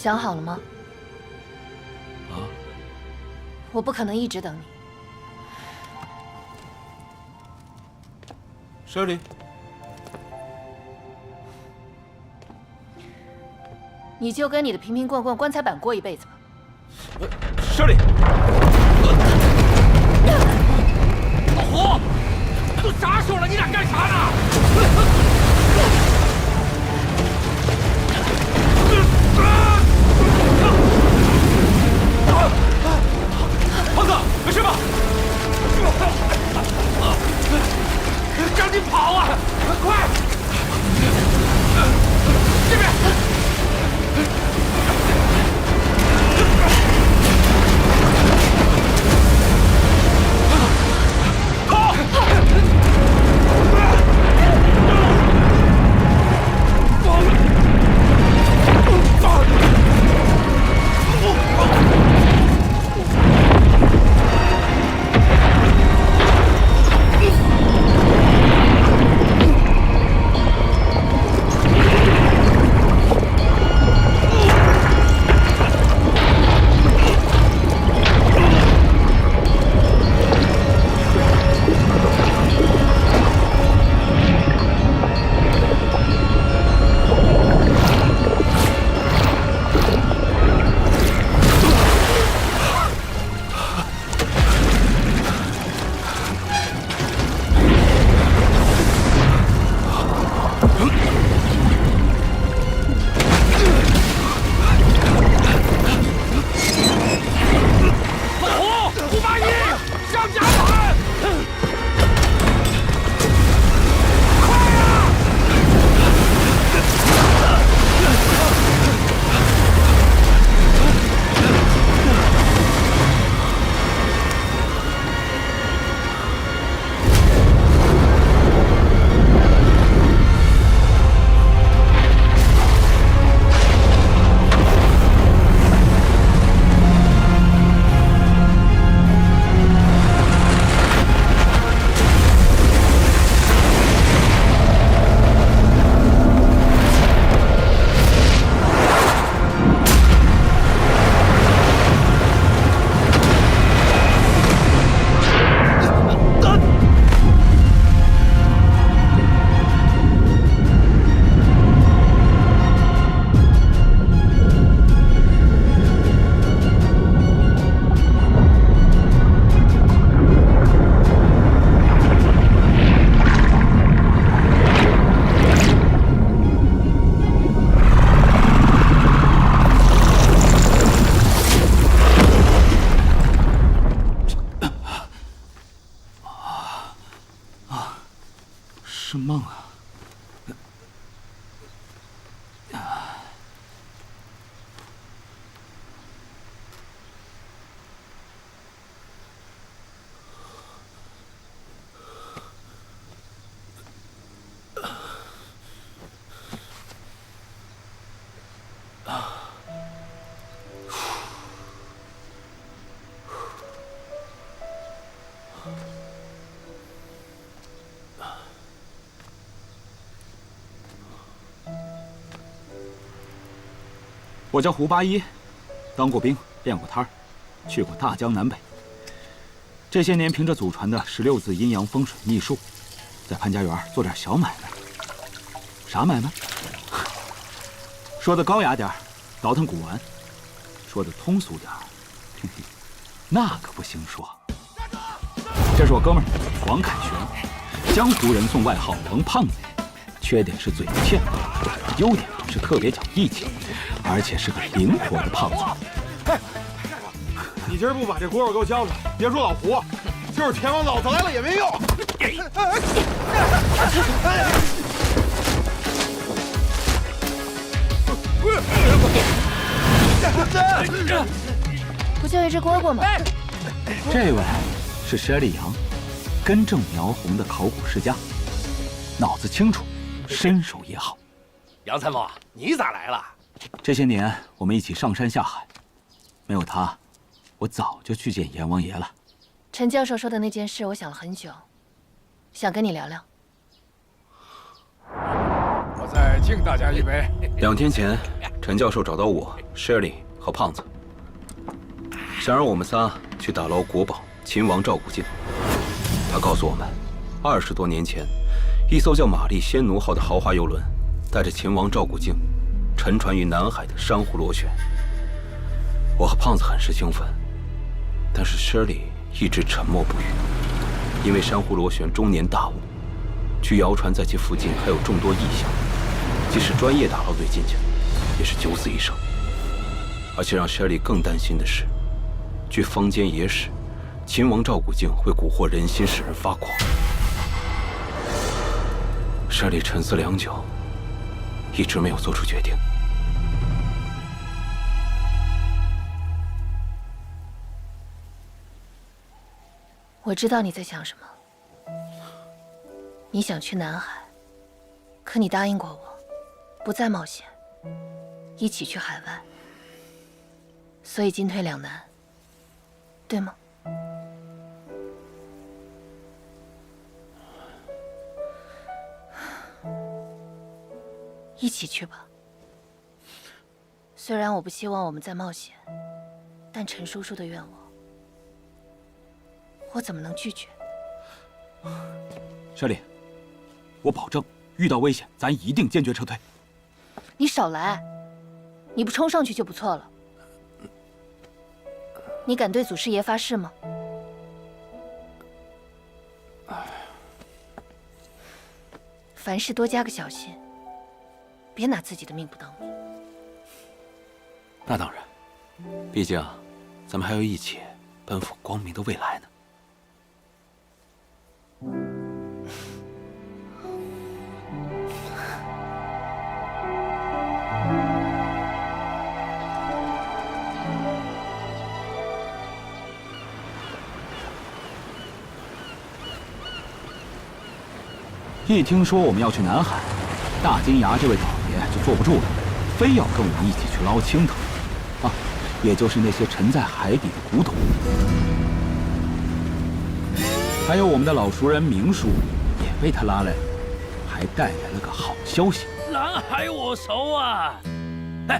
想好了吗？啊？我不可能一直等你。Shirley， 你就跟你的瓶瓶罐罐、棺材板过一辈子吧。Shirley， 老胡，都啥时候了，你俩干啥呢？胖子，没事吧？赶紧跑啊！快！这边！跑！是梦啊！我叫胡八一，当过兵，练过摊儿，去过大江南北。这些年凭着祖传的16字阴阳风水秘术，在潘家园做点小买卖。啥买卖？说的高雅点儿，倒腾古玩；说的通俗点儿，嘿嘿，那可不兴说。这是我哥们儿王凯旋，江湖人送外号“王胖子”，缺点是嘴欠，优点是特别讲义气。而且是个灵活的胖子。哎，你今儿不把这蝈蝈给我交出来，别说老胡，就是天王老子来了也没用。不就一只蝈蝈吗？这位是佘丽阳，根正苗红的考古世家，脑子清楚，身手也好。杨参谋，你咋来了？这些年我们一起上山下海，没有他，我早就去见阎王爷了。陈教授说的那件事，我想了很久，想跟你聊聊。我再敬大家一杯。2天前，陈教授找到我、Shirley 和胖子，想让我们仨去打捞国宝秦王赵古镜。他告诉我们，20多年前，一艘叫玛丽仙奴号的豪华游轮，带着秦王赵古镜，沉船于南海的珊瑚螺旋。我和胖子很是兴奋，但是 Shirley 一直沉默不语，因为珊瑚螺旋终年大雾，据谣传在其附近还有众多异象，即使专业打捞队进去，也是九死一生。而且让 Shirley 更担心的是，据坊间野史，秦王赵古镜会蛊惑人心，使人发狂。Shirley 沉思良久，一直没有做出决定。我知道你在想什么。你想去南海，可你答应过我，不再冒险，一起去海外。所以进退两难，对吗？一起去吧。虽然我不希望我们再冒险，但陈叔叔的愿望，我怎么能拒绝？Shirley，我保证，遇到危险，咱一定坚决撤退。你少来，你不冲上去就不错了。你敢对祖师爷发誓吗？凡事多加个小心，别拿自己的命不当命。那当然，毕竟咱们还要一起奔赴光明的未来呢。一听说我们要去南海，大金牙这位老爷就坐不住了，非要跟我们一起去捞青藤，也就是那些沉在海底的古董。还有我们的老熟人明叔也被他拉来了，还带来了个好消息。蓝海我熟啊！哎，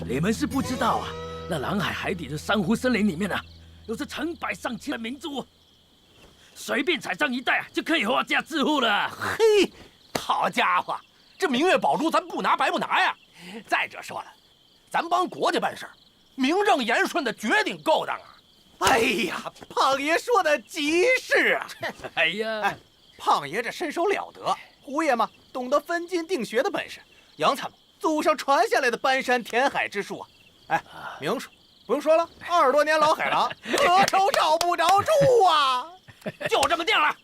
你们是不知道啊，那蓝海海底的珊瑚森林里面啊，有着成百上千的明珠。随便采上一袋啊，就可以发家致富了。嘿，好家伙，这明月宝珠咱不拿白不拿呀！再者说了，咱帮国家办事儿，名正言顺的绝顶够当啊！哎呀，胖爷说的极是啊！哎呀，胖爷这身手了得，胡爷嘛懂得分金定穴的本事，杨参谋祖上传下来的搬山填海之术啊！哎，明叔不用说了，20多年老海狼，何愁找不着处啊！就这么定了，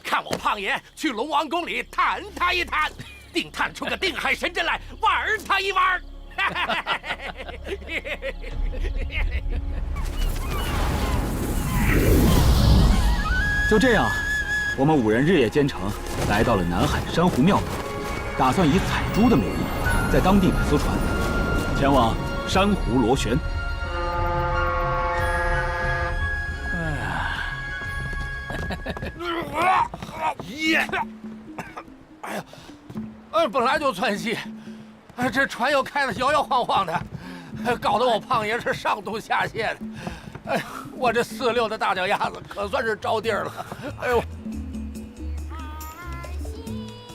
看我胖爷去龙王宫里探他一探，定探出个定海神针来玩他一玩。就这样，我们5人日夜兼程，来到了南海珊瑚庙岛，打算以采珠的名义，在当地买艘船，前往珊瑚螺旋。耶！哎呀，本来就窜稀，这船又开得摇摇晃晃的，搞得我胖爷是上吐下泻的。哎，我这4-6的大脚丫子可算是着地儿了。哎呦，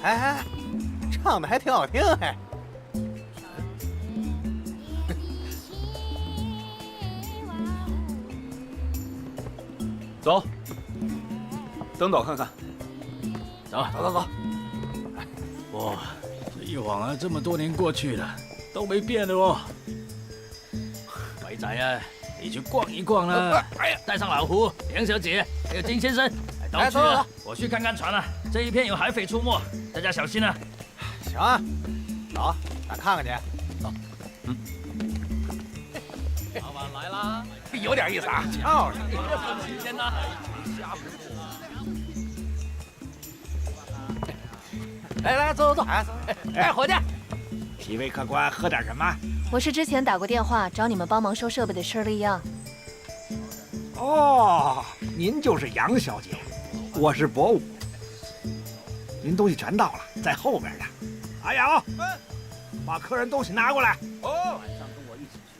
哎，唱的还挺好听，哎。走，登岛看看。走。哇，这一晃啊，这么多年过去了，都没变了哦。伟仔啊，你去逛一逛啦，带上老胡、梁小姐还有金先生，都去了。我去看看船了，这一片有海匪出没，大家小心啊。行啊，走，咱看看去。走。老板来啦，有点意思啊，漂亮，新鲜呐。来，走。哎，伙计，几位客官喝点什么？我是之前打过电话找你们帮忙收设备的Shirley Yang。哦，您就是杨小姐，我是博武。您东西全到了，在后边呢。阿瑶，把客人东西拿过来。哦，晚上跟我一起去，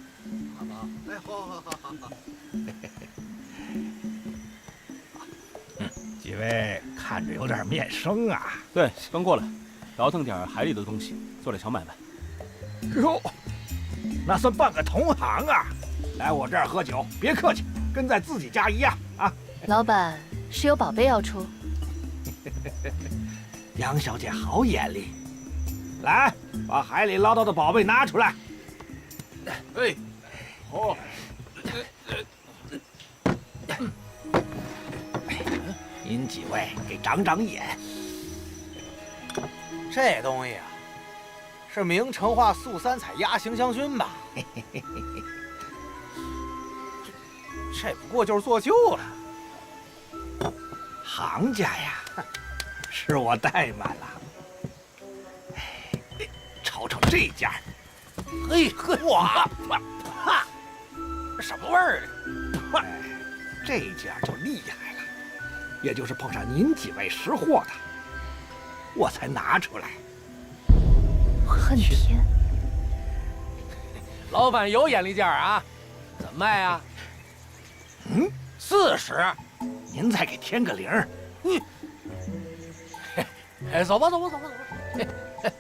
好不好？哎，好。几位看着有点面生啊。对，刚过来，倒腾点海里的东西，做点小买卖。哟，那算半个同行啊！来我这儿喝酒，别客气，跟在自己家一样啊。老板是有宝贝要出，杨小姐好眼力，来，把海里捞到的宝贝拿出来。哎，好。您几位给长长眼。这东西啊，是明成化素三彩鸭形香薰吧？这不过就是做旧了。行家呀，是我怠慢了。瞅瞅这件儿，嘿呵，哇，哈，什么味儿啊？这件就厉害了，也就是碰上您几位识货的，我才拿出来。恨天，老板有眼力劲儿啊，怎么卖啊？40，您再给添个零。哎，走吧。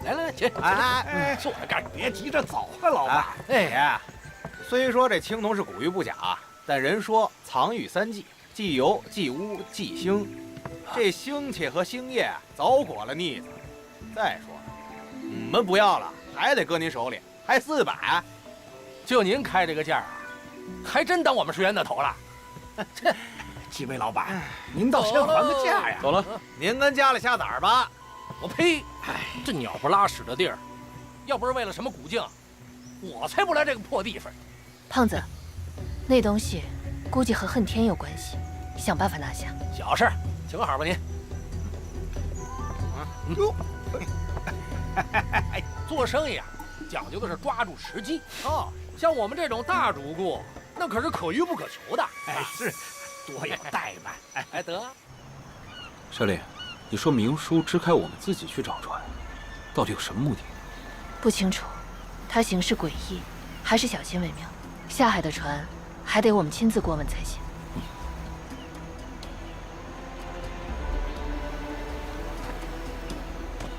来，去，哎，坐着干，别急着走啊，老板。哎呀，虽说这青铜是古玉不假，但人说藏玉3忌，忌油、忌污、忌腥。这腥气和腥液早裹了腻子。再说了，你们不要了，还得搁您手里，还400。就您开这个价啊，还真当我们是冤大头了。几位老板，您倒先还个价呀！走了，您跟家里下崽儿吧。我呸！这鸟不拉屎的地儿，要不是为了什么古镜，我才不来这个破地方。胖子，那东西估计和恨天有关系，想办法拿下。小事，请好吧您。哟，做生意啊，讲究的是抓住时机哦。像我们这种大主顾，那可是可遇不可求的。哎，是，多有怠慢。哎，得。舍利，你说明叔支开我们自己去找船，到底有什么目的？不清楚，他行事诡异，还是小心为妙。下海的船还得我们亲自过问才行。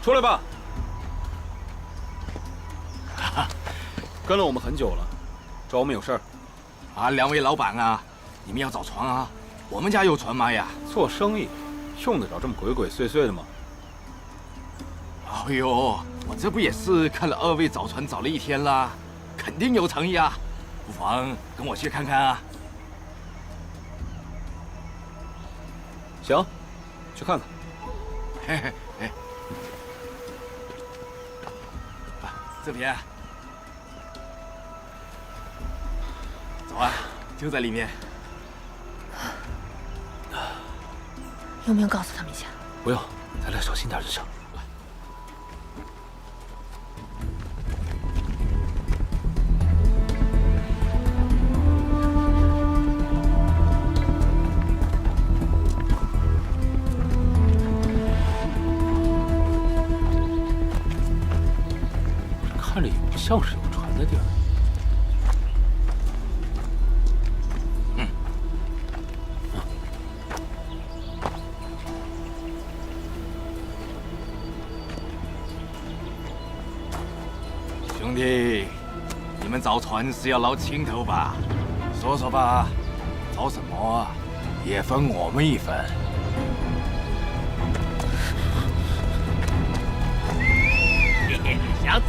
出来吧。跟了我们很久了，找我们有事儿？啊，两位老板啊，你们要找船啊？我们家有船卖呀。做生意用得着这么鬼鬼祟祟的吗？哎呦，我这不也是看了二位找船找了一天啦，肯定有诚意啊！不妨跟我去看看啊。行，去看看。嘿嘿嘿，这边，走啊，就在里面。用不用告诉他们一下？不用，咱俩小心点就行。看着也不像是有船的地儿。兄弟，你们找船是要捞青头吧？说说吧，找什么也分我们一份。想走？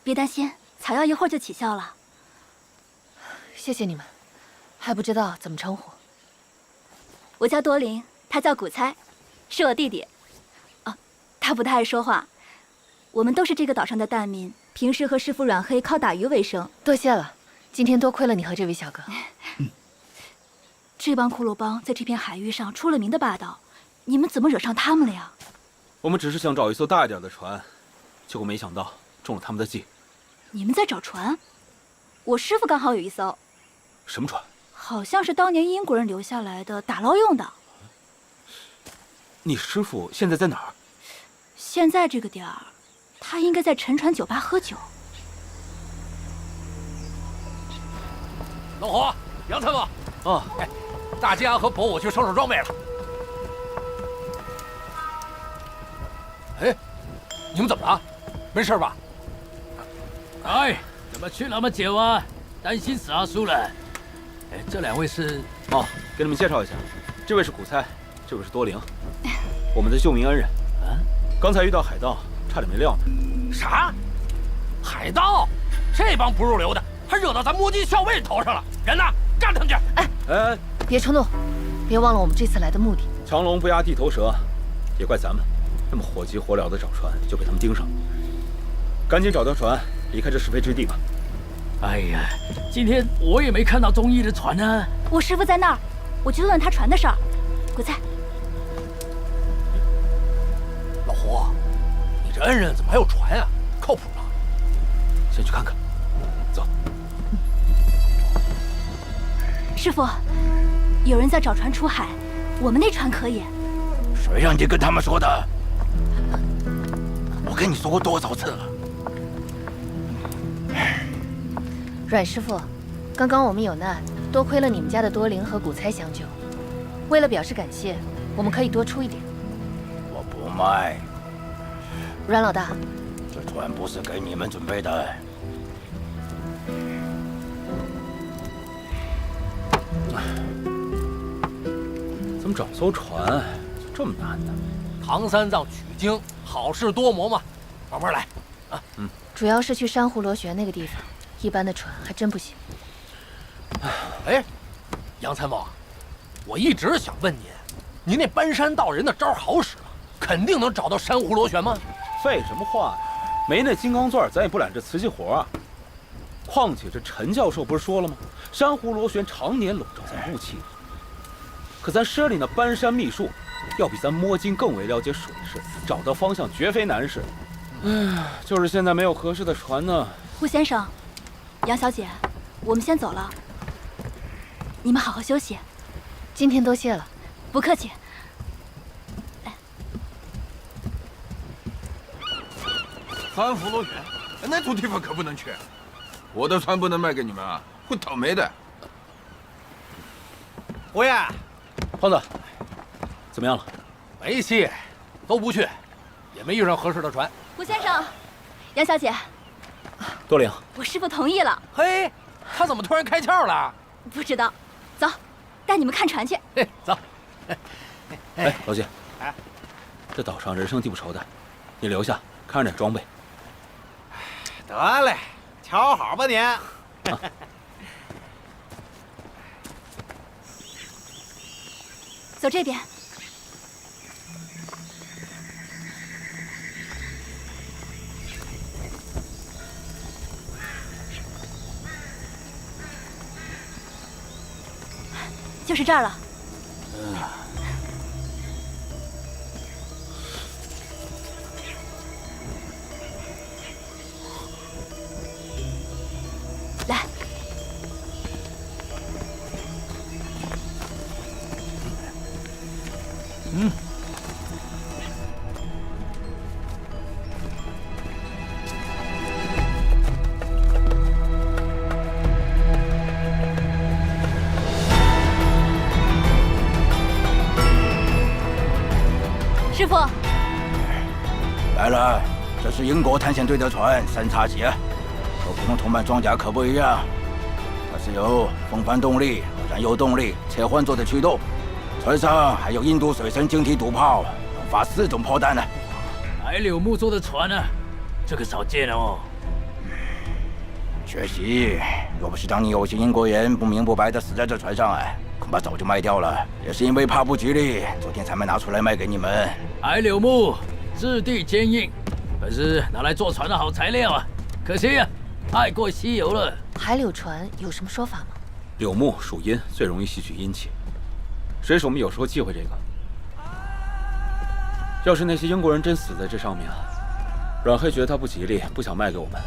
别担心，草药一会儿就起效了。谢谢你们，还不知道怎么称呼。我叫多林，他叫古猜，是我弟弟。啊，他不太爱说话。我们都是这个岛上的蛋民，平时和师傅阮黑靠打鱼为生。多谢了，今天多亏了你和这位小哥。这帮骷髅帮在这片海域上出了名的霸道，你们怎么惹上他们了呀？我们只是想找一艘大一点的船，结果没想到中了他们的计。你们在找船？我师傅刚好有一艘。什么船？好像是当年英国人留下来的打捞用的。你师傅现在在哪儿？现在这个点儿，他应该在沉船酒吧喝酒。老胡、杨参谋，大家和伯武去收拾装备了。哎，你们怎么了？没事吧？哎，怎么去那么久啊？担心死阿叔了。哎，这两位是？哦，给你们介绍一下，这位是古猜，这位是多灵，我们的救命恩人。啊，刚才遇到海盗，差点没撂呢。啥？海盗？这帮不入流的，还惹到咱摸金校尉头上了。人呢？干他们去！哎，别冲动，别忘了我们这次来的目的。强龙不压地头蛇，也怪咱们，那么火急火燎的找船，就被他们盯上了。赶紧找条船，离开这是非之地吧。哎呀，今天我也没看到忠义的船啊。我师傅在那儿，我去问问他船的事儿。古猜，老胡，你这恩人怎么还有船啊？靠谱吗？先去看看。走。师傅，有人在找船出海，我们那船可以。谁让你跟他们说的？我跟你说过多少次了？阮师傅，刚刚我们有难，多亏了你们家的多灵和古猜相救。为了表示感谢，我们可以多出一点。我不卖。阮老大，这船不是给你们准备的。怎么找艘船就这么难呢？唐三藏取经，好事多磨嘛，慢慢来。啊，主要是去珊瑚螺旋那个地方，一般的船还真不行。哎，杨参谋，我一直想问您，您那搬山道人的招好使吗？肯定能找到珊瑚螺旋吗？废什么话呀！没那金刚钻，咱也不揽这瓷器活啊。况且这陈教授不是说了吗？珊瑚螺旋常年笼罩在雾气里。可咱师里那搬山秘术，要比咱摸金更为了解水势，找到方向绝非难事。就是现在没有合适的船呢。胡先生，杨小姐，我们先走了，你们好好休息。今天多谢了。不客气。珊瑚螺旋，那种地方可不能去。我的船不能卖给你们啊，会倒霉的。胡爷，胖子，怎么样了？没戏，都不去，也没遇上合适的船。胡先生，杨小姐，多灵，我师傅同意了。嘿，他怎么突然开窍了？不知道，走，带你们看船去。嘿，走。哎，老季，这岛上人生地不熟的，你留下看着点装备。得嘞，瞧好吧您。走这边。就是这儿了。来。师傅，来了，这是英国探险队的船三叉戟，和普通同伴装甲可不一样，它是由风帆动力和燃油动力切换做的驱动，船上还有印度水神晶体毒炮，能发4种炮弹呢。白柳木做的船啊，这个少见哦。可惜，若不是当年有些英国人不明不白的死在这船上，恐怕早就卖掉了。也是因为怕不吉利，昨天才没拿出来卖给你们。海柳木质地坚硬，可是拿来做船的好材料啊。可惜啊，太过稀有了。海柳船有什么说法吗？柳木属阴，最容易吸取阴气。水手们有时候忌讳这个。要是那些英国人真死在这上面，阮黑觉得他不吉利，不想卖给我们，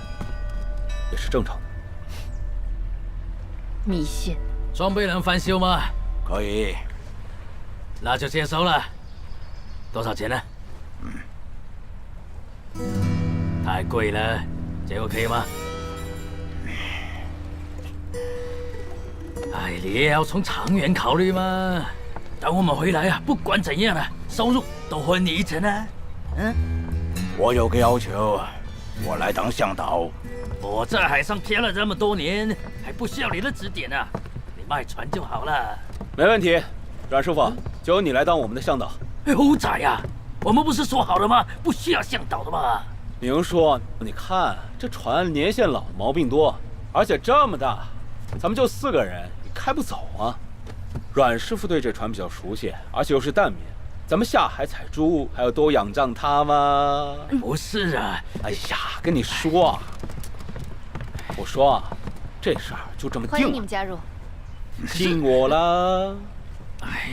也是正常的。迷信。装备能翻修吗？可以。那就接收了。多少钱呢？太贵了，结果可以吗？哎，你也要从长远考虑嘛。等我们回来啊，不管怎样啊，收入都分你一成啊。我有个要求，我来当向导。我在海上漂了这么多年，还不需要你的指点啊。你卖船就好了。没问题，阮师傅，就由你来当我们的向导。猴仔呀，我们不是说好了吗？不需要向导的吗？明叔，你看这船年限老，毛病多，而且这么大，咱们就4个人，你开不走啊。阮师傅对这船比较熟悉，而且又是淡民，咱们下海采珠还要多仰仗他吗？不是啊，哎呀，跟你说啊，我说啊，这事儿就这么定了。欢迎你们加入。信我啦！哎。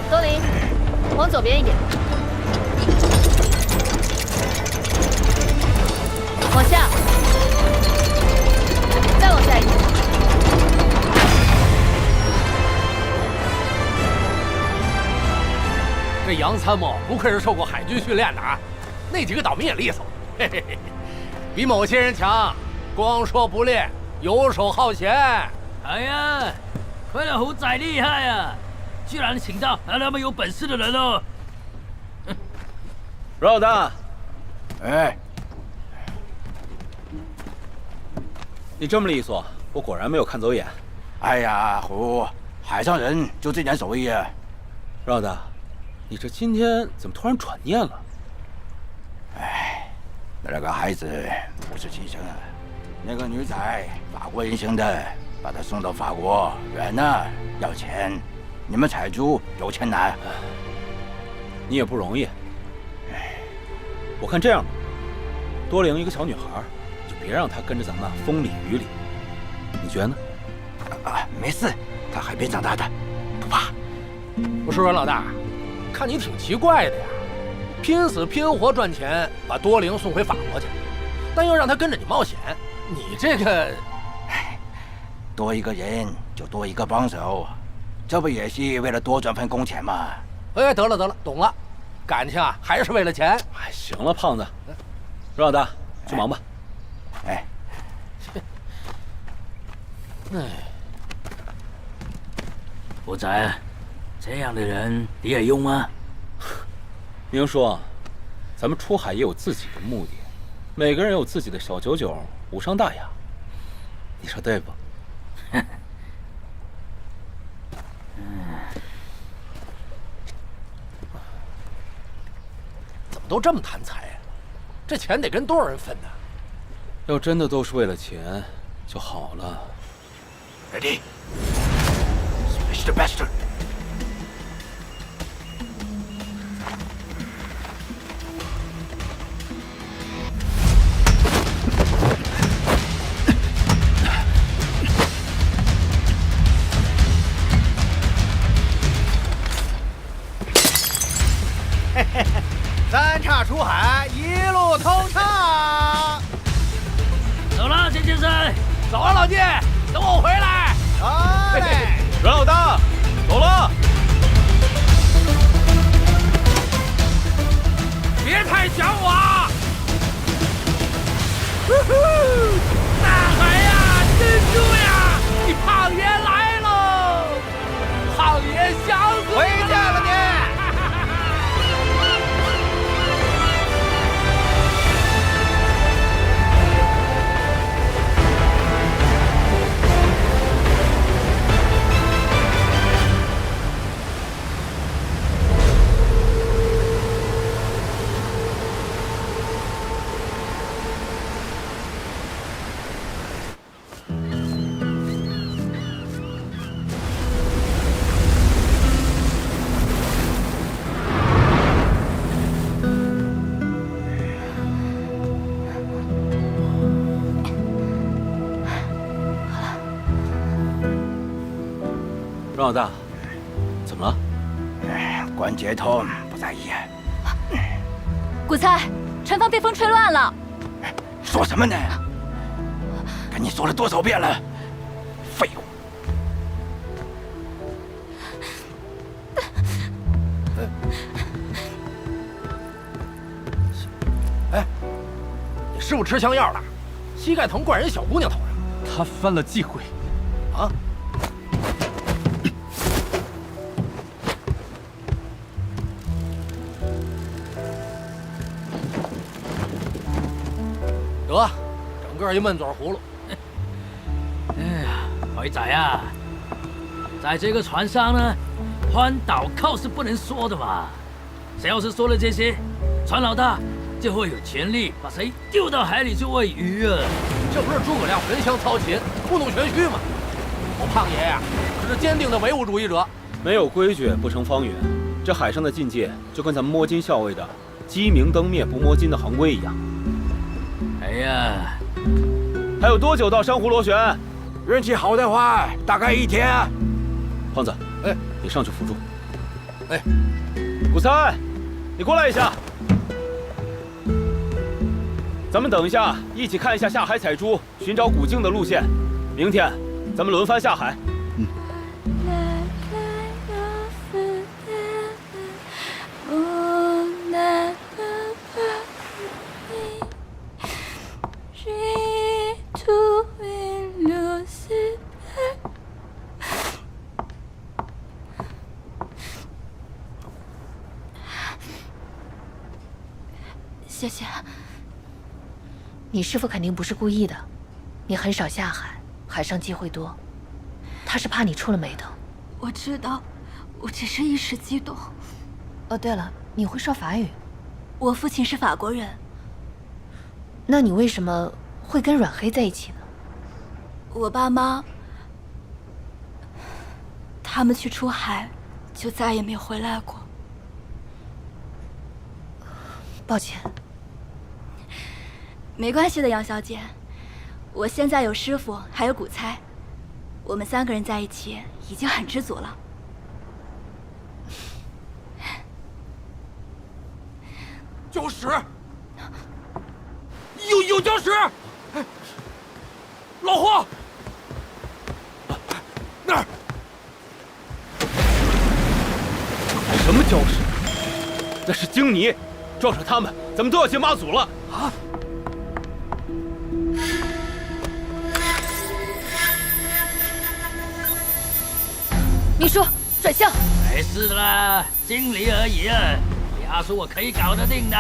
多林，往左边一点，往下，再往下一点。这杨参谋不愧是受过海军训练的啊，那几个倒霉也利索，嘿嘿嘿，比某些人强。光说不练，游手好闲。哎呀，亏了猴仔厉害啊！居然请到那么有本事的人哦！阮老大，哎，你这么利索，我果然没有看走眼。哎呀，虎，海上人就这点手艺啊。阮老大，你这今天怎么突然转念了？哎，那个孩子不是亲生的，那个女仔法国人生的，把她送到法国，远呢要钱。你们采珠有钱拿，你也不容易。我看这样吧，多领一个小女孩，就别让她跟着咱们风里雨里。你觉得呢？没事，她海边长大的，不怕。我说阮老大，看你挺奇怪的呀，拼死拼活赚钱，把多灵送回法国去，但又让他跟着你冒险，你这个，多一个人就多一个帮手。这不也是为了多赚份工钱吗？哎，得了，懂了，感情啊还是为了钱。哎，行了，胖子，阮老大，去忙吧。哎，虎仔，这样的人你也用吗？明叔，咱们出海也有自己的目的，每个人有自己的小九九，无伤大雅。你说对不？怎么都这么贪财呀？这钱得跟多少人分呢？要真的都是为了钱就好了。Ready? Smash the bastard! 三岔出海，一路通畅。走了，钱先生。走啊，老弟，等我回来。好嘞，阮老大，走了。别太想我啊！大海呀，珍珠呀，你胖爷来喽！胖爷想死回家了你。庄老大，怎么了？关节痛，不在意。古猜，陈芳被风吹乱了。说什么呢？跟你说了多少遍了？废物！哎，你师傅吃香药了，膝盖疼怪人小姑娘头上。他犯了忌讳。啊？得，整个一闷嘴葫芦。哎呀，鬼仔啊，在这个船上呢，环岛靠是不能说的嘛。谁要是说了这些，船老大就会有权利把谁丢到海里去喂鱼啊！这不是诸葛亮焚香操琴，故弄玄虚吗？我胖爷呀，可是坚定的唯物主义者。没有规矩不成方圆。这海上的境界就跟咱们摸金校尉的“鸡鸣灯灭不摸金”的行规一样。哎呀，还有多久到珊瑚螺旋？运气好的话，大概1天。胖子，哎，你上去辅助。哎，古三，你过来一下。咱们等一下，一起看一下下海采珠、寻找古镜的路线。明天，咱们轮番下海。谢谢。你师傅肯定不是故意的，你很少下海，海上机会多，他是怕你出了眉头。我知道，我只是一时激动。哦，对了，你会说法语？我父亲是法国人。那你为什么会跟阮黑在一起呢？我爸妈，他们去出海，就再也没回来过。抱歉。没关系的，杨小姐。我现在有师傅，还有古猜，我们3个人在一起已经很知足了。搅屎！有搅屎！老胡，那儿。什么礁石？那是鲸泥，撞上他们，咱们都要进妈祖了啊！秘书，转向。没事的啦，经理而已啊，牙叔我可以搞得定的。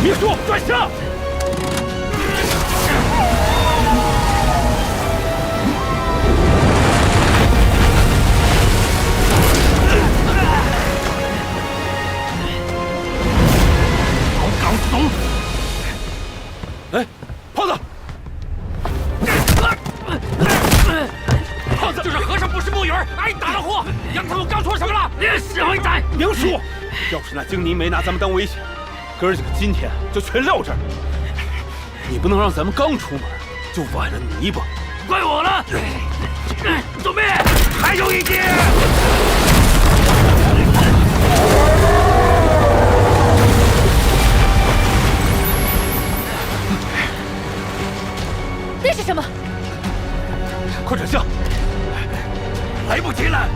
秘书，转向！好搞怂！哎，胖子，胖子，就是和尚不识木鱼儿，挨打了祸。杨太武刚说什么了？你死鬼仔！明叔，要是那鲸泥没拿咱们当危险，哥儿几个今天就全撂这儿。你不能让咱们刚出门就崴了泥巴。怪我了！左边还有一击！那是什么？快转向！来不及了。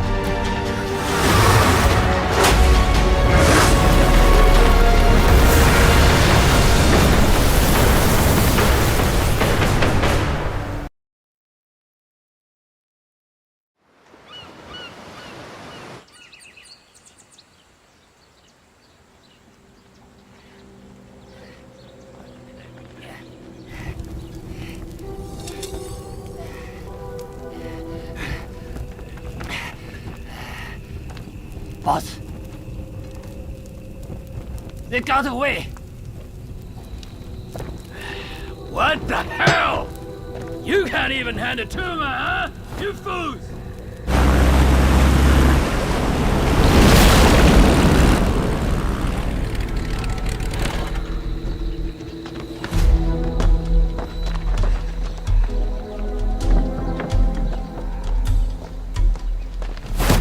Boss, they got away. What the hell? You can't even hand a tumor, huh? You fools!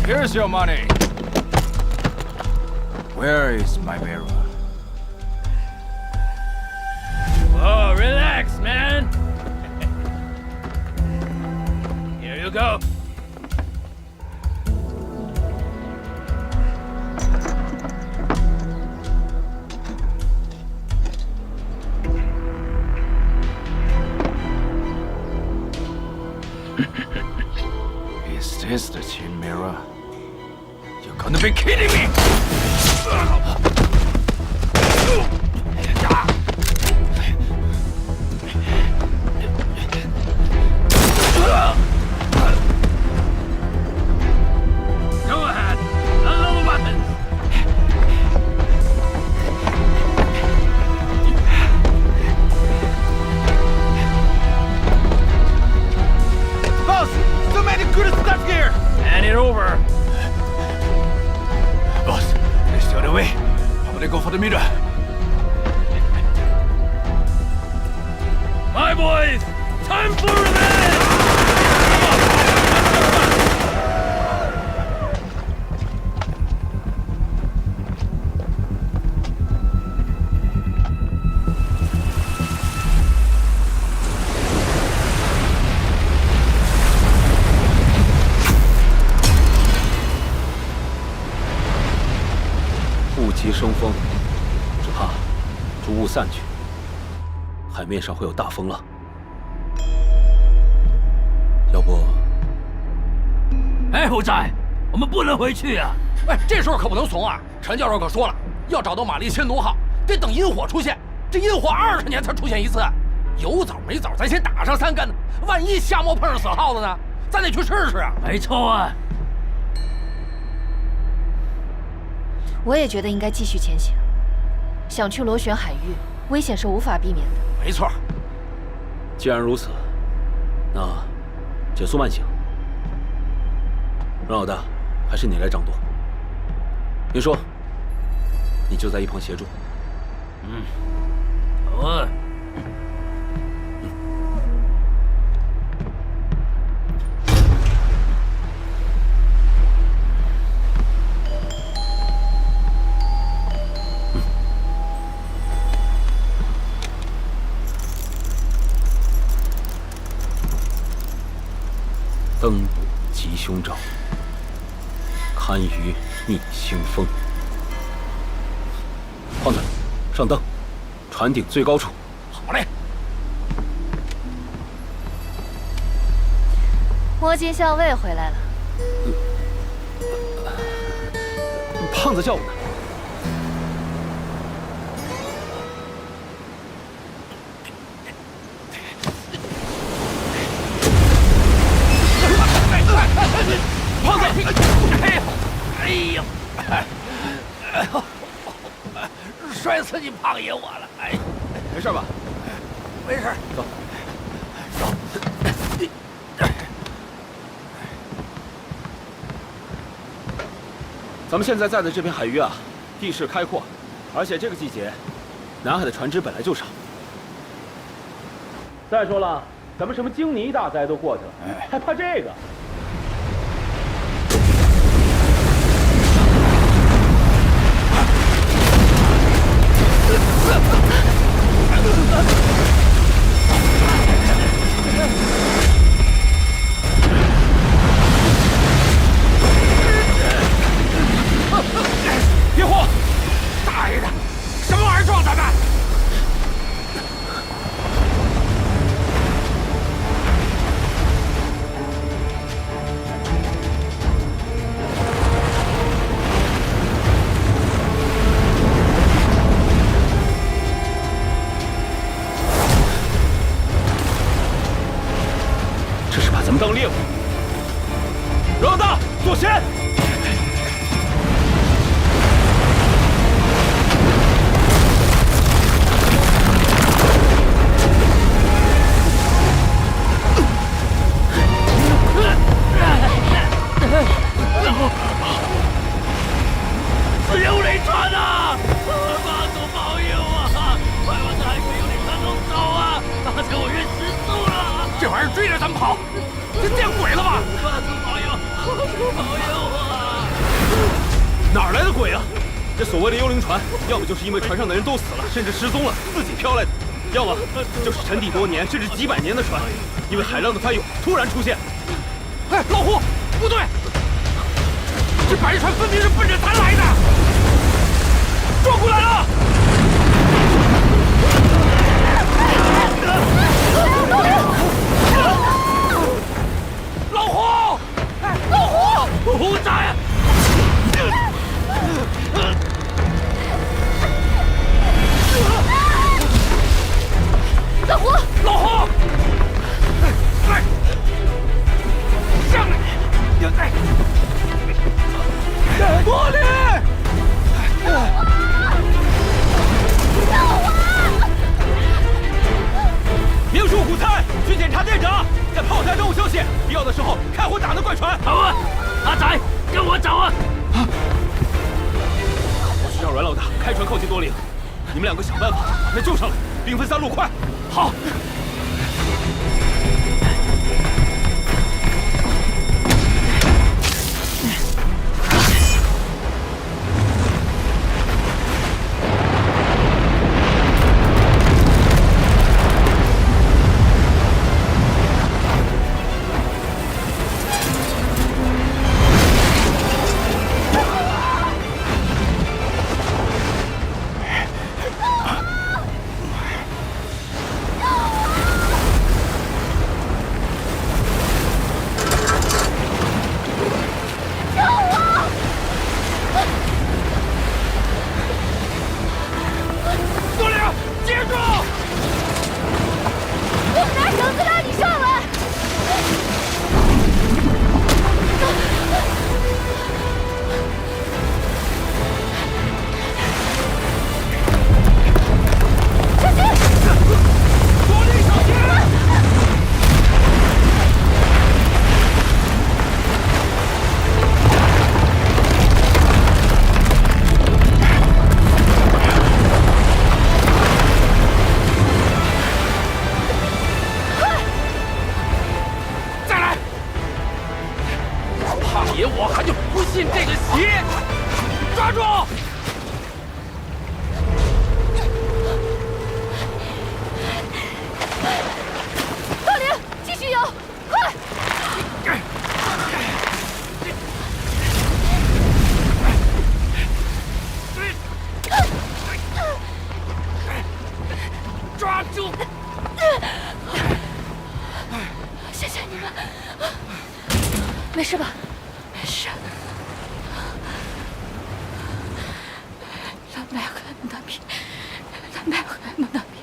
Here's your money. Where is my mirror? Oh, relax, man. Here you go. Is this the Qin mirror? You're gonna be kidding me! Go ahead. Unload the weapons. Boss, so many good stuff here. Hand it over. Boss, they stowed away. I'm gonna go for the mirror. My boys, time for revenge! 雾急生风，只怕诸雾散去，海面上会有大风浪。要不，哎，虎仔，我们不能回去啊！哎，这时候可不能怂啊！陈教授可说了，要找到玛丽仙奴号，得等萤火出现。这萤火20年才出现一次，有枣没枣，咱先打上3竿呢。万一夏末碰上死耗子呢？咱得去试试啊！没错啊。 我也觉得应该继续前行。想去螺旋海域，危险是无法避免的。没错。既然如此，那减速慢行。阮老大，还是你来掌舵。别说，你就在一旁协助。嗯，好啊。 灯补吉凶兆，堪舆逆星风。胖子，上灯，船顶最高处。好嘞。摸金校尉回来了。胖子叫我呢。 胖子，哎呀，摔死你胖爷我了！哎，没事吧？没事。走，走。咱们现在在的这片海域啊，地势开阔，而且这个季节，南海的船只本来就少。再说了，咱们什么鲸泥大灾都过去了，还怕这个？ 别慌！大爷的，什么玩意儿撞咱们？这是把咱们当猎物。阮老大，左舷！敢跑？这见鬼了吧！佛祖保佑，佛祖保佑啊！哪来的鬼啊？这所谓的幽灵船，要么就是因为船上的人都死了，甚至失踪了，自己飘来的；要么就是沉底多年甚至几百年的船，因为海浪的翻涌突然出现。哎，老胡，不对，这白船分明是奔着咱来的，撞过来了！老胡，老胡，胡仔！老胡，老胡，来，上来！多林，明叔虎参去检查舰长，在炮台等我消息，必要的时候开火打那怪船。好啊，阿仔，跟我走啊！我去让阮老大开船靠近多灵，你们两个想办法把他救上来，兵分3路，快！好。没事吧？没事。蓝白和蒙大比，蓝白和蒙大比，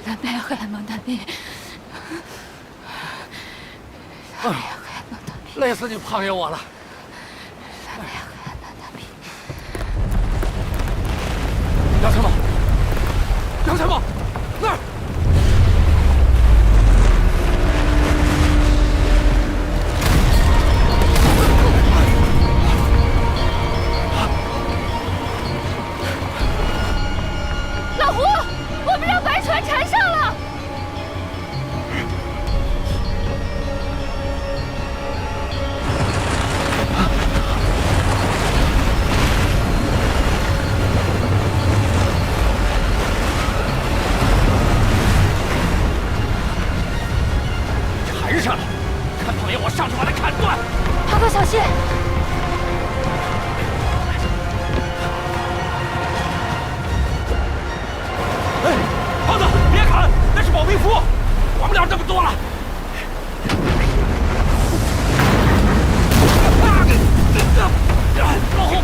蓝白和蒙大比。累死你胖爷我了。杨参谋，杨参谋，那儿。老胡，我们让白船缠上了。缠上了，看胖爷我上去把他砍断。胖哥小心！哎，胖子，别砍，那是保命符，管不了这么多了。老胡，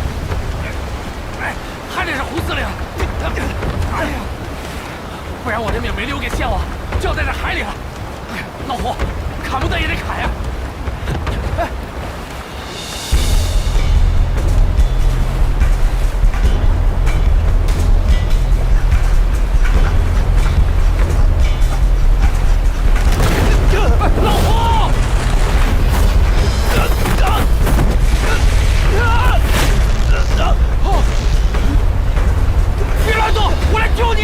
哎，还得是胡司令。哎呀，不然我这命没留给县王，就要在这海里了。哎呀，老胡，砍不得也得砍呀。哎。老胡！别乱动，我来救你！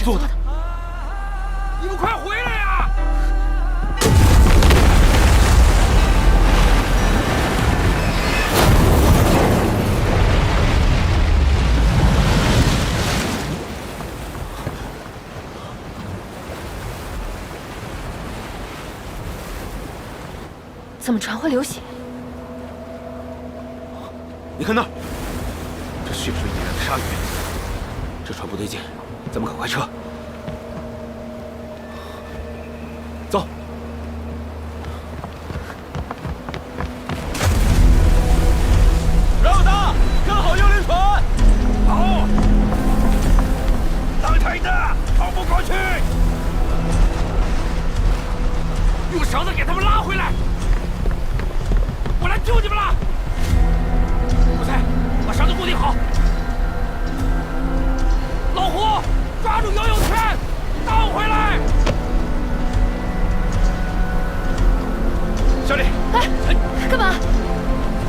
是做的。你们快回来呀！怎么船会流血？你看那儿，这血水引来的鲨鱼，这船不对劲，咱们赶快撤。走。让他跟好幽灵船。好，当台的跑不过去，用绳子给他们拉回来。我来救你们了。古菜，把绳子固定好。老胡，抓住游泳圈，倒回来。小李，哎，干嘛？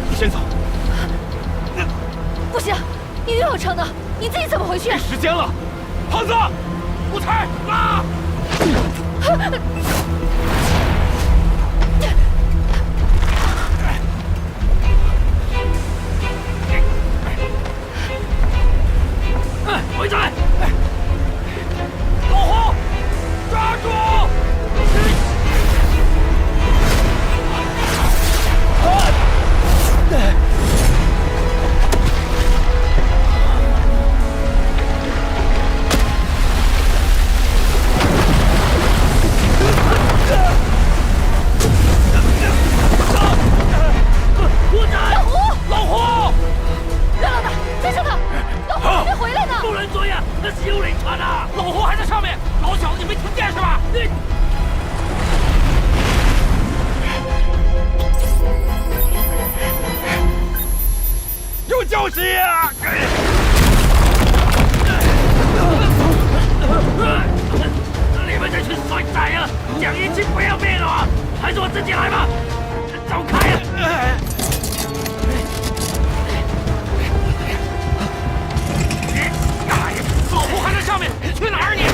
你先走。不行，你又有撑的，你自己怎么回去？没时间了，胖子，古菜，拉！回来！老胡，抓住！老胡！袁老大，追上他！老胡还没回来呢！不能追呀，那是幽灵船啊！老胡还在上面，老小子你没听见是吧？有救急啊！你们这群衰仔啊，讲义气不要命了啊！还是我自己来吧，走开呀！老胡还在上面，你去哪儿你？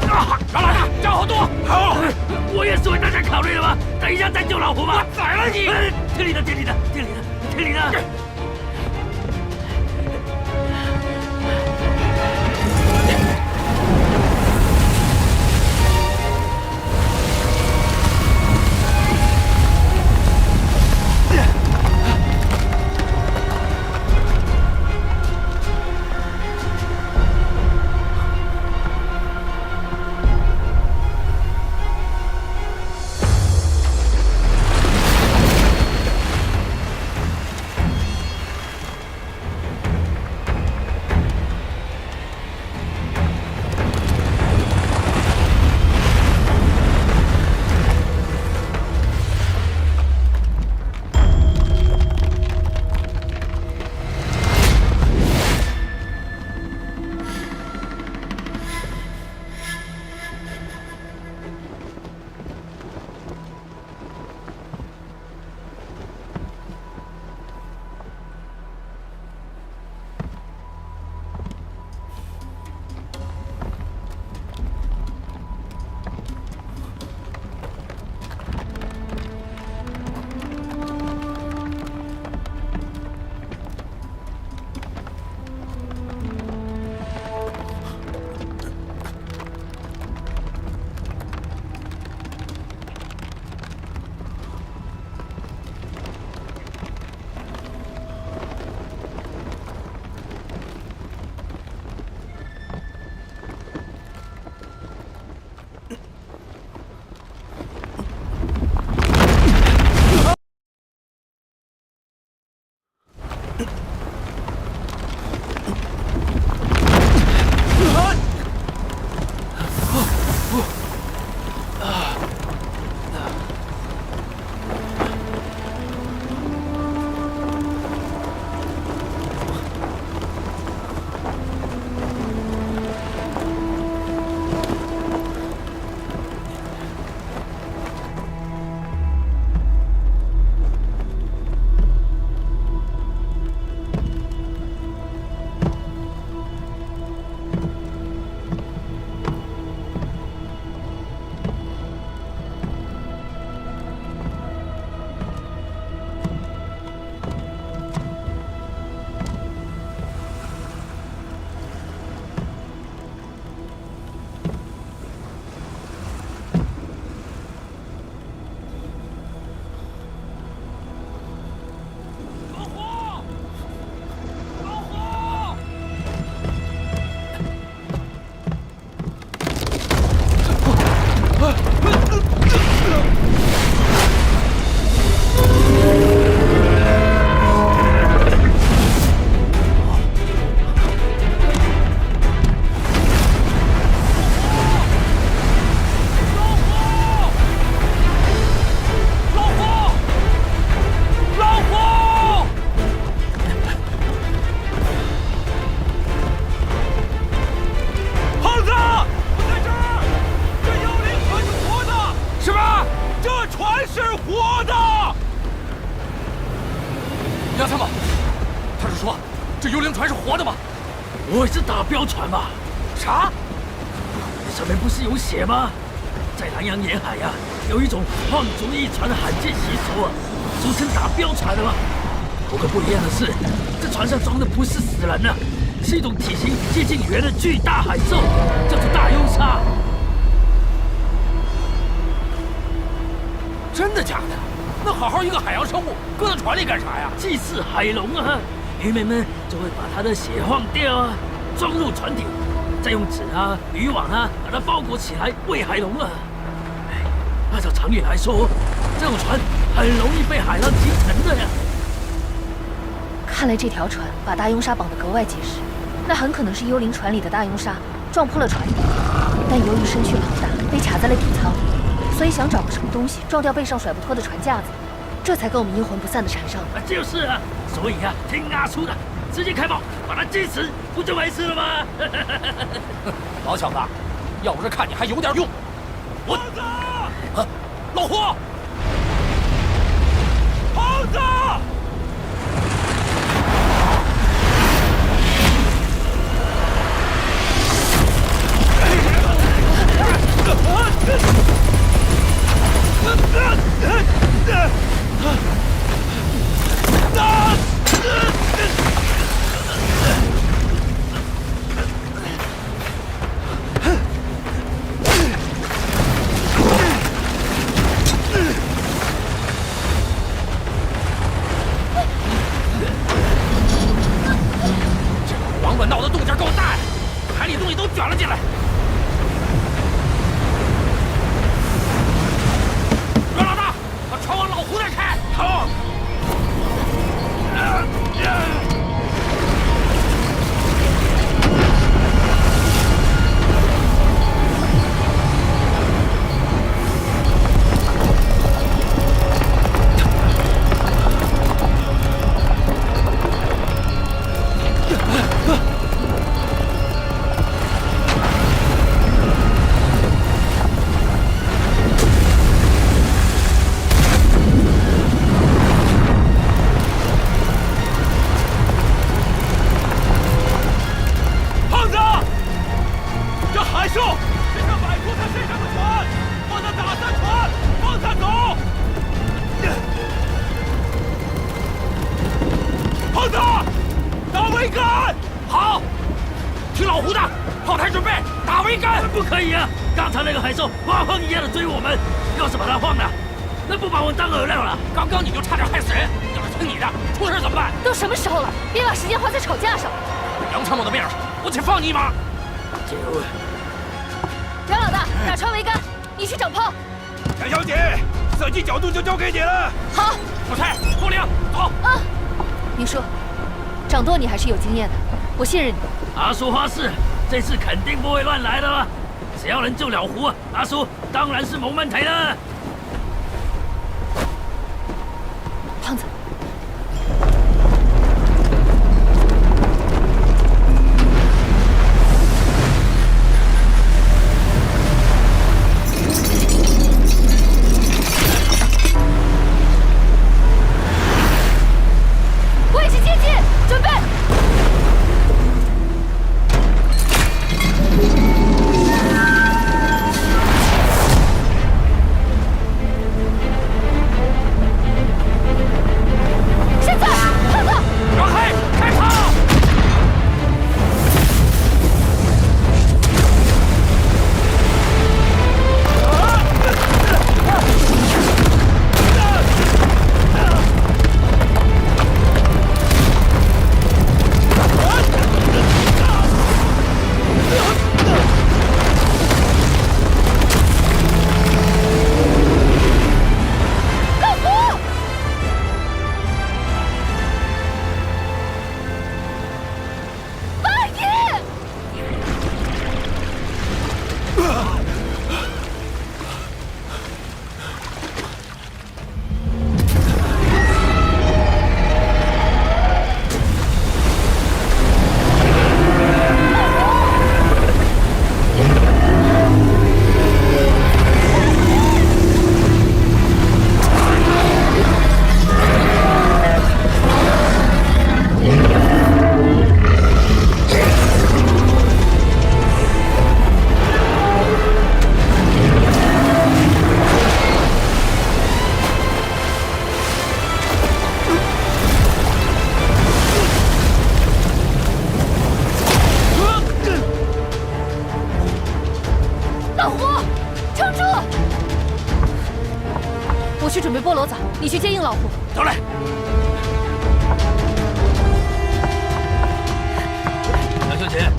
老老大，找好多。好，我也是为大家考虑了吗？等一下再救老胡吧。我宰了你！听你的，听你的，听你的，听你的。船是活的吗？不会是打标船吧？啥？上面不是有写吗？在南洋沿海呀，有一种放逐一船的罕见习俗啊，俗称打标船的嘛。不过不一样的是，这船上装的不是死人呐，是一种体型接近猿的巨大海兽，叫做大幽鲨。真的假的？那好好一个海洋生物，搁在船里干啥呀？祭祀海龙啊！渔民们就会把它的血换掉啊，装入船底，再用纸啊、渔网啊把它包裹起来喂海龙啊。按照常理来说，这种船很容易被海浪击沉的呀。看来这条船把大幽鲨绑得格外结实，那很可能是幽灵船里的大幽鲨撞破了船底，但由于身躯庞大，被卡在了底舱，所以想找个什么东西撞掉背上甩不脱的船架子，这才跟我们阴魂不散的缠上了。就是啊，所以啊，听阿叔的，直接开炮把他击死，不就没事了吗？老小子，要不是看你还有点用，我啊，老胡，胖子！王八闹的动静够大呀，海里东西都卷了进来。阮老大，把船往老胡那开。好。不可以啊！刚才那个海兽画风一样的追我们，要是把它放了，那不把我当饵料了？刚刚你就差点害死人，要是听你的，出事怎么办？都什么时候了，别把时间花在吵架上。杨参谋的面上，我且放你一马。阮老大，打船桅杆，你去整炮。杨小姐，射击角度就交给你了。好，小蔡、多灵，走。啊，明叔，掌舵你还是有经验的，我信任你。阿叔发誓，这次肯定不会乱来的了。只要能救了胡，阿叔当然是冇问题的。胖子，位置接近，准备。备菠萝枣，你去接应老虎。走嘞！杨小姐，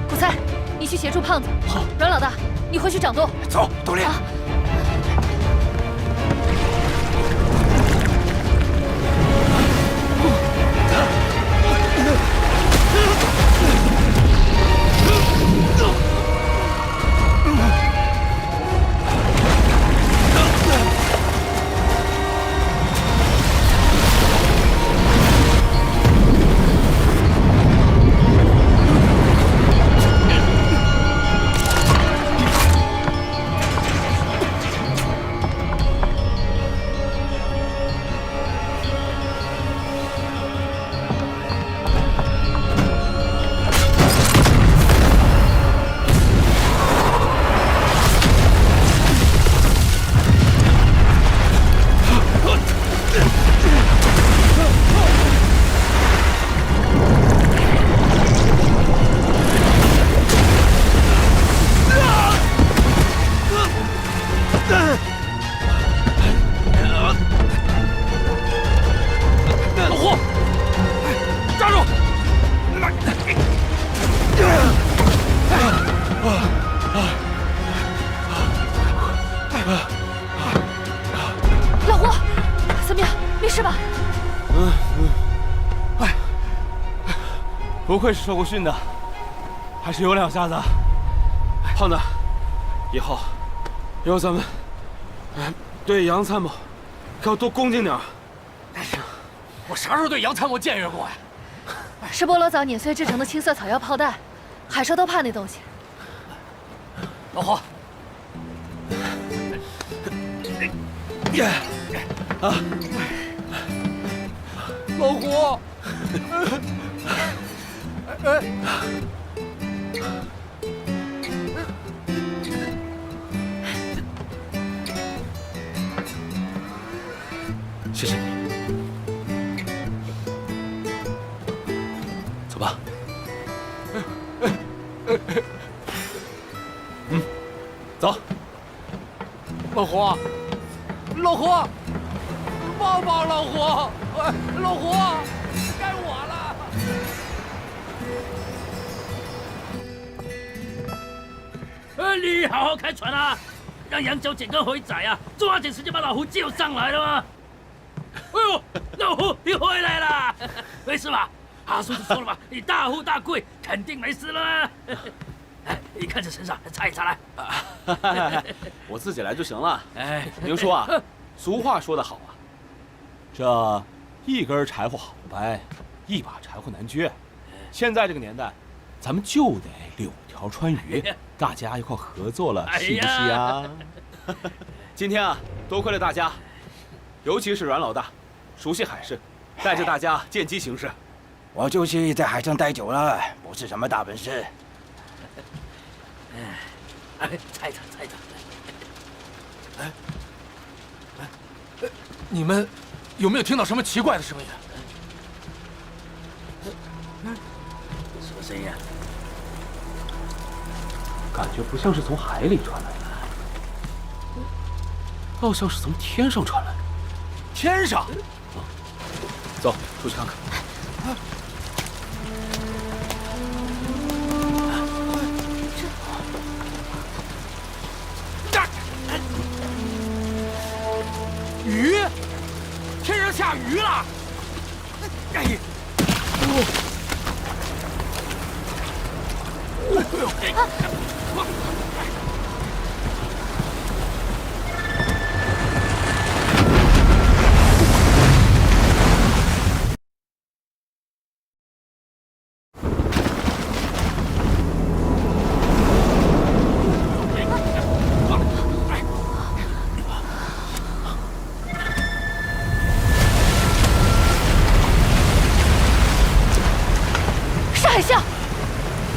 古猜，你去协助胖子。好。阮老大，你回去掌舵。走，多连。不愧是受过训的，还是有两下子。胖子，以后咱们对杨参谋可要多恭敬点。我啥时候对杨参谋僭越过呀？是菠萝枣碾碎制成的青色草药炮弹，海兽都怕那东西。老胡，老胡。谢谢你。走吧。走。老胡，老胡，帮帮老胡！老胡，该我了。你好好开船啊，让杨小姐跟回仔啊抓紧时间把老胡救上来了吗？哎呦，老胡你回来了，没事吧？阿叔就说了嘛，你大富大贵，肯定没事了。哎，你看这身上，擦一擦来。我自己来就行了。哎，明叔啊，俗话说得好啊，这一根柴火好掰，一把柴火难撅。现在这个年代，咱们就得柳条穿鱼，大家一块合作了，是不是呀？今天啊，多亏了大家，尤其是阮老大，熟悉海事，带着大家见机行事。我就是在海上待久了，不是什么大本事。哎，猜一猜，猜一猜。你们有没有听到什么奇怪的声音？什么声音啊？感觉不像是从海里传来的，倒像是从天上传来的。天上？走，出去看看。鱼？天上下雨了！哎呀！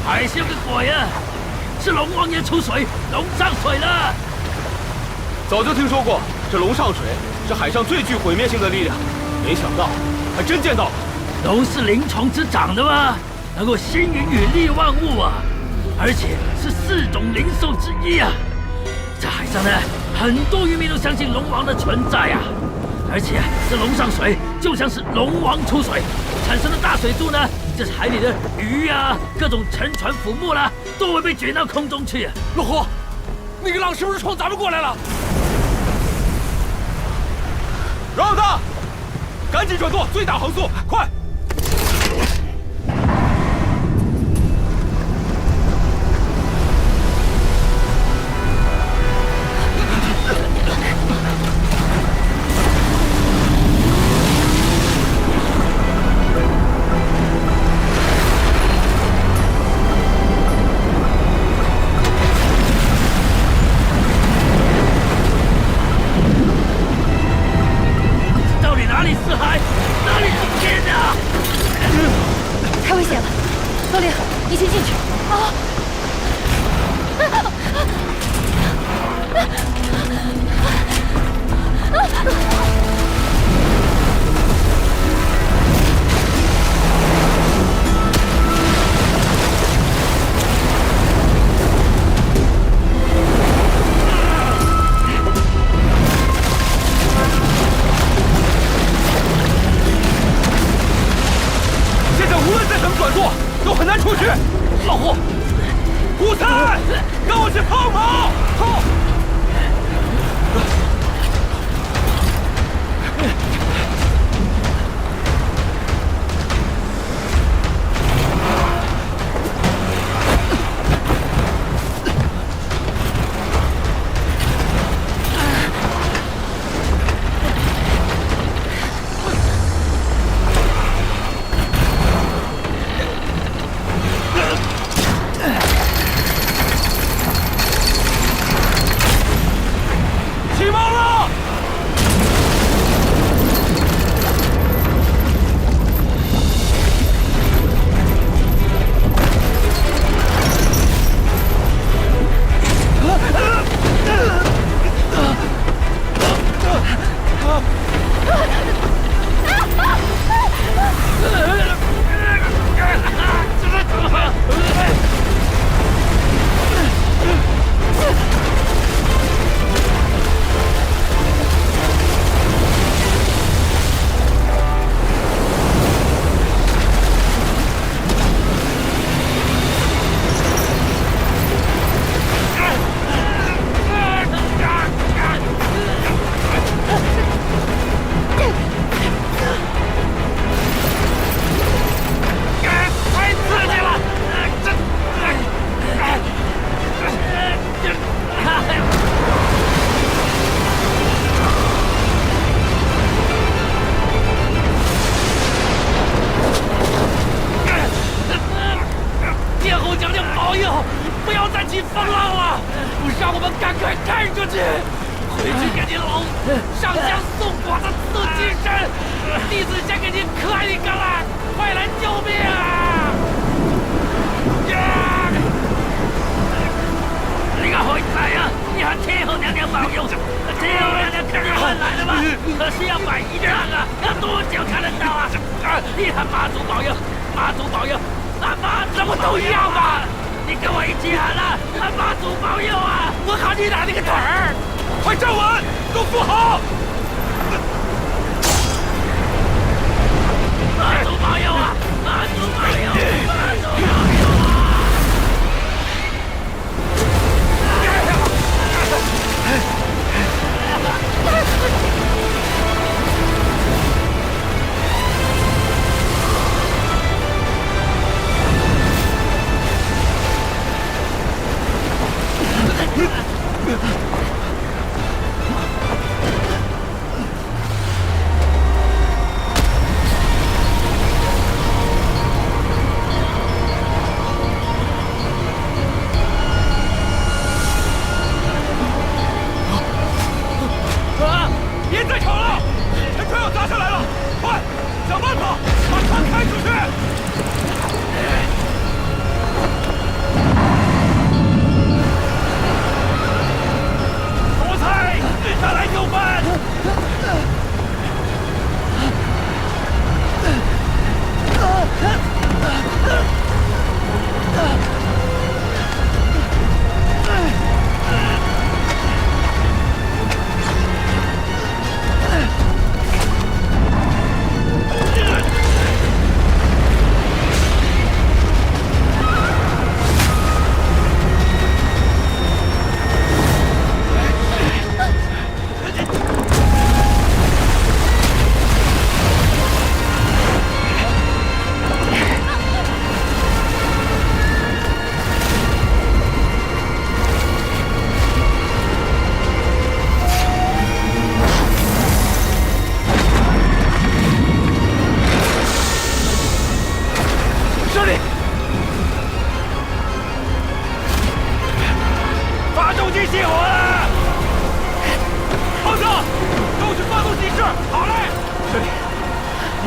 海啸个鬼啊！是龙王爷出水，龙上水了。早就听说过这龙上水是海上最具毁灭性的力量，没想到还真见到了。龙是灵虫之长的吗？能够吸引雨力万物啊，而且是4种灵兽之一啊！这海上呢，很多渔民都相信龙王的存在呀。而且这龙上水就像是龙王出水，产生的大水柱呢，这海里的鱼啊，各种沉船浮木啦，都会被卷到空中去。老胡，那个浪是不是冲咱们过来了？老大，赶紧转舵，最大航速，快！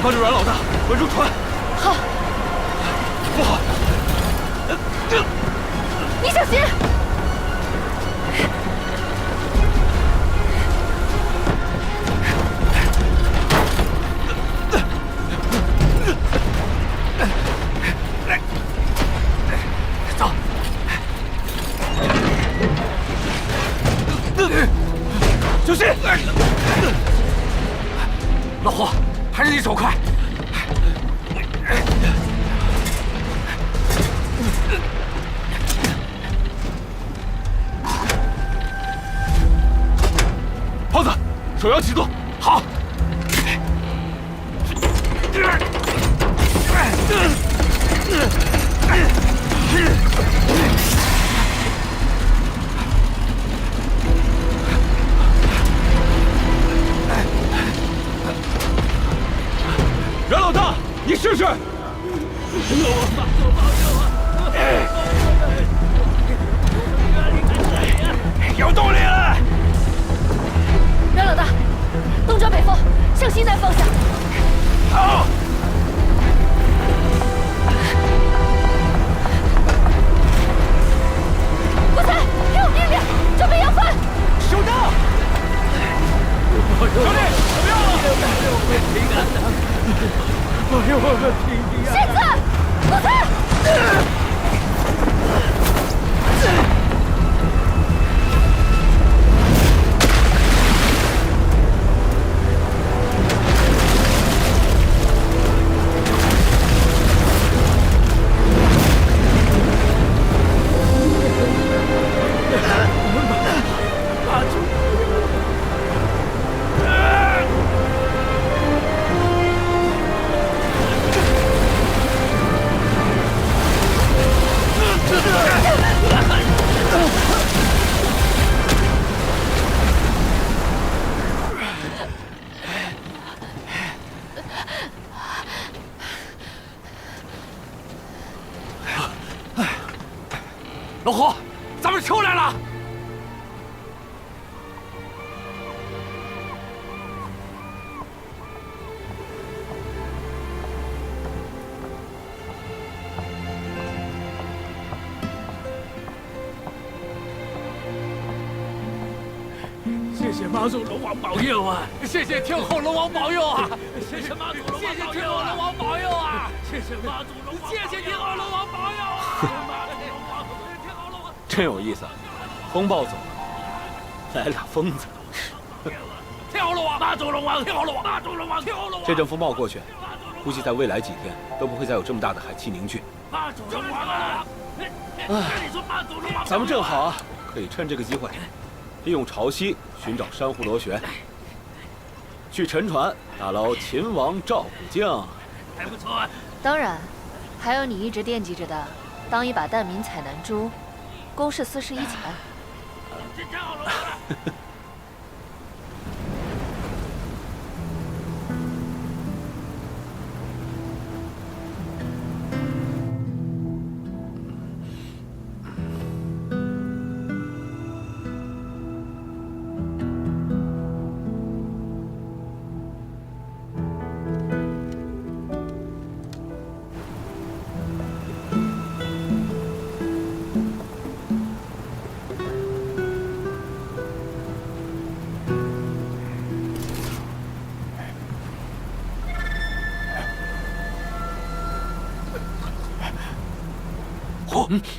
帮着阮老大稳住船。好。不好！你小心！走。小心！老胡，还是你手快。胖子，手摇起坐，好。阮老大，你试试。有动力了。阮老大，东转北风，向西南方向。好。国才，给我命令，准备扬帆。收到。兄弟，怎么样了？平安的。哎呦，我的平安！现在，国才。老胡，咱们出来了！谢谢妈祖龙王保佑啊！谢谢天后龙王保佑啊！谢谢妈祖龙王保佑啊！谢谢天后龙王保佑啊！谢谢妈祖龙王，谢谢天后龙王保佑啊！真有意思，风暴走了，来俩疯子。天后龙王，妈祖龙王，天后龙王，妈祖龙王，天后龙王。这阵风暴过去，估计在未来几天都不会再有这么大的海气凝聚。妈祖龙王啊！你说妈祖龙王，咱们正好啊，可以趁这个机会，利用潮汐寻找珊瑚螺旋，去沉船打捞秦王赵虎镜。还不错啊。当然，还有你一直惦记着的，当一把蛋民采南珠，公示私事一起办。太好了！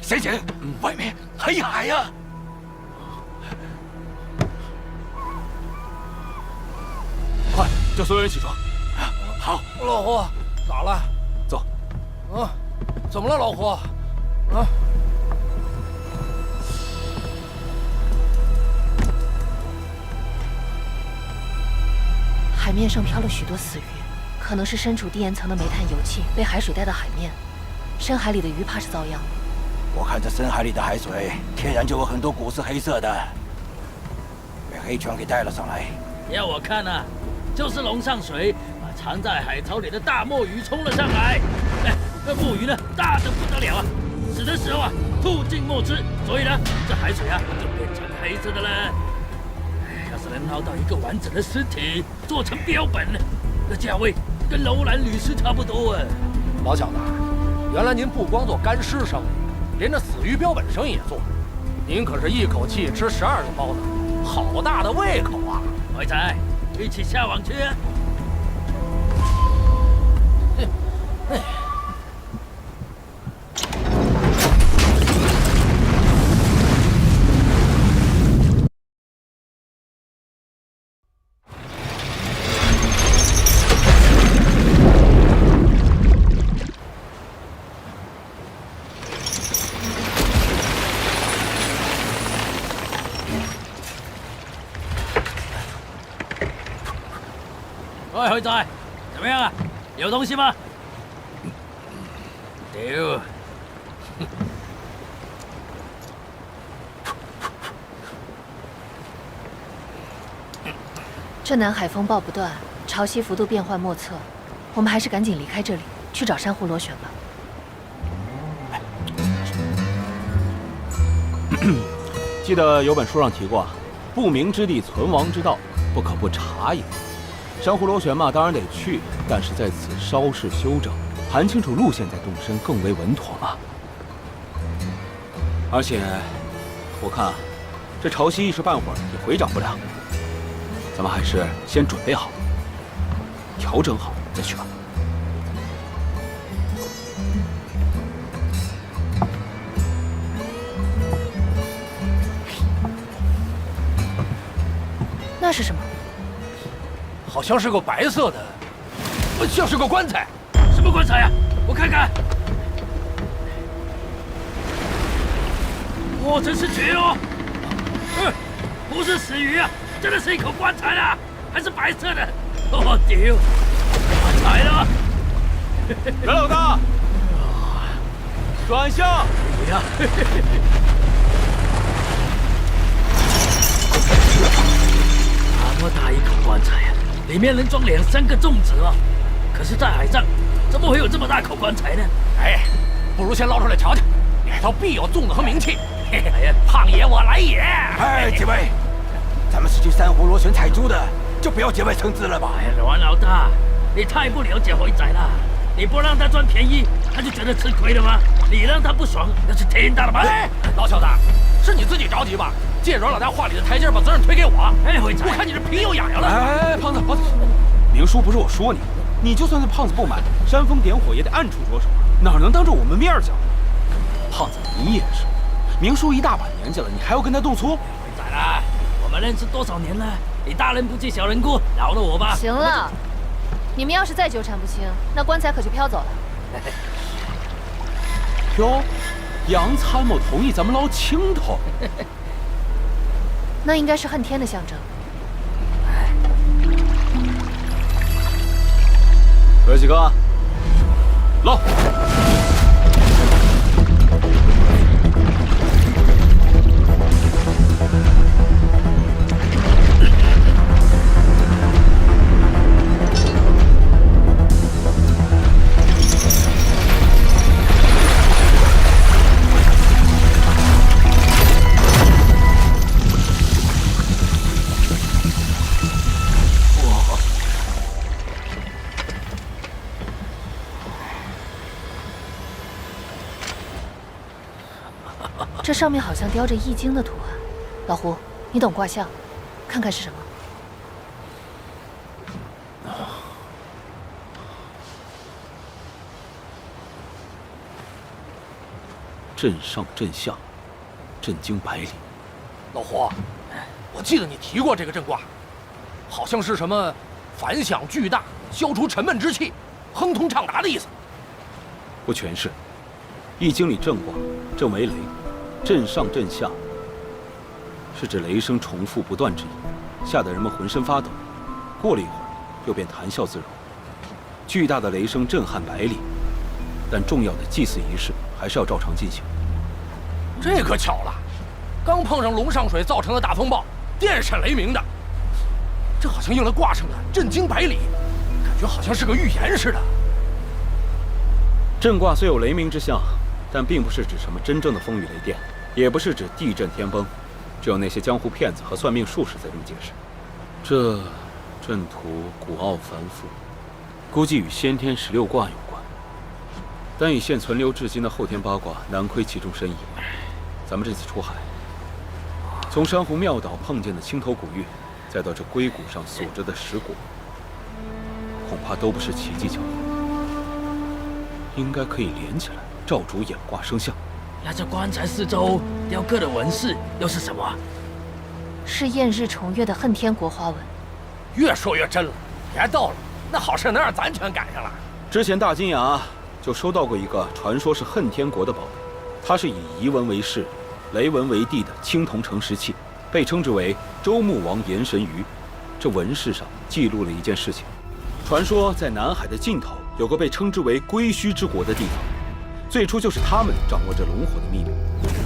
贤姐，外面黑海呀！快，叫所有人起床。好，老胡，咋了？走。怎么了，老胡？海面上飘了许多死鱼，可能是身处低岩层的煤炭油气被海水带到海面，深海里的鱼怕是遭殃了。我看这深海里的海水，天然就有很多骨是黑色的，被黑船给带了上来。要我看啊，就是龙上水把藏在海槽里的大墨鱼冲了上来。那墨鱼呢，大的不得了啊，死的时候啊，吐尽墨汁，所以呢，这海水啊就变成黑色的了。要是能捞到一个完整的尸体，做成标本，那价位跟楼兰律师差不多啊。老小子，原来您不光做干尸生意，连这死鱼标本生意也做。您可是一口气吃12个包子，好大的胃口啊！伟仔，一起下网去。喂，辉仔，怎么样啊？有东西吗？丢！这南海风暴不断，潮汐幅度变幻莫测，我们还是赶紧离开这里，去找珊瑚螺旋吧。记得有本书上提过啊，不明之地存亡之道，不可不察也。珊瑚螺旋嘛，当然得去，但是在此稍事休整，盘清楚路线再动身更为稳妥嘛。而且，我看啊，这潮汐一时半会儿也回涨不了，咱们还是先准备好，调整好再去吧。那是什么？好像是个白色的，像是个棺材。什么棺材呀？我看看。哇，真是绝哦！不是死鱼啊，真的是一口棺材啊，还是白色的。哦，丢！发财了！袁老大，转向！不要！这么大一口棺材呀，里面能装2、3个粽子哦。可是，在海上怎么会有这么大口棺材呢？哎，不如先捞出来瞧瞧，里头必有粽子和冥器。哎呀，胖爷我来也！哎，几位，咱们是去珊瑚螺旋采珠的，就不要结外生枝了吧？哎呀，阮老大，你太不了解辉仔了。你不让他赚便宜，他就觉得吃亏了吗？你让他不爽，那是天大的麻烦。老小子，是你自己着急吧？借阮老大话里的台阶，把责任推给我。哎，辉仔，我看你这皮又痒痒了。哎，胖子，明叔不是我说你，你就算对胖子不满，煽风点火也得暗处着手，哪能当着我们面讲？胖子，你也是，明叔一大把年纪了，你还要跟他动粗？辉仔啦，我们认识多少年了？你大人不计小人过，饶了我吧。行了，你们要是再纠缠不清，那棺材可就飘走了。哟，杨参谋同意咱们捞青头，那应该是恨天的象征。哥几个，捞！这上面好像雕着易经的图案。老胡，你懂卦象，看看是什么？震上震下，震经百里。老胡，我记得你提过这个震卦，好像是什么反响巨大，消除沉闷之气，亨通畅达的意思。不全是，《易经》里震卦，震为雷，震上震下，是指雷声重复不断之意，吓得人们浑身发抖。过了一会儿，又便谈笑自如。巨大的雷声震撼百里，但重要的祭祀仪式还是要照常进行。这可巧了，刚碰上龙上水造成的大风暴，电闪雷鸣的，这好像应了卦上的震惊百里，感觉好像是个预言似的。震卦虽有雷鸣之象，但并不是指什么真正的风雨雷电，也不是指地震天崩，只有那些江湖骗子和算命术士才这么解释。这阵图古奥繁复，估计与先天16卦有关。但以现存留至今的后天八卦，难窥其中深意。咱们这次出海，从珊瑚庙岛碰见的青头古玉，再到这龟骨上锁着的石果，恐怕都不是奇迹巧合，应该可以连起来，照主演卦生相。那这棺材四周雕刻的纹饰又是什么？是艳日重月的恨天国花纹。越说越真了，别逗了，那好事能让咱全赶上了。之前大金崖就收到过一个传说是恨天国的宝贝，它是以夷纹为饰、雷纹为地的青铜城石器，被称之为周穆王炎神鱼。这纹饰上记录了一件事情，传说在南海的尽头有个被称之为龟墟之国的地方，最初就是他们掌握着龙火的秘密。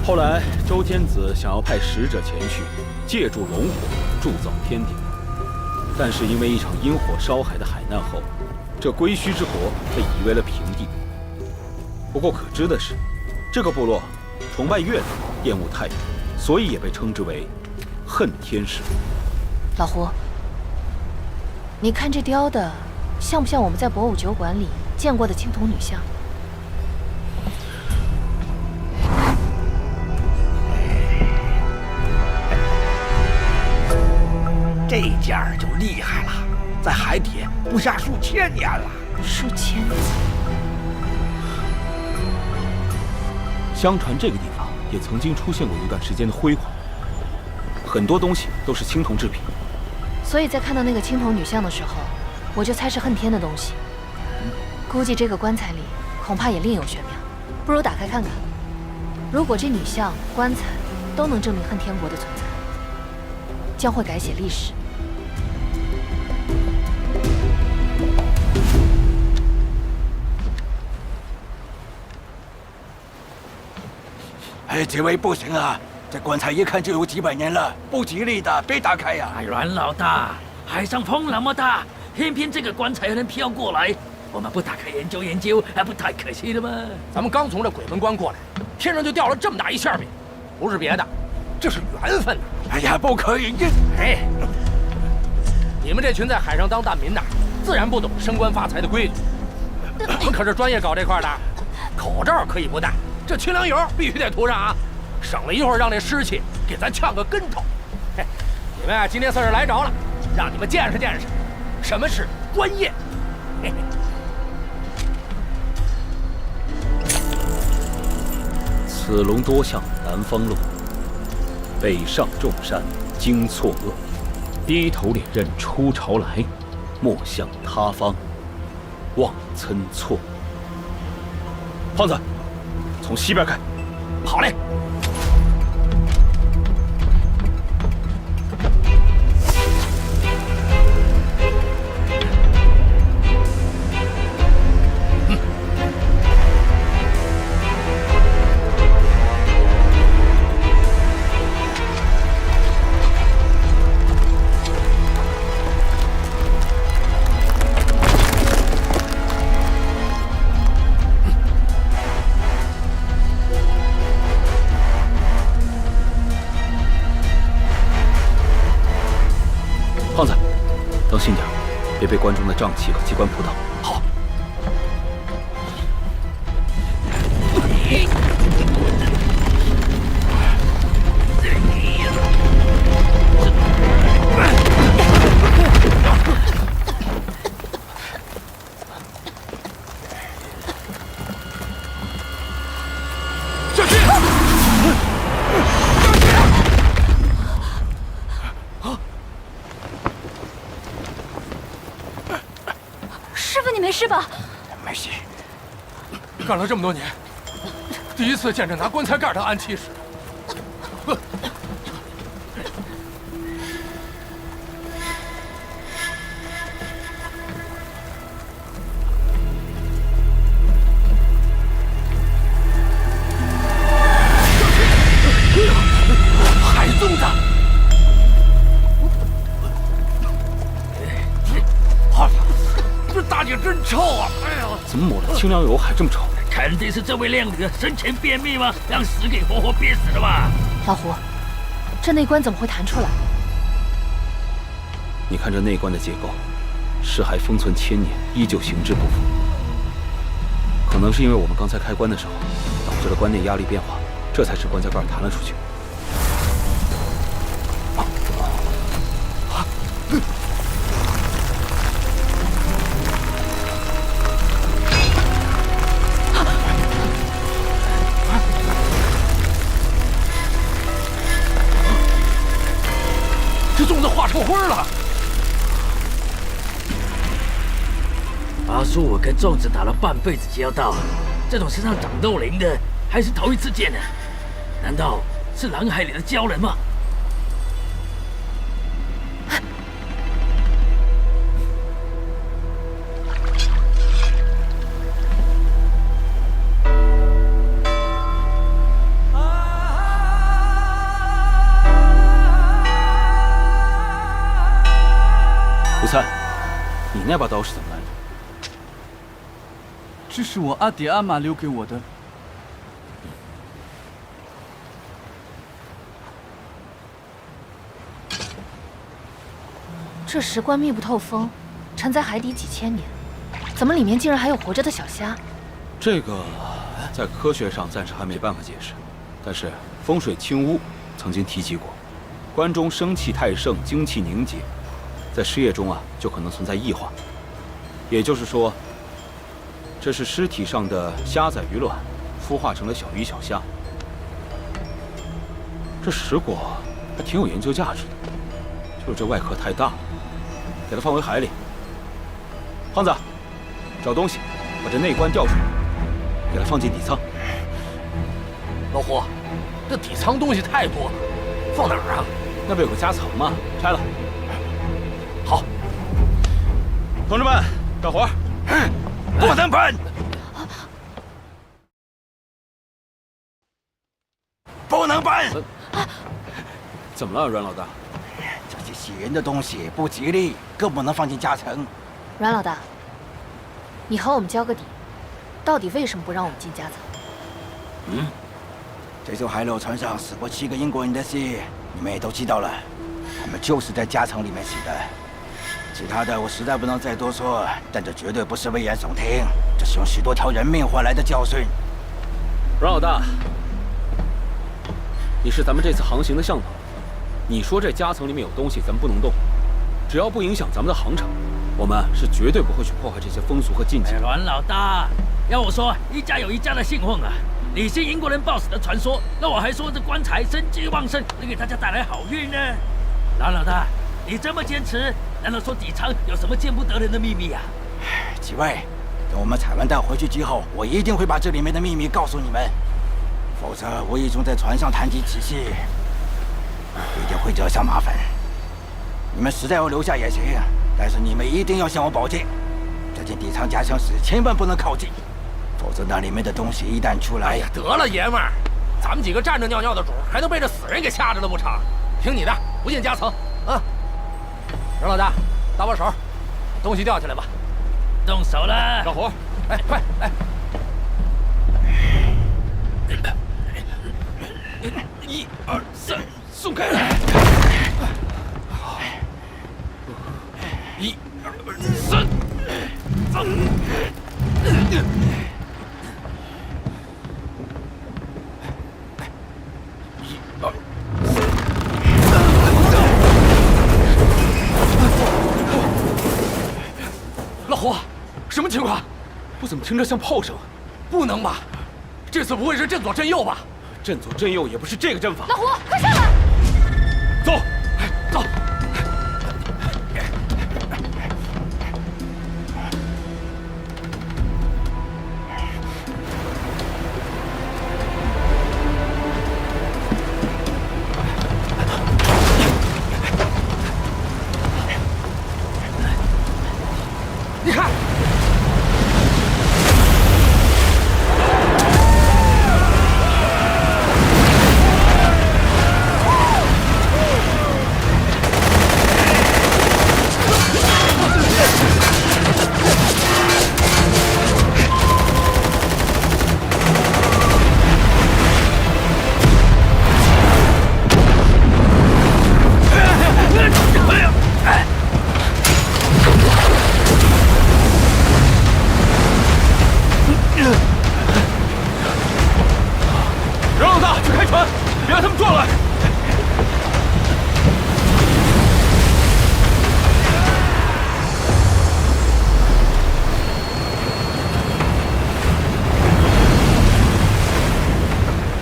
后来周天子想要派使者前去，借助龙火铸造天地，但是因为一场因火烧海的海难后，这龟墟之国被夷为了平地。不过可知的是，这个部落崇拜月亮，厌恶太阳，所以也被称之为恨天使。老胡，你看这雕的像不像我们在博物酒馆里见过的青铜女像？这件儿就厉害了，在海底不下数千年了。数千年。相传这个地方也曾经出现过一段时间的辉煌，很多东西都是青铜制品。所以在看到那个青铜女像的时候，我就猜是恨天的东西。估计这个棺材里恐怕也另有玄妙，不如打开看看。如果这女像、棺材都能证明恨天国的存在，将会改写历史。哎，这位不行啊！这棺材一看就有几百年了，不吉利的，别打开呀！哎，阮老大，海上风那么大，偏偏这个棺材还能飘过来，我们不打开研究研究，还不太可惜了吗？咱们刚从这鬼门关过来，天上就掉了这么大一馅饼，不是别的，这是缘分呐！哎呀，不可以！哎，你们这群在海上当难民的，自然不懂升官发财的规矩。我们可是专业搞这块的，口罩可以不戴。这清凉油必须得涂上啊，省了一会儿让那湿气给咱呛个跟头。嘿，你们今天算是来着了，让你们见识见识什么是专业。嘿嘿，此龙多向南方落，北上众山经错愕，低头脸认出朝来，莫向他方望参错。胖子，从西边开。好嘞。胖子，当心点，别被关中的瘴气和机关扑倒。好。没事吧？没戏。干了这么多年，第一次见着拿棺材盖的安七使。海宗的。这大姐真臭啊！哎呦，怎么抹了清凉油还这么臭？肯定是这位靓女生前便秘吗？让屎给活活憋死了吧？老胡，这内棺怎么会弹出来？你看这内棺的结构，尸骸封存千年，依旧行之不复。可能是因为我们刚才开关的时候，导致了关内压力变化，这才使关材盖弹了出去。这粽子化成灰了。阿叔，我跟粽子打了半辈子交道，这种身上长肉灵的还是头一次见呢。难道是蓝海里的鲛人吗？吴灿，你那把刀是怎么来的？这是我阿爹阿妈留给我的。这石棺密不透风，沉在海底几千年，怎么里面竟然还有活着的小虾？这个在科学上暂时还没办法解释，但是风水清屋曾经提及过，棺中生气太盛，精气凝结，在尸液中就可能存在异化。也就是说，这是尸体上的虾仔鱼卵孵化成了小鱼小虾。这石果还挺有研究价值的，就是这外壳太大了，给它放回海里。胖子，找东西把这内棺调出来，给它放进底舱。老胡，这底舱东西太多了，放哪儿啊？那不有个夹层吗？拆了。好，同志们，干活！不能搬！不能搬！怎么了，阮老大？这些吸人的东西不吉利，更不能放进夹层。阮老大，你和我们交个底，到底为什么不让我们进夹层？这艘海流船上死过7个英国人的事，你们也都知道了，他们就是在夹层里面死的。其他的我实在不能再多说，但这绝对不是危言耸听，这是用许多条人命换来的教训。阮老大，你是咱们这次航行的向导，你说这夹层里面有东西，咱们不能动，只要不影响咱们的航程，我们是绝对不会去破坏这些风俗和禁忌。阮老大，要我说，一家有一家的信奉啊。你信英国人暴死的传说，那我还说这棺材生机旺盛，能给大家带来好运呢。阮老大，你这么坚持，难道说底舱有什么见不得人的秘密啊？几位，等我们采完蛋回去之后，我一定会把这里面的秘密告诉你们，否则无意中在船上谈及此事，一定会惹上麻烦。你们实在要留下也行，但是你们一定要向我保证，这进底舱夹层时千万不能靠近，否则那里面的东西一旦出来……哎呀，得了，爷们儿，咱们几个站着尿尿的主，还能被这死人给吓着了不成？听你的，不进夹层啊！任老大，搭把手，东西吊起来吧。动手了，干活！哎，快来！1、2、3，松开！1、2、3，走！老胡，什么情况？我怎么听着像炮声？不能吧？这次不会是阵左阵右吧？阵左阵右也不是这个阵法。老胡，快上来！走，走。你看。把他们撞来！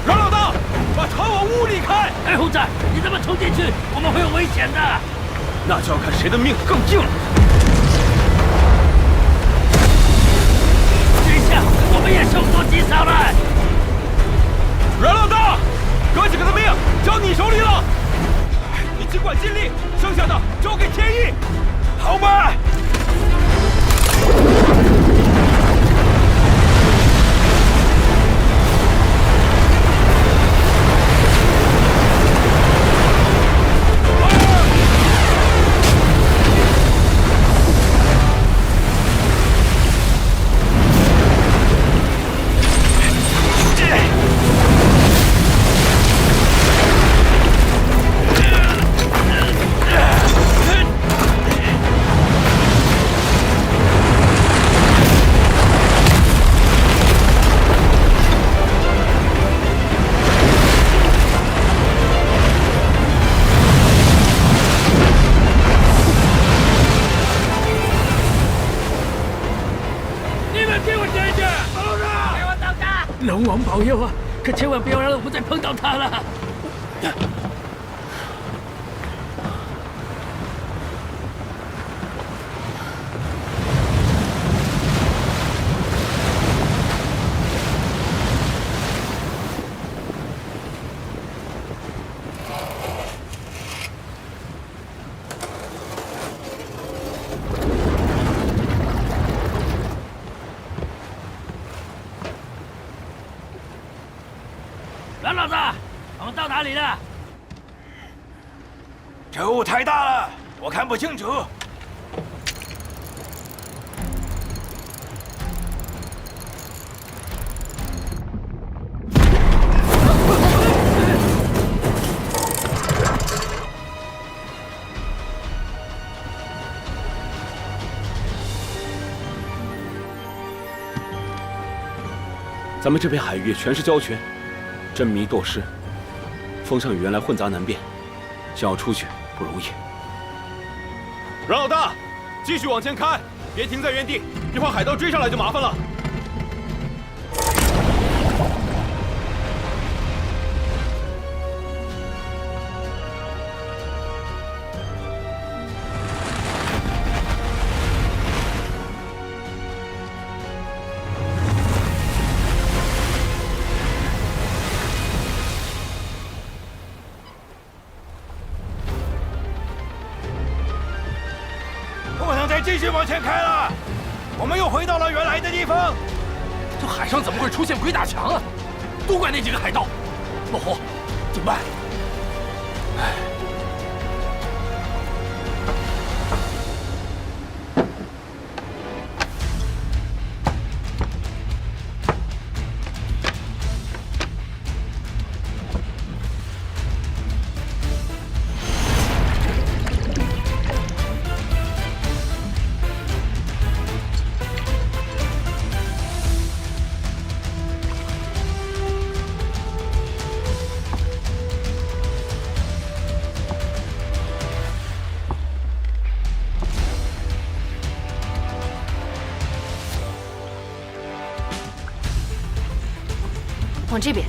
阮老大，把船往屋里开！黑虎仔，你这么冲进去，我们会有危险的。那就要看谁的命更硬了。这下我们也凶多吉少了。阮老大，哥几个的命交你手里了，你尽管尽力，剩下的交给天意，好吗？龙王保佑啊！可千万不要让我们再碰到他了。阮老大，我们到哪里了？这雾太大了，我看不清楚。咱们这片海域全是礁群，珍迷堕失，风上与原来混杂难辨，想要出去不容易。阮老大，继续往前开，别停在原地，一会儿海盗追上来就麻烦了。继续往前开了，我们又回到了原来的地方。这海上怎么会出现鬼打墙啊？都怪那几个海盗！老胡，怎么办？唉。往这边。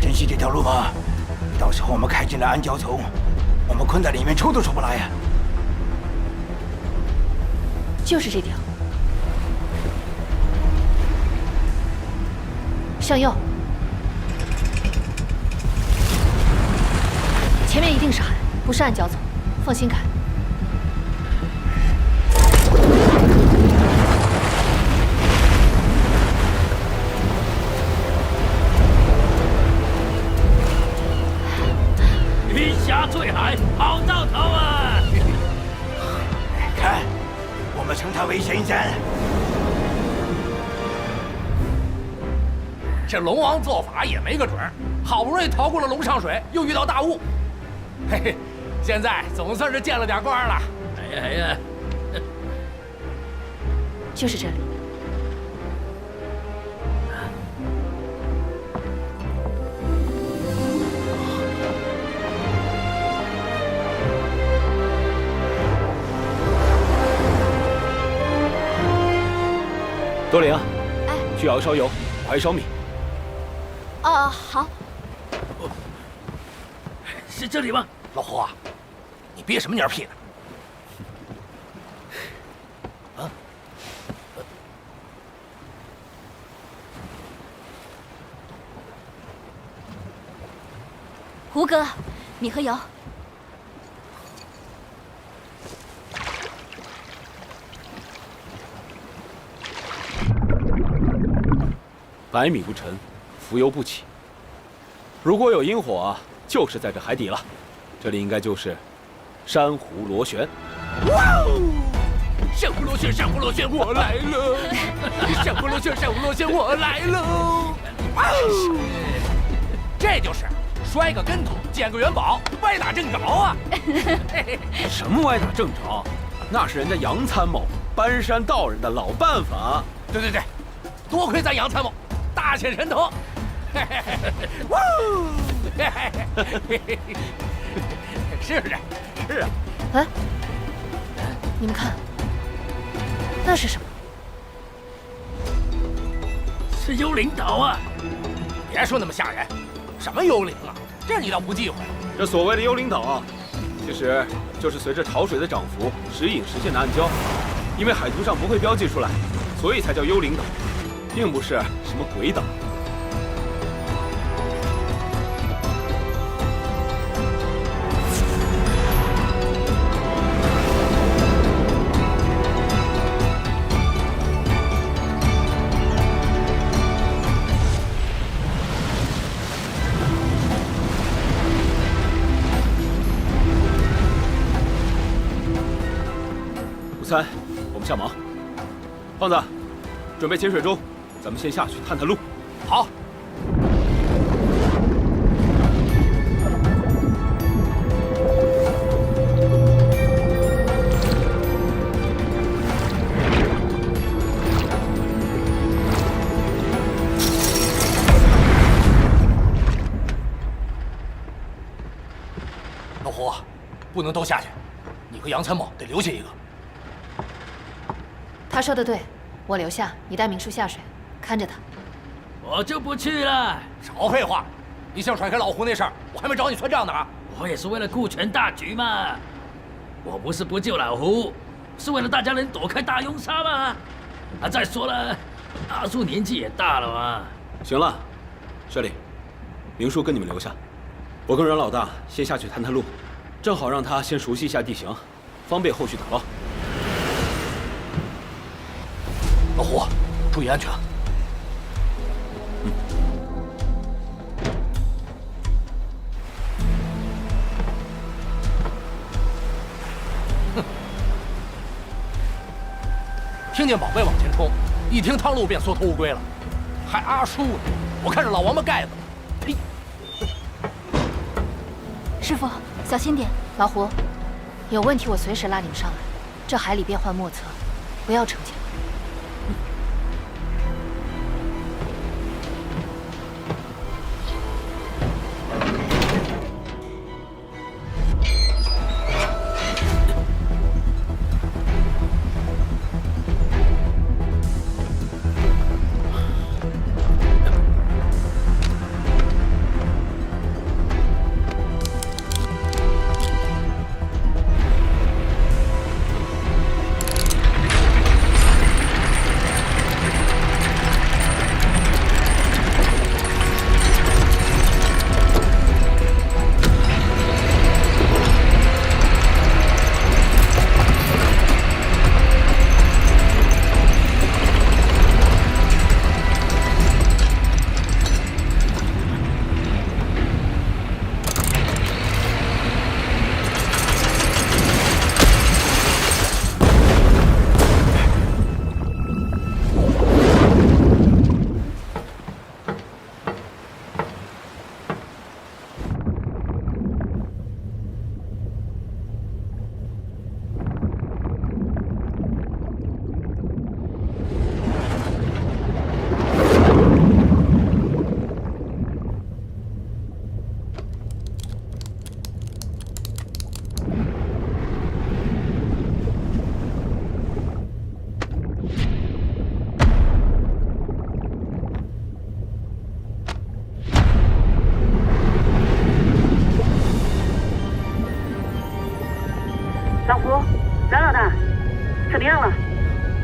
珍惜这条路吧，到时候我们开进了暗礁丛，我们困在里面抽都抽不来呀。就是这条。向右，前面一定是海，不是暗礁丛，放心开。云霞坠海，好兆头啊！看，我们称它为神山。这龙王做法也没个准儿，好不容易逃过了龙上水，又遇到大雾，嘿嘿，现在总算是见了点光了。哎呀，就是这里。多灵，哎，去熬烧油，快烧米。哦，好。是这里吗？老胡啊，你憋什么蔫屁呢？啊？胡哥，米和油。百米不沉，浮游不起。如果有萤火，就是在这海底了。这里应该就是珊瑚螺旋。哇哦！珊瑚螺旋，珊瑚螺旋，我来了！珊瑚螺旋，珊瑚螺旋，我来喽！哇哦！这就是摔个跟头，捡个元宝，歪打正着啊！什么歪打正着？那是人家杨参谋搬山道人的老办法。对对对，多亏咱杨参谋大显神通。哇哦！是不是？是啊。哎，你们看，那是什么？是幽灵岛啊！别说那么吓人，什么幽灵啊？这你倒不忌讳。这所谓的幽灵岛啊，其实就是随着潮水的涨幅时隐时现的暗礁，因为海图上不会标记出来，所以才叫幽灵岛，并不是什么鬼岛。3，我们下忙。胖子，准备潜水钟，咱们先下去探探路。好。老胡，不能都下去，你和杨参谋得留下一个。他说的对，我留下，你带明叔下水，看着他。我就不去了。少废话！你想甩开老胡那事儿，我还没找你算账呢啊！我也是为了顾全大局嘛。我不是不救老胡，是为了大家能躲开大拥杀嘛。啊，再说了，阿叔年纪也大了嘛。行了，舍利，明叔跟你们留下，我跟阮老大先下去探探路，正好让他先熟悉一下地形，方便后续打捞。老胡，注意安全。哼！听见宝贝往前冲，一听汤路便缩头乌龟了，还阿叔呢？我看着老王八盖子。呸！师傅，小心点。老胡，有问题我随时拉你们上来。这海里变幻莫测，不要逞强。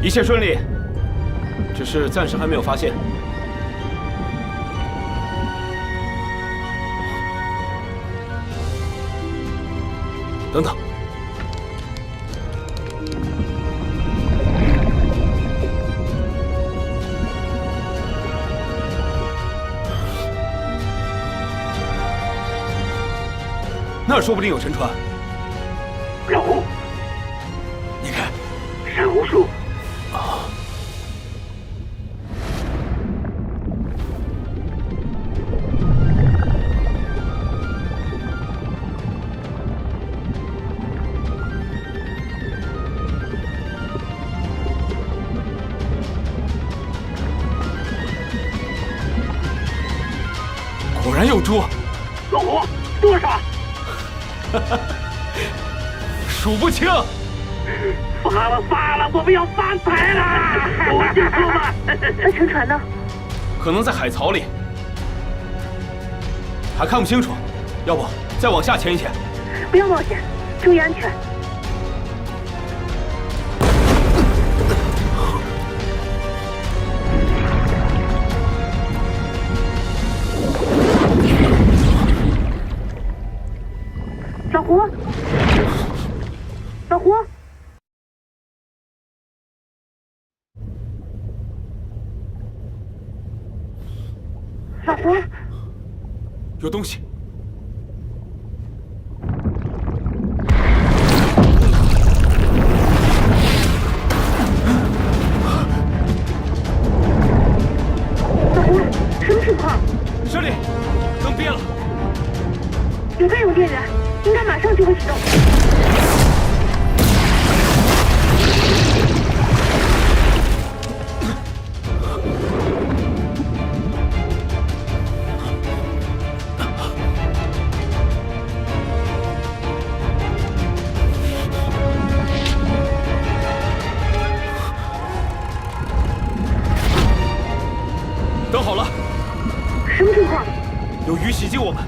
一切顺利，只是暂时还没有发现。等等，那儿说不定有沉船。老胡，你看，珊瑚树。果然有猪。老胡，多少？数不清。发了，我们要发财了！我就说嘛。那沉船呢？可能在海槽里，还看不清楚。要不再往下潜一潜？不要冒险，注意安全。老胡，老胡。老胡，有东西。老胡，什么情况？这里，灯憋了。有备用电源，应该马上就会启动。灯好了。什么情况？有鱼袭击我们。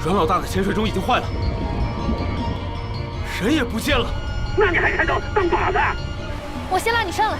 阮老大的潜水钟已经坏了，人也不见了。那你还看到当靶子？我先拉你上来。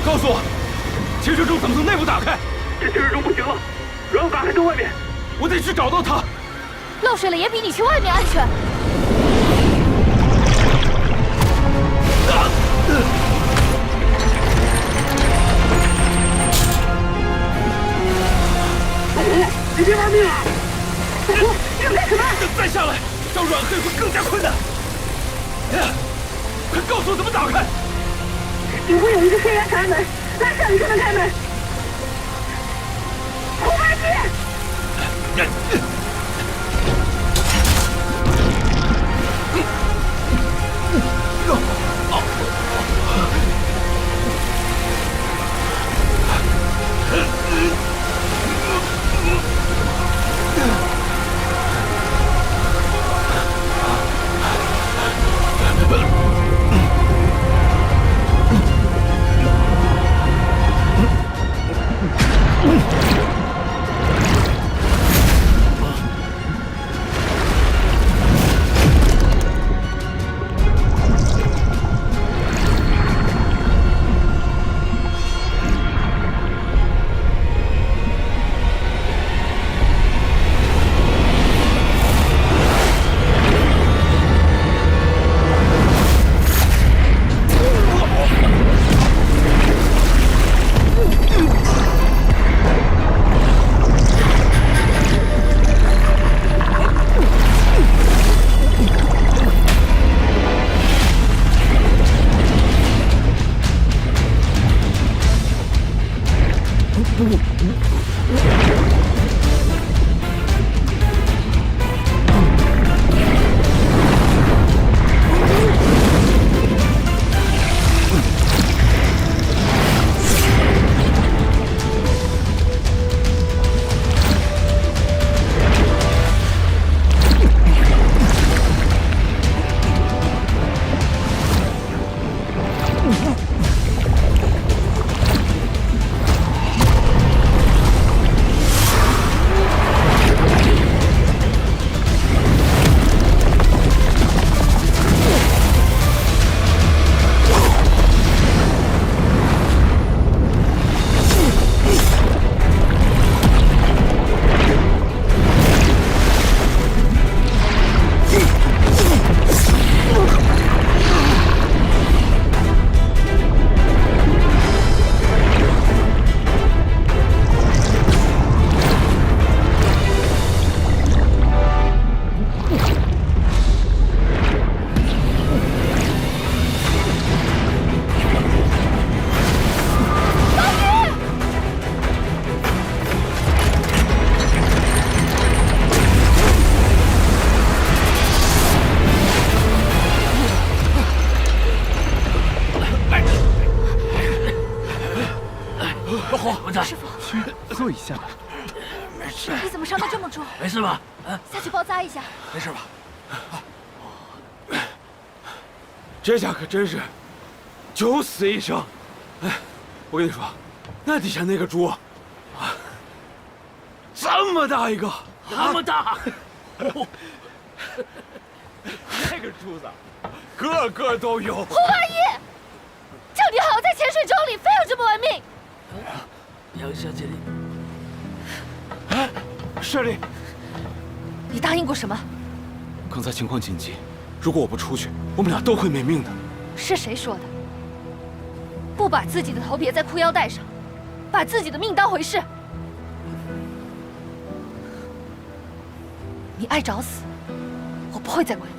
告诉我，潜水钟怎么从内部打开？这潜水钟不行了，阮老大还在外面，我得去找到他。漏水了也比你去外面安全。你别玩命啊！老胡，你要干什么？再下来，找阮黑会更加困难。快告诉我怎么打开！顶部有一个天然闸门，拉上就能开门。红白机！坐一下吧。没事。你怎么伤得这么重？没事吧？啊，下去包扎一下。没事吧？这下可真是九死一生。哎，我跟你说，那底下那个猪啊，这么大一个，那么大，那个珠子，个个都有。胡八一，叫你好好在潜水钟里，非要这么玩命。杨小姐，哎，舍利，你答应过什么？刚才情况紧急，如果我不出去，我们俩都会没命的。是谁说的？不把自己的头别在裤腰带上，把自己的命当回事。你爱找死，我不会再管你。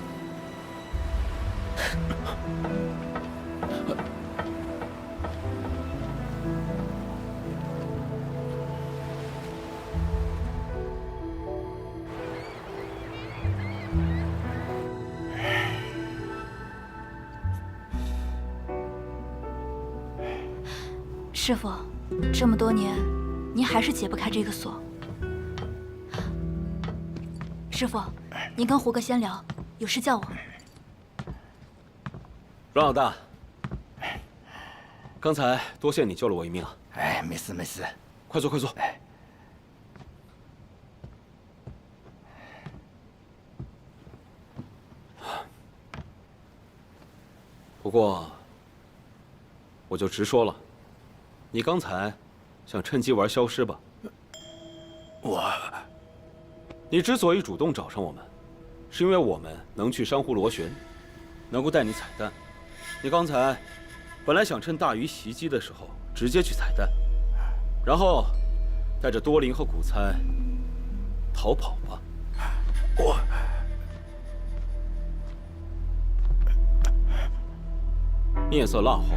师傅，这么多年，您还是解不开这个锁。师傅，您跟胡哥先聊，有事叫我。阮老大，刚才多谢你救了我一命啊！哎，没事没事，快坐快坐。哎，不过，我就直说了，你刚才想趁机玩消失吧？你之所以主动找上我们，是因为我们能去珊瑚螺旋，能够带你采蛋。你刚才本来想趁大鱼袭击的时候直接去采蛋，然后带着多林和古猜逃跑吧。面色蜡黄，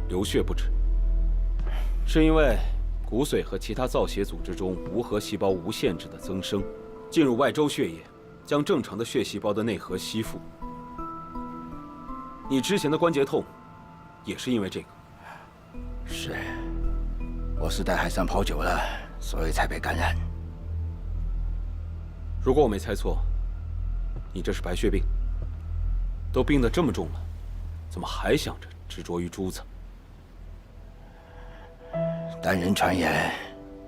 流血不止，是因为骨髓和其他造血组织中无核细胞无限制的增生，进入外周血液，将正常的血细胞的内核吸附。你之前的关节痛，也是因为这个。是，我是在海上跑久了，所以才被感染。如果我没猜错，你这是白血病。都病得这么重了，怎么还想着执着于珠子？但人传言，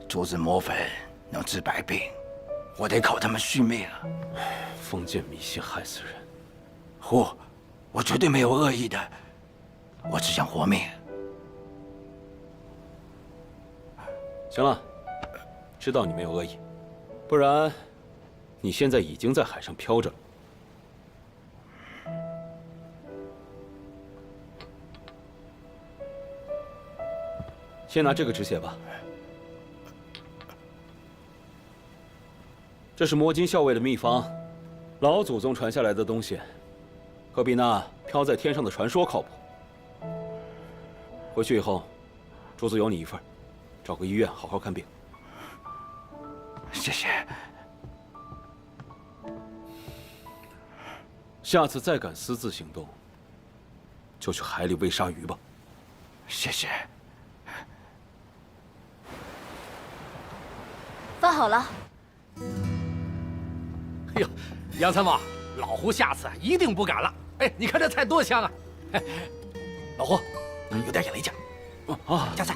珠子磨粉能治百病，我得靠他们续命了。封建迷信害死人！我绝对没有恶意的，我只想活命。行了，知道你没有恶意，不然你现在已经在海上飘着了。先拿这个止血吧，这是魔金校尉的秘方，老祖宗传下来的东西，可比那飘在天上的传说靠谱。回去以后，珠子有你一份，找个医院好好看病。谢谢。下次再敢私自行动，就去海里喂鲨鱼吧。谢谢。饭好了。哎呦，杨参谋，老胡下次一定不敢了。哎，你看这菜多香啊！哎，老胡，有点眼力劲。啊，加菜。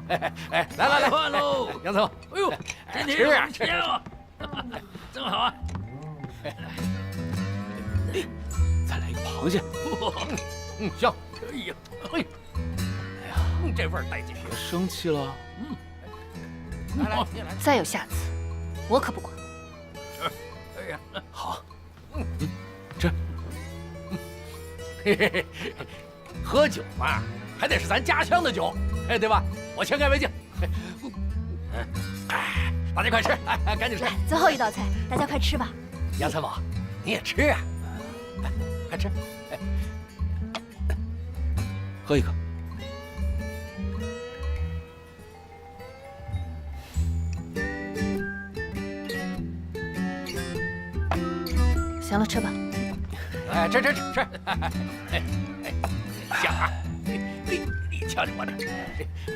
哎，来，饭喽！杨参谋，哎呦，今天有钱啊，正好啊。再来一个螃蟹。香。哎呀，哎呀，这味儿带劲。别生气了。来，再有下次，我可不管。哎呀，好，吃。嘿嘿嘿，喝酒嘛，还得是咱家乡的酒，哎，对吧？我先干为敬。哎，大家快吃，哎，赶紧吃。来，最后一道菜，大家快吃吧。杨参谋，你也吃啊，快吃。喝一个。行了，吃吧。哎，吃，哎，香啊！你瞧瞧我这，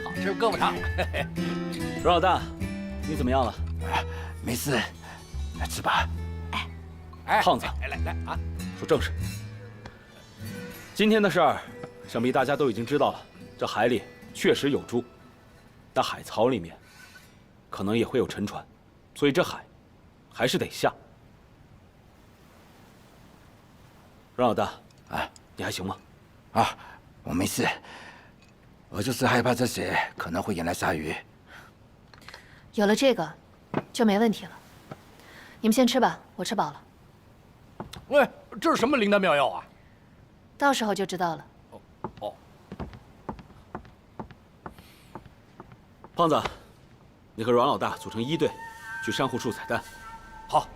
好吃胳膊长。阮老大，你怎么样了？没事，来吃吧。哎，胖子，来啊！说正事。今天的事儿，想必大家都已经知道了。这海里确实有猪，但海槽里面可能也会有沉船，所以这海还是得下。阮老大，你还行吗？啊，我没事，我就是害怕这些可能会引来鲨鱼。有了这个，就没问题了。你们先吃吧，我吃饱了。喂，这是什么灵丹妙药啊？到时候就知道了。哦，胖子，你和阮老大组成1队，去珊瑚树采蛋。好。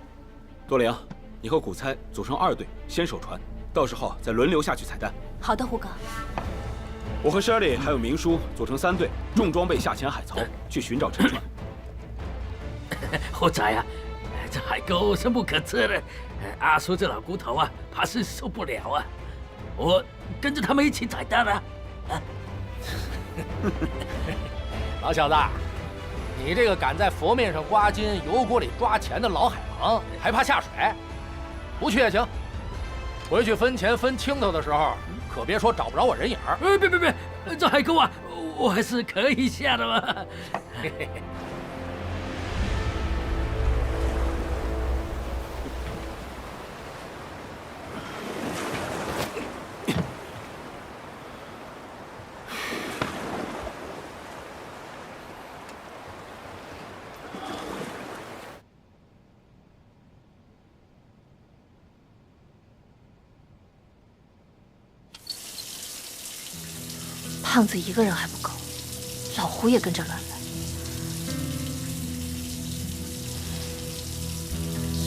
多良，你和古猜组成2队，先守船，到时候再轮流下去采蛋。好的，胡哥。我和 Shirley 还有明叔组成3队，重装备下潜海槽，去寻找沉船。胡仔啊，这海沟深不可测的，阿叔这老骨头啊，怕是受不了啊。我跟着他们一起采蛋啊！老小子，你这个敢在佛面上刮金、油锅里抓钱的老海王，还怕下水？不去也行。回去分钱分清头的时候，可别说找不着我人影儿。别，这海沟啊，我还是可以下的嘛。胖子一个人还不够，老胡也跟着乱来，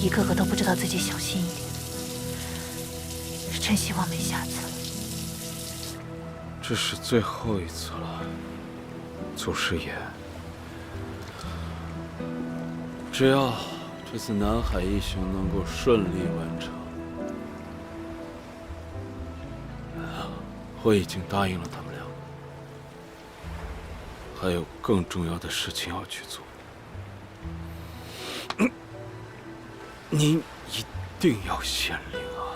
一个个都不知道自己小心一点。真希望没下次了。这是最后一次了，祖师爷。只要这次南海一行能够顺利完成，我已经答应了他们俩。还有更重要的事情要去做，您一定要显灵啊！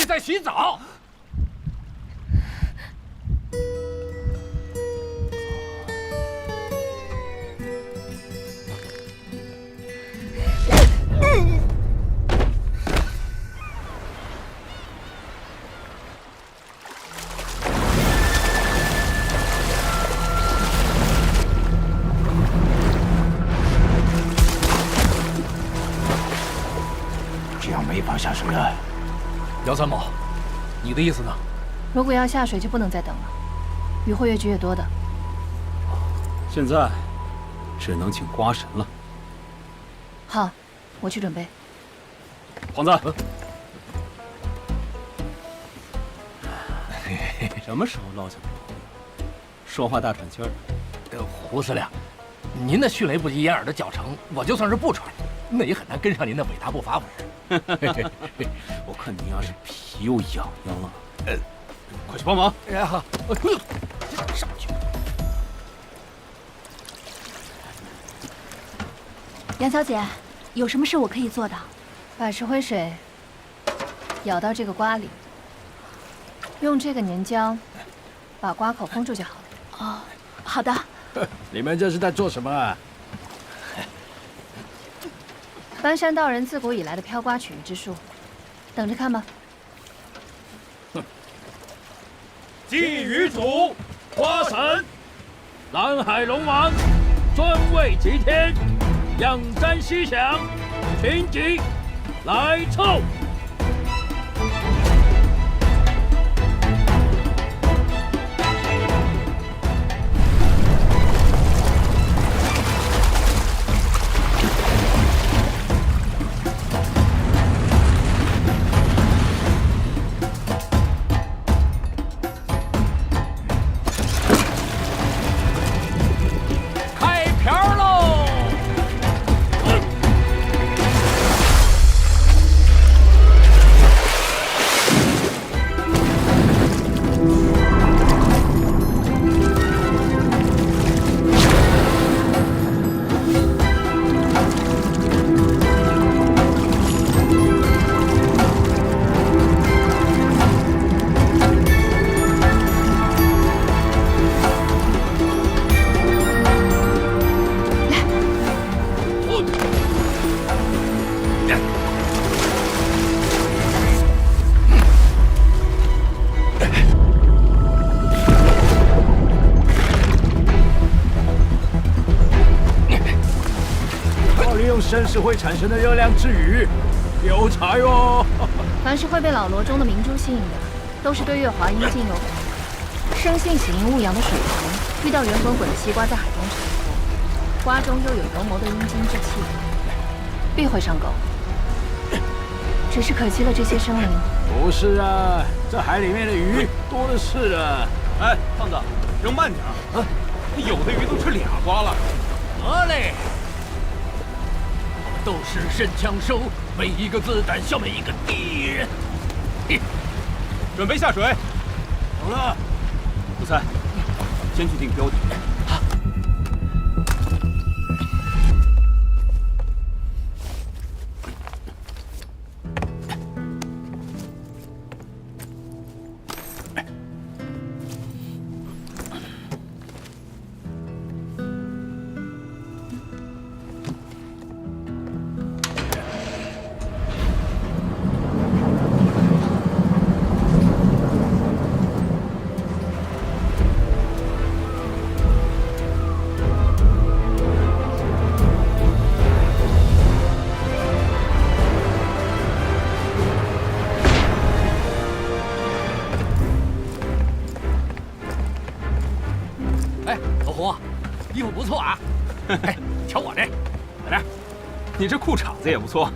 里在洗澡。这样没法下水了。姚参谋，你的意思呢？如果要下水，就不能再等了，雨会越积越多的。现在只能请瓜神了。好，我去准备。胖子，什么时候落下来？说话大喘气儿。胡司令，您那迅雷不及掩耳的脚程，我就算是不喘，那也很难跟上您的伟大步伐，不是？我看你要是皮又痒痒了，快去帮忙！哎好，上去。杨小姐，有什么事我可以做的？把石灰水舀到这个瓜里，用这个粘胶把瓜口封住就好了。哦，好的。你们这是在做什么啊？搬山道人自古以来的飘瓜取鱼之术，等着看吧。祭鱼主，瓜神，南海龙王，尊位齐天，仰瞻西响，群集来凑。真是会产生的热量之鱼，有才哦！凡是会被老罗中的明珠吸引的，都是对月华阴茎有感。生性喜阴勿阳的水豚，遇到圆滚滚的西瓜在海中沉浮，瓜中又有柔谋的阴茎之气，必会上钩。只是可惜了这些生灵。不是啊，这海里面的鱼多的是了。哎，胖子，扔慢点啊！有的鱼都吃俩瓜了。得嘞。斗士神枪手，每一个子弹消灭一个敌人。准备下水。好了，胡三，先去定标点。衣服不错啊！哎，瞧我这，来这，你这裤衩子也不错。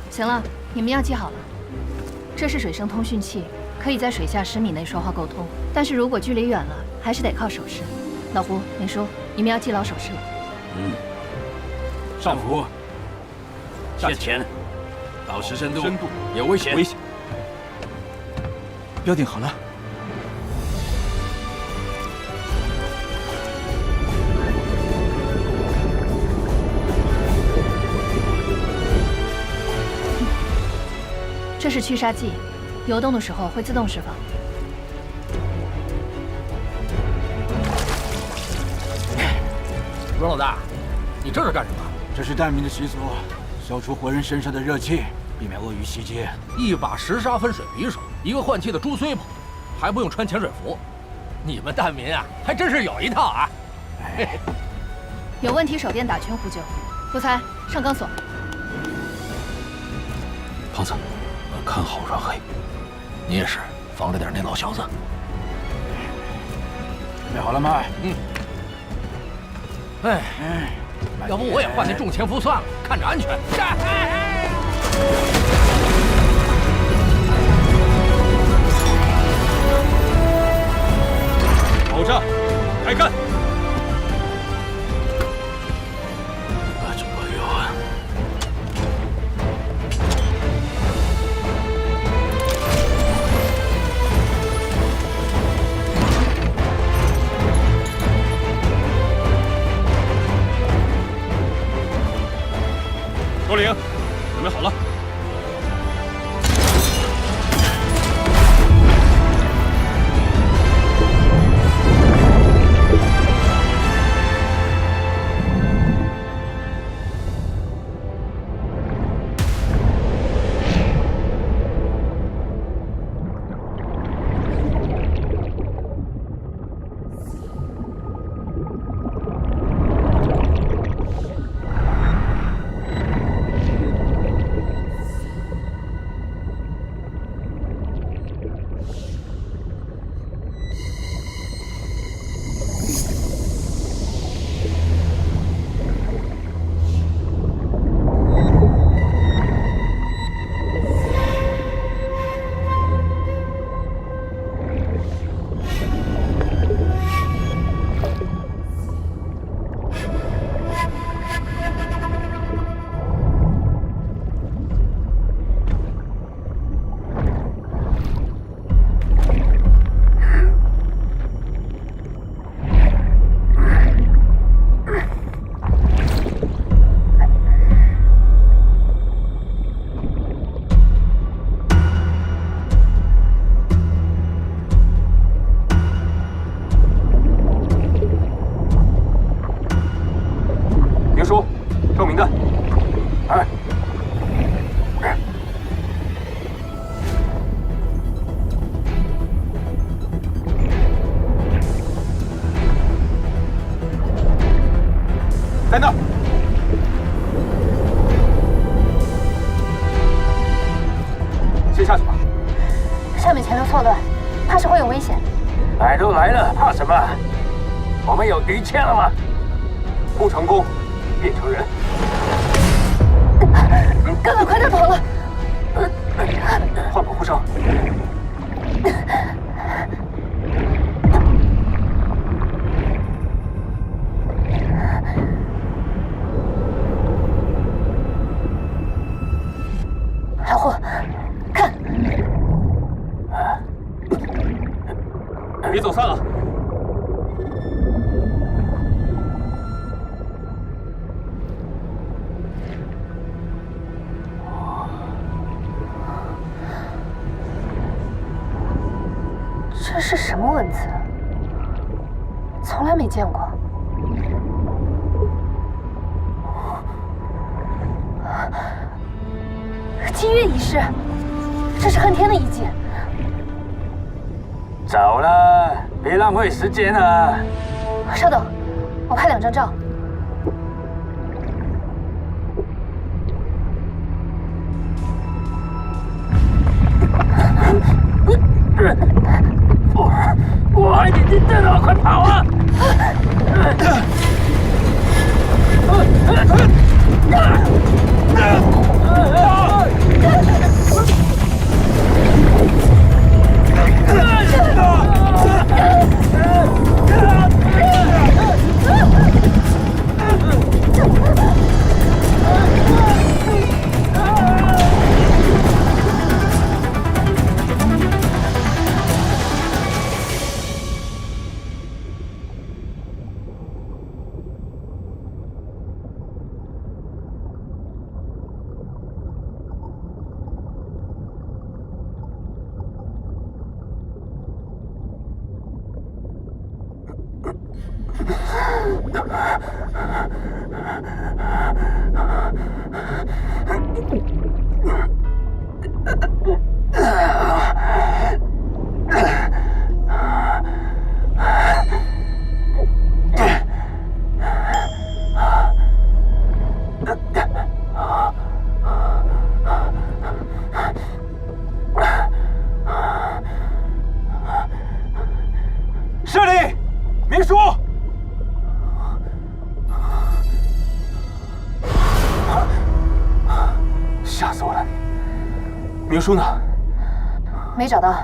行了，你们要记好了，这是水声通讯器，可以在水下10米内说话沟通，但是如果距离远了，还是得靠手势。老胡、林叔，你们要记牢手势了。上浮，下潜，到10深度，有危险。标定好了。这是驱杀剂，游动的时候会自动释放。阮老大，你这是干什么？这是蛋民的习俗，消除活人身上的热气，避免鳄鱼袭击。一把石沙分水匕首，一个换气的猪虽跑，还不用穿潜水服。你们蛋民啊，还真是有一套啊！有问题，手电打圈呼救。不猜，上钢索。胖子，看好阮黑。你也是，防着点那老小子。准备好了吗？要不我也换那重潜服算了，看着安全。爆炸，开干！头领，准备好了。在那儿。先下去吧。上面前流错乱，怕是会有危险。来都来了，怕什么？我们有鱼签了吗？不成功，变成人。根本快点跑了。换保护绳。老虎，看，别走散了。这是什么文字？从来没见过。金月仪式，这是恨天的遗迹。找了，别浪费时间了。稍等，我拍2张照。我你在哪？快跑啊！这里，明叔，吓死我了！明叔呢？没找到，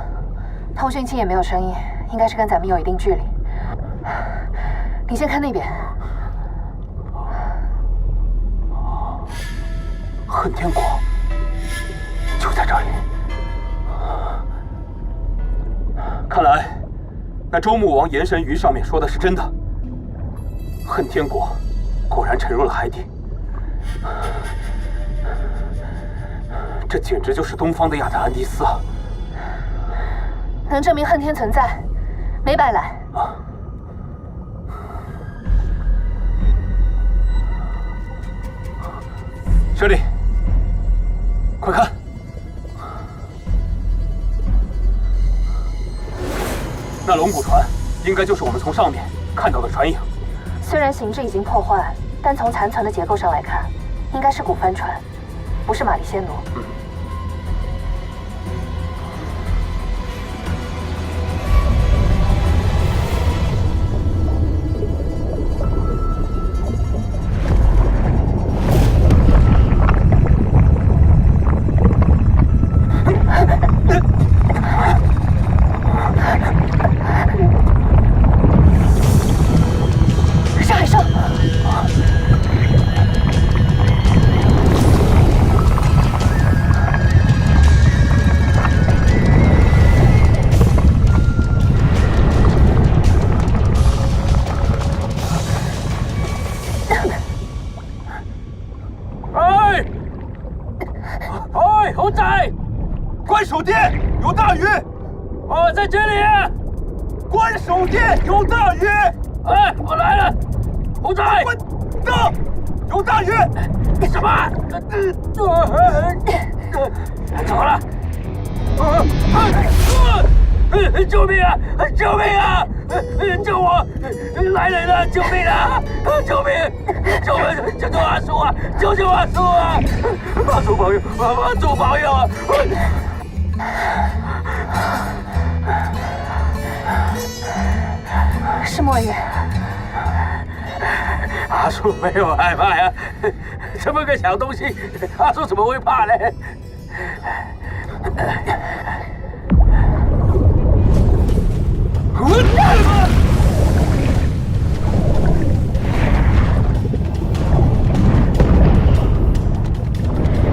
通讯器也没有声音，应该是跟咱们有一定距离。你先看那边。恨天国就在这里。看来，那周穆王炎神鱼上面说的是真的。恨天国果然沉入了海底。这简直就是东方的亚特兰蒂斯啊！能证明恨天存在，没白来。啊！这里，快看！那龙骨船应该就是我们从上面看到的船影。虽然形制已经破坏，但从残存的结构上来看，应该是古帆船，不是玛丽仙奴。关守殿有大鱼！我在这里。关守殿有大鱼！哎，我来了，猴仔！到，有大鱼！什么？怎么了？救命啊！救命啊！救我！来人了！救命啊！救命！救阿叔啊！救阿叔啊！阿叔保佑！阿叔保佑啊！是末日。阿叔没有害怕呀，这么个小东西，阿叔怎么会怕呢？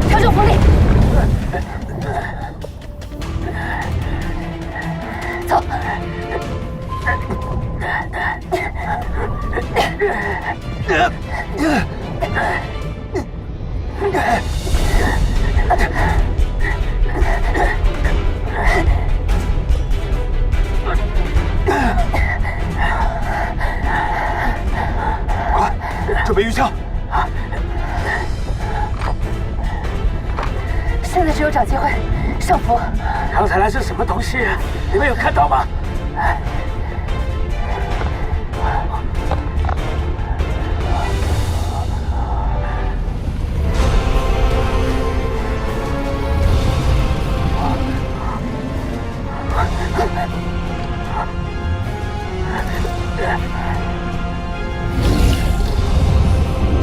调整浮力，走。快，准备鱼枪！现在只有找机会上浮。刚才那是什么东西啊？你们有看到吗？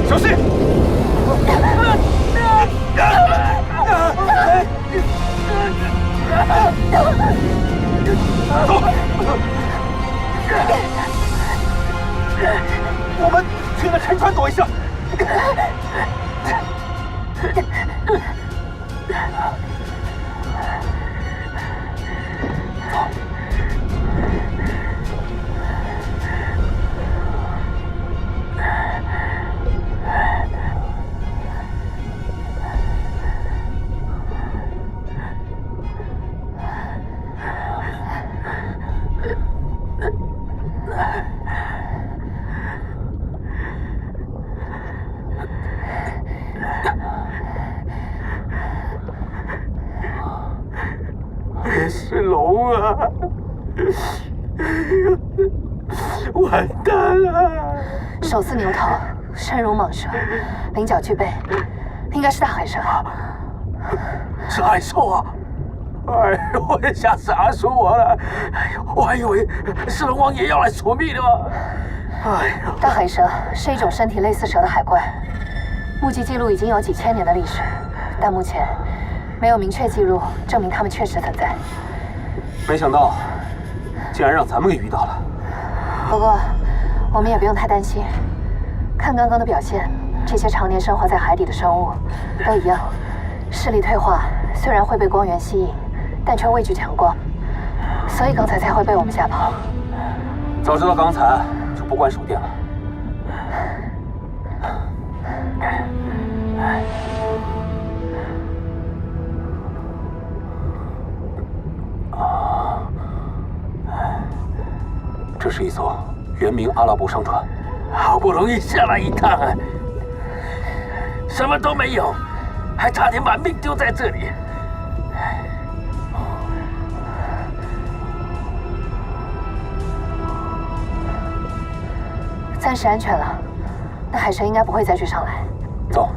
小心！走！我们去那沉船躲一下。是龙啊！完蛋了！手似牛头，身如蟒蛇，鳞角俱备，应该是大海蛇。是海兽啊！哎呦，我也吓死阿叔我了！哎呦，我还以为是龙王爷要来索命呢。哎呦，大海蛇是一种身体类似蛇的海怪，目击记录已经有几千年的历史，但目前没有明确记录证明它们确实存在。没想到竟然让咱们给遇到了。不过我们也不用太担心，看刚刚的表现，这些常年生活在海底的生物都一样，视力退化，虽然会被光源吸引，但却畏惧强光，所以刚才才会被我们吓跑。早知道刚才就不关手电了。这是一艘原名阿拉伯商船，好不容易下来一趟，什么都没有，还差点把命丢在这里。暂时安全了，那海蛇应该不会再追上来。走。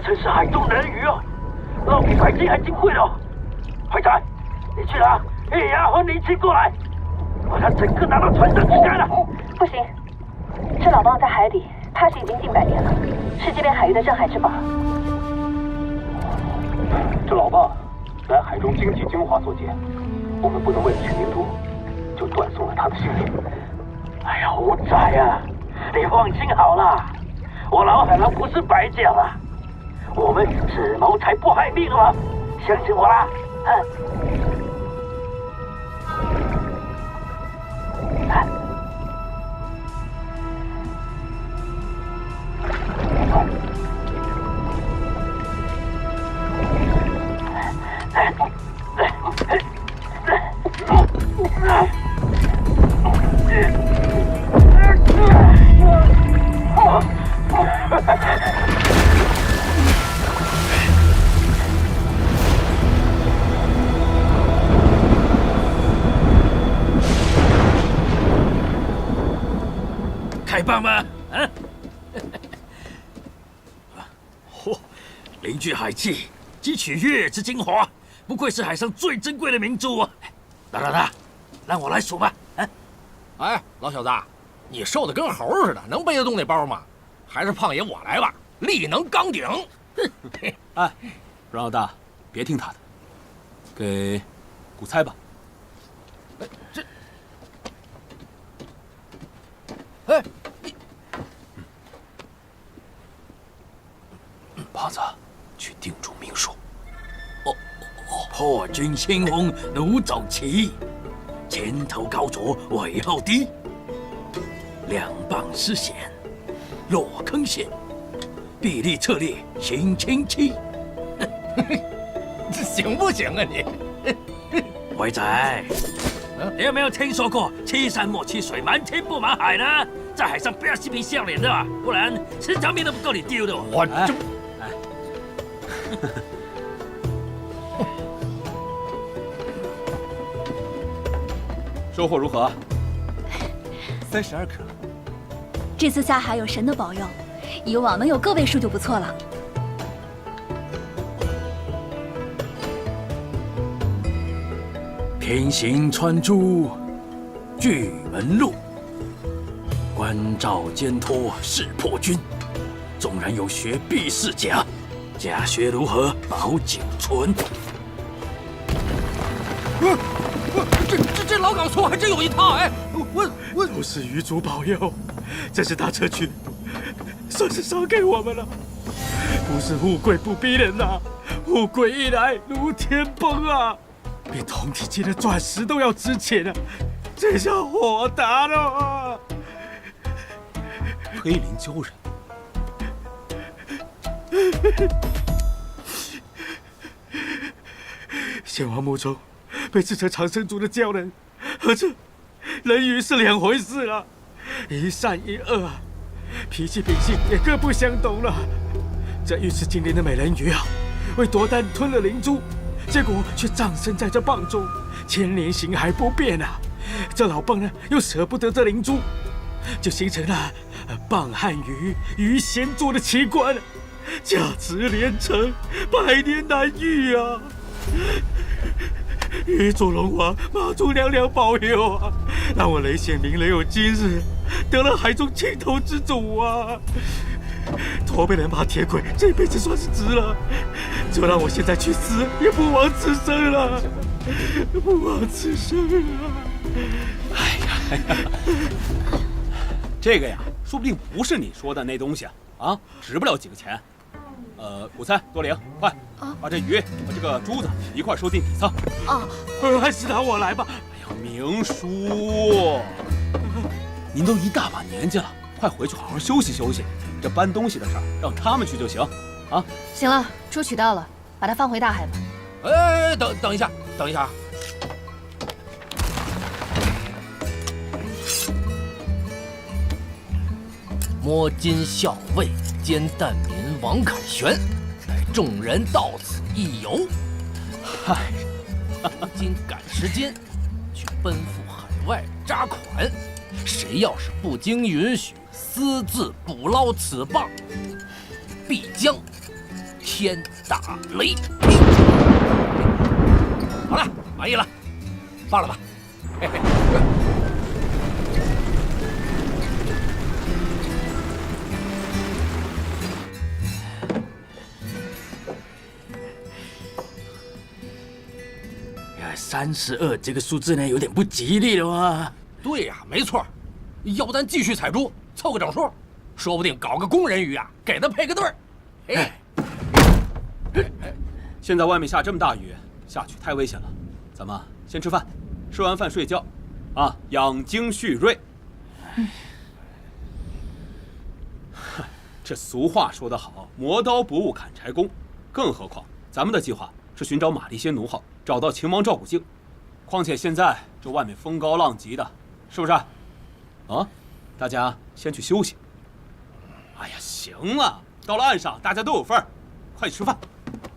真是海中人鱼哦，捞比百金还金贵哦！怀仔，你去哪？也要和你一起过来，把他整个拿到船上去干了。不行，这老蚌在海底，怕是已经近100年了，是这片海域的镇海之宝。这老蚌乃海中经济精华所见，我们不能为了取名族，就断送了他的性命。哎呀，五仔呀，你放心好了，我老海狼不是白叫了。我们只谋财不害命了，相信我啦！太棒了！啊！嚯，凝聚海气，汲取月之精华，不愧是海上最珍贵的明珠啊！大，让我来数吧。啊！哎，老小子，你瘦的跟猴似的，能背得动那包吗？还是胖爷我来吧。力能刚鼎。哎，阮老大，别听他的，给古猜吧。这，哎，胖子，去定住命数。破军先锋弩走齐，前头高左，尾后低，两棒失险，落坑陷，臂力策略行轻期。这行不行啊你？伟仔，你有没有听说过欺山莫欺水，瞒天不瞒海呢？在海上不要嬉皮笑脸的，不然10条命都不够你丢的。我这，收获如何？32颗。这次下海有神的保佑，以往能有个位数就不错了。平行穿珠，巨门路，关照兼托是破军。纵然有学必是假，假学如何保久存？这老港粗还真有一套哎！我都是余主保佑，这是大车区，算是赏给我们了。不是富贵不逼人呐，富贵一来如天崩啊，比同体级的钻石都要值钱啊！这下火大了。黑林鲛人，先王墓中被制成长生族的鲛人，和这人鱼是两回事了，一善一恶啊，脾气秉性也各不相同了。这玉池精灵的美人鱼啊，为夺丹吞了灵珠，结果却葬身在这蚌中，千年形骸不变啊。这老蚌呢，又舍不得这灵珠，就形成了蚌汉鱼鱼仙做的奇观，价值连城，百年难遇啊！玉座龙王，妈祖娘娘保佑啊，让我雷显明人有今日，得了海中青头之主啊！驼背人马铁轨这辈子算是值了，就让我现在去死也不枉此生了，不枉此生啊！哎呀，这个呀，说不定不是你说的那东西啊，值不了几个钱。古猜多灵，快把这鱼和这个珠子一块收进底舱。啊，还是让我来吧。哎呀，明叔，您都一大把年纪了，快回去好好休息休息。这搬东西的事儿让他们去就行，啊。行了，珠取到了，把它放回大海吧。哎，等一下，摸金校尉兼蛋民王凯旋，乃众人到此一游。嗨，今赶时间，去奔赴海外扎款。谁要是不经允许私自捕捞此蚌，必将天打雷劈。好了，满意了，放了吧。嘿嘿。32这个数字呢，有点不吉利了啊。对呀，没错，要不咱继续采珠，凑个整数，说不定搞个工人鱼啊，给他配个对儿。哎，现在外面下这么大雨，下去太危险了，咱们先吃饭，吃完饭睡觉，啊，养精蓄锐。这俗话说得好，磨刀不误砍柴工，更何况咱们的计划是寻找玛丽仙奴号，找到秦王赵古镜。况且现在这外面风高浪急的，是不是？啊，大家先去休息。哎呀，行了，到了岸上大家都有份儿，快去吃饭。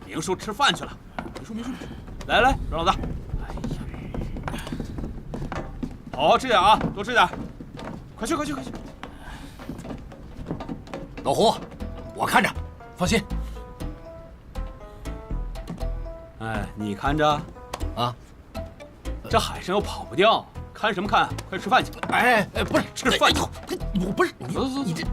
明叔吃饭去了。明叔，来，阮老大。哎呀，好好吃点啊，多吃点。快去！老胡，我看着，放心。哎，你看着啊，这海上又跑不掉，看什么看？快吃饭去！哎，不是吃饭去！我不是你这。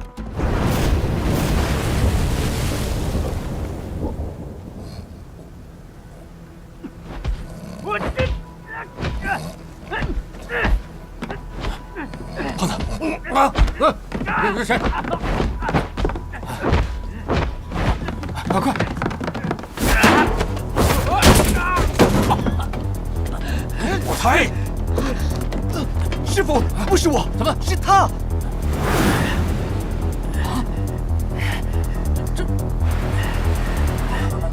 是谁？快！我猜，师傅，不是我，怎么是他？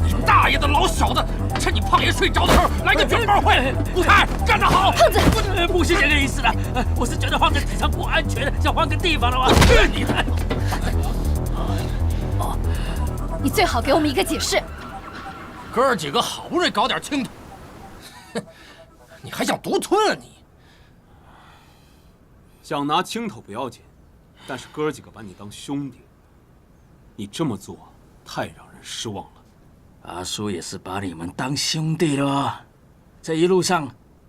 你大爷的老小子！趁你胖爷睡着的时候来个卷包会！古才，站得好！胖子，不是这个意思的，我是觉得换个机场不安全，想换个地方了嘛。去你的！你最好给我们一个解释。哥儿几个好不容易搞点清头，你还想独吞啊你？想拿清头不要紧，但是哥儿几个把你当兄弟，你这么做太让人失望了。阿叔也是把你们当兄弟了，这一路上，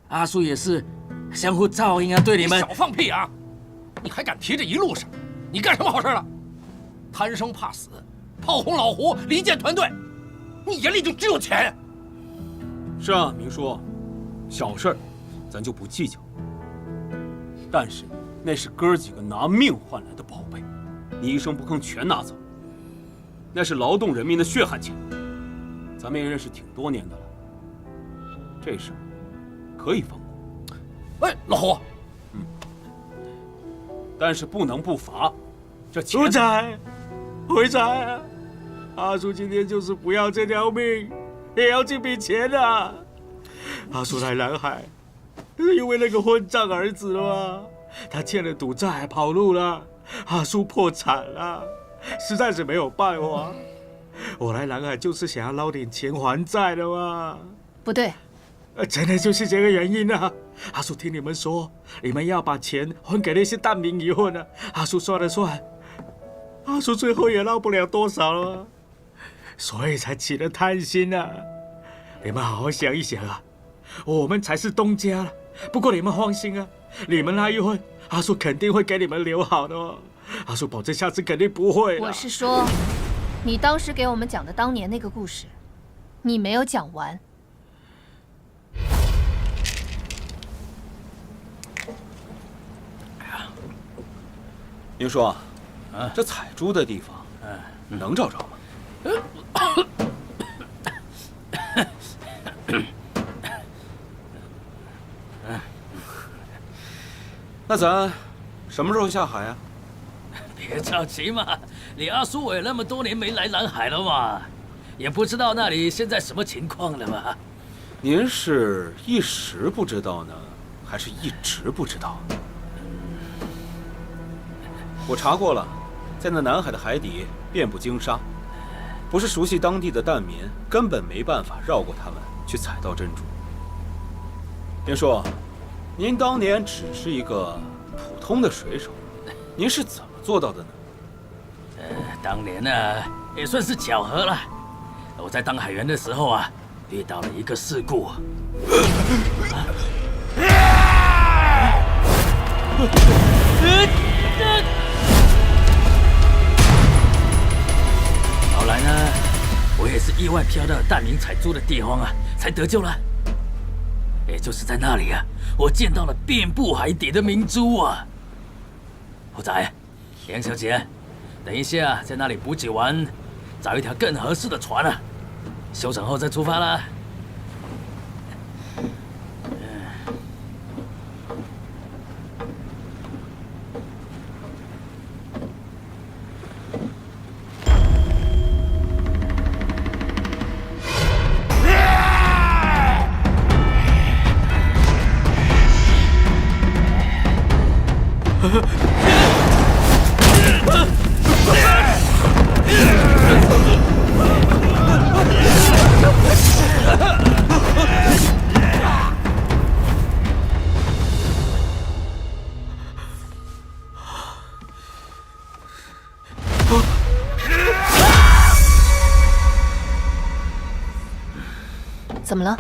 阿叔也是相互照应啊，对你们。少放屁啊！你还敢提这一路上？你干什么好事了？贪生怕死，炮轰老胡，离间团队，你眼里就只有钱。是啊，明叔，小事儿咱就不计较。但是那是哥儿几个拿命换来的宝贝，你一声不吭全拿走，那是劳动人民的血汗钱。咱们也认识挺多年的了，这事可以放过。喂，老胡，但是不能不罚。这钱，回财，阿叔今天就是不要这条命，也要这笔钱啊！阿叔来南海，是因为那个混账儿子了吗？他欠了赌债跑路了，阿叔破产了，实在是没有办法。我来南海就是想要捞点钱还债的嘛。不对，真的就是这个原因啊！阿叔听你们说，你们要把钱还给那些难民一份啊！阿叔算了算，阿叔最后也捞不了多少了，所以才起了贪心啊！你们好好想一想啊，我们才是东家了。不过你们放心啊，你们那一份，阿叔肯定会给你们留好的哦。阿叔保证下次肯定不会。我是说，你当时给我们讲的当年那个故事，你没有讲完。明叔，这采珠的地方，能找着吗？那咱什么时候下海啊？别着急嘛，你阿叔我也那么多年没来南海了嘛，也不知道那里现在什么情况了嘛。您是一时不知道呢，还是一直不知道？我查过了，在那南海的海底遍布鲸鲨，不是熟悉当地的难民，根本没办法绕过他们去采到珍珠。明叔，您当年只是一个普通的水手，您是怎么做到的呢？当年呢，也算是巧合了。我在当海员的时候啊，遇到了一个事故。后来呢，我也是意外飘到难民采珠的地方啊，才得救了。也就是在那里啊，我见到了遍布海底的明珠啊。虎仔，杨小姐，等一下在那里补给完，找一条更合适的船啊，休整后再出发啦。怎么了？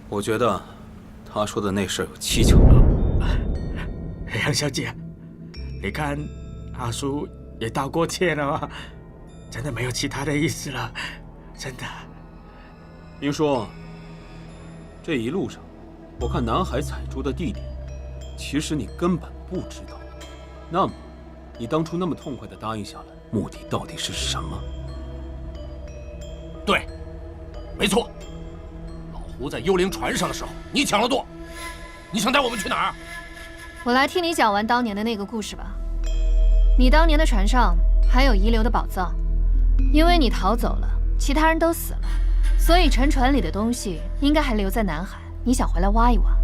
我觉得他说的那事儿有蹊跷了。杨小姐，你看阿叔也道过歉了吗？真的没有其他的意思了，真的。明叔，这一路上，我看南海采珠的地点，其实你根本不知道。那么，你当初那么痛快的答应下来，目的到底是什么？对，没错。老胡在幽灵船上的时候，你抢了舵。你想带我们去哪儿？我来听你讲完当年的那个故事吧。你当年的船上还有遗留的宝藏，因为你逃走了，其他人都死了，所以沉船里的东西应该还留在南海。你想回来挖一挖，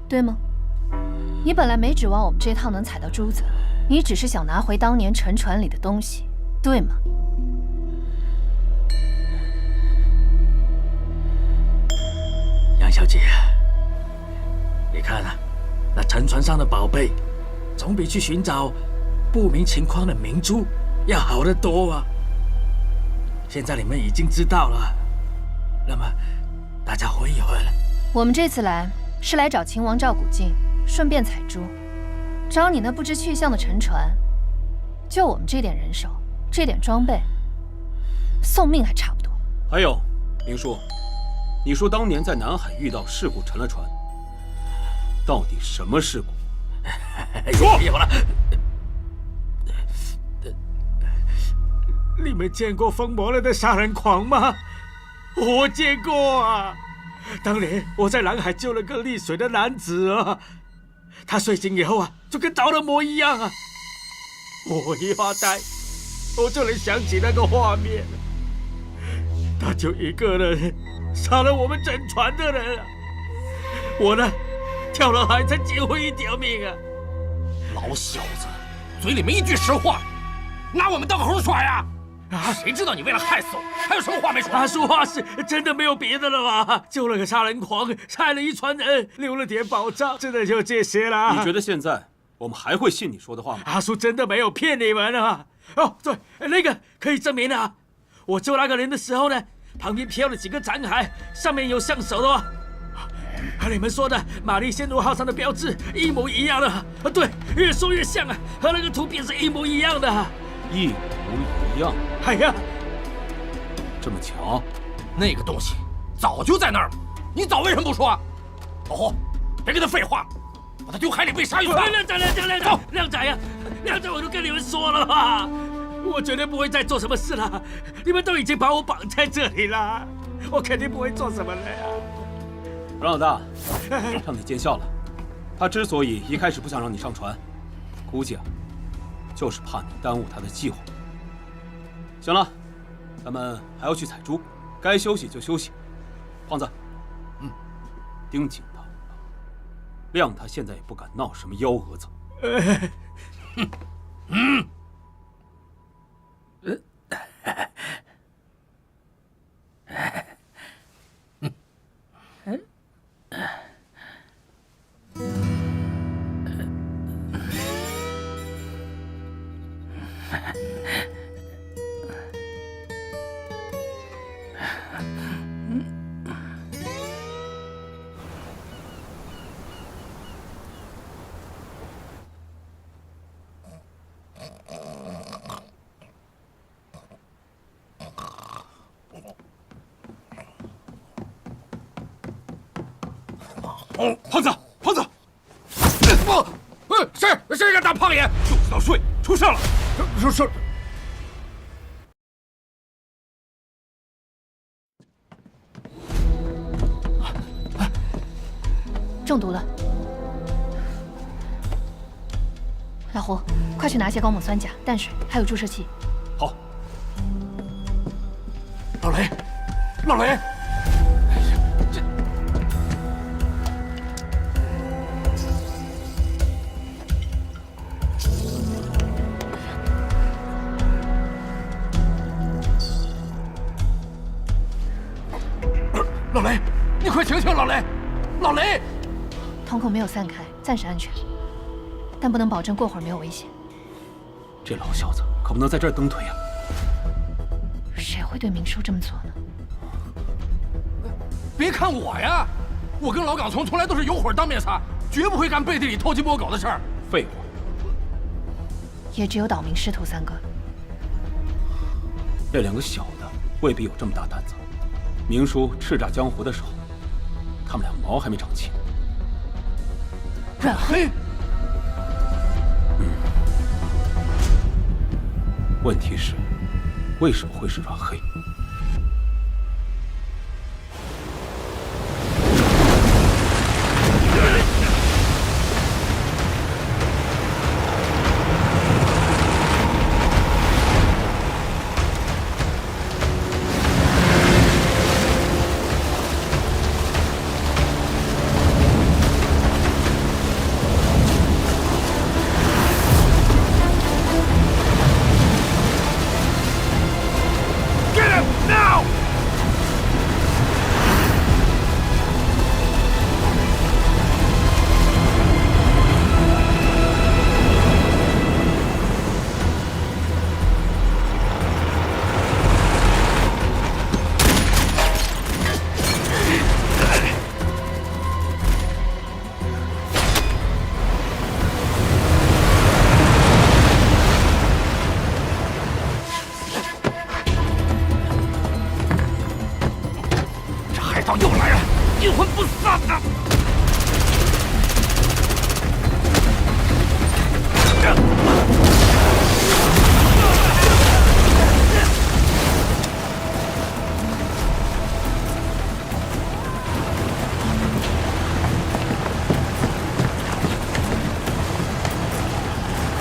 对吗？你本来没指望我们这趟能采到珠子，你只是想拿回当年沉船里的东西，对吗？杨小姐，你看啊，那沉船上的宝贝，总比去寻找不明情况的明珠要好得多啊！现在你们已经知道了，那么大家混一混。我们这次来是来找秦王赵古镜，顺便采珠。找你那不知去向的沉船，就我们这点人手，这点装备，送命还差不多。还有，明叔，你说当年在南海遇到事故沉了船，到底什么事故？说有了。你们见过疯魔了的杀人狂吗？我见过啊！当年我在南海救了个溺水的男子啊，他睡醒以后啊，就跟着了魔一样啊！我一发呆，我就能想起那个画面。他就一个人杀了我们整船的人啊！我呢，跳了海才捡回一条命啊！老小子，嘴里没一句实话，拿我们当猴耍呀！谁知道你为了害死我，还有什么话没说？说话是真的没有别的了吧？救了个杀人狂，害了一船人，留了点宝藏，真的就这些啦。你觉得现在我们还会信你说的话吗？阿叔真的没有骗你们啊！哦，对，那个可以证明啊，我救那个人的时候呢，旁边飘了几个残骸，上面有相手的哦。和你们说的玛丽仙奴号上的标志一模一样的啊！对，越说越像啊，和那个图片是一模一样的。一模一样。哎呀，这么巧？那个东西早就在那儿了，你早为什么不说啊？老胡，别跟他废话，把他丢海里喂鲨鱼吧！亮仔，走，亮仔呀，亮仔，我都跟你们说了吧，我绝对不会再做什么事了。你们都已经把我绑在这里了，我肯定不会做什么了呀。阮老大，让你见笑了。他之所以一开始不想让你上船，估计啊，就是怕你耽误他的计划。行了，咱们还要去采珠，该休息就休息。胖子，盯紧他，谅他现在也不敢闹什么幺蛾子。胖子，胖子！谁敢打胖爷？就知道睡，出事了！是。中毒了。老胡，快去拿些高锰酸钾、淡水，还有注射器。好。老雷，老雷！老雷，你快醒醒！老雷，老雷！瞳孔没有散开，暂时安全，但不能保证过会儿没有危险。这老小子可不能在这儿蹬腿啊！谁会对明叔这么做呢？别看我呀，我跟老岗从来都是有火当面擦，绝不会干背地里偷鸡摸狗的事儿。废话，也只有岛民师徒3个。这2个小的未必有这么大胆子。明叔叱咤江湖的时候，他们俩毛还没长齐。阮黑，问题是，为什么会是阮黑？又来了，阴魂不散啊！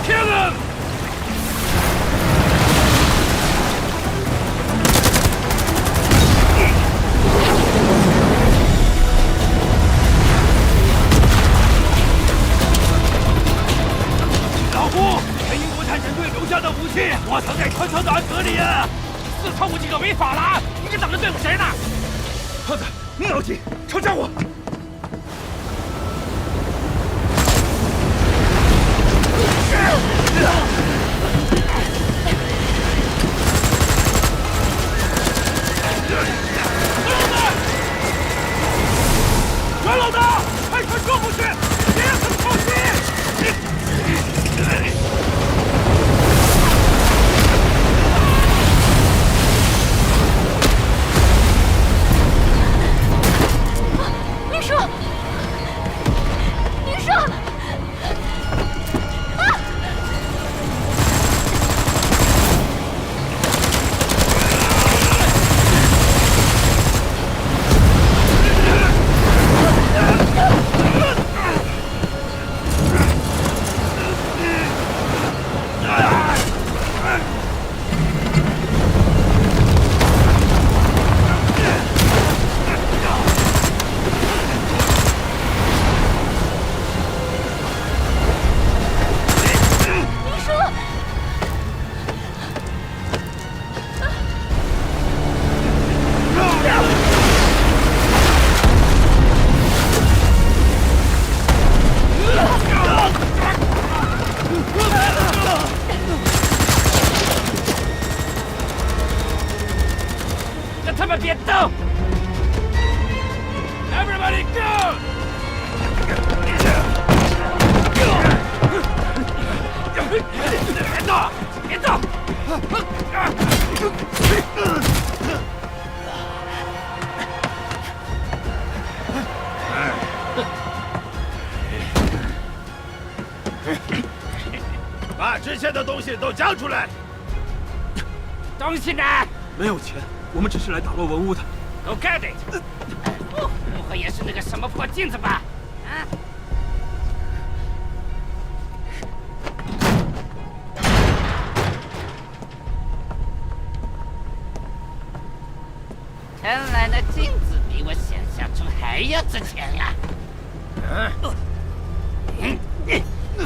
天啊！我藏在悄悄的暗格里啊！私藏武器可违法了，你这等着对付谁呢？胖子，你老几，抄家伙！袁老大，快快冲过去，别让他们靠近！让他们别动 ！Everybody go！ 别动！别动！把值钱的东西都交出来！东西呢？没有钱，我们只是来打捞文物的。Go get it！ 不会也是那个什么破镜子吧？啊！看来那镜子比我想象中还要值钱呀！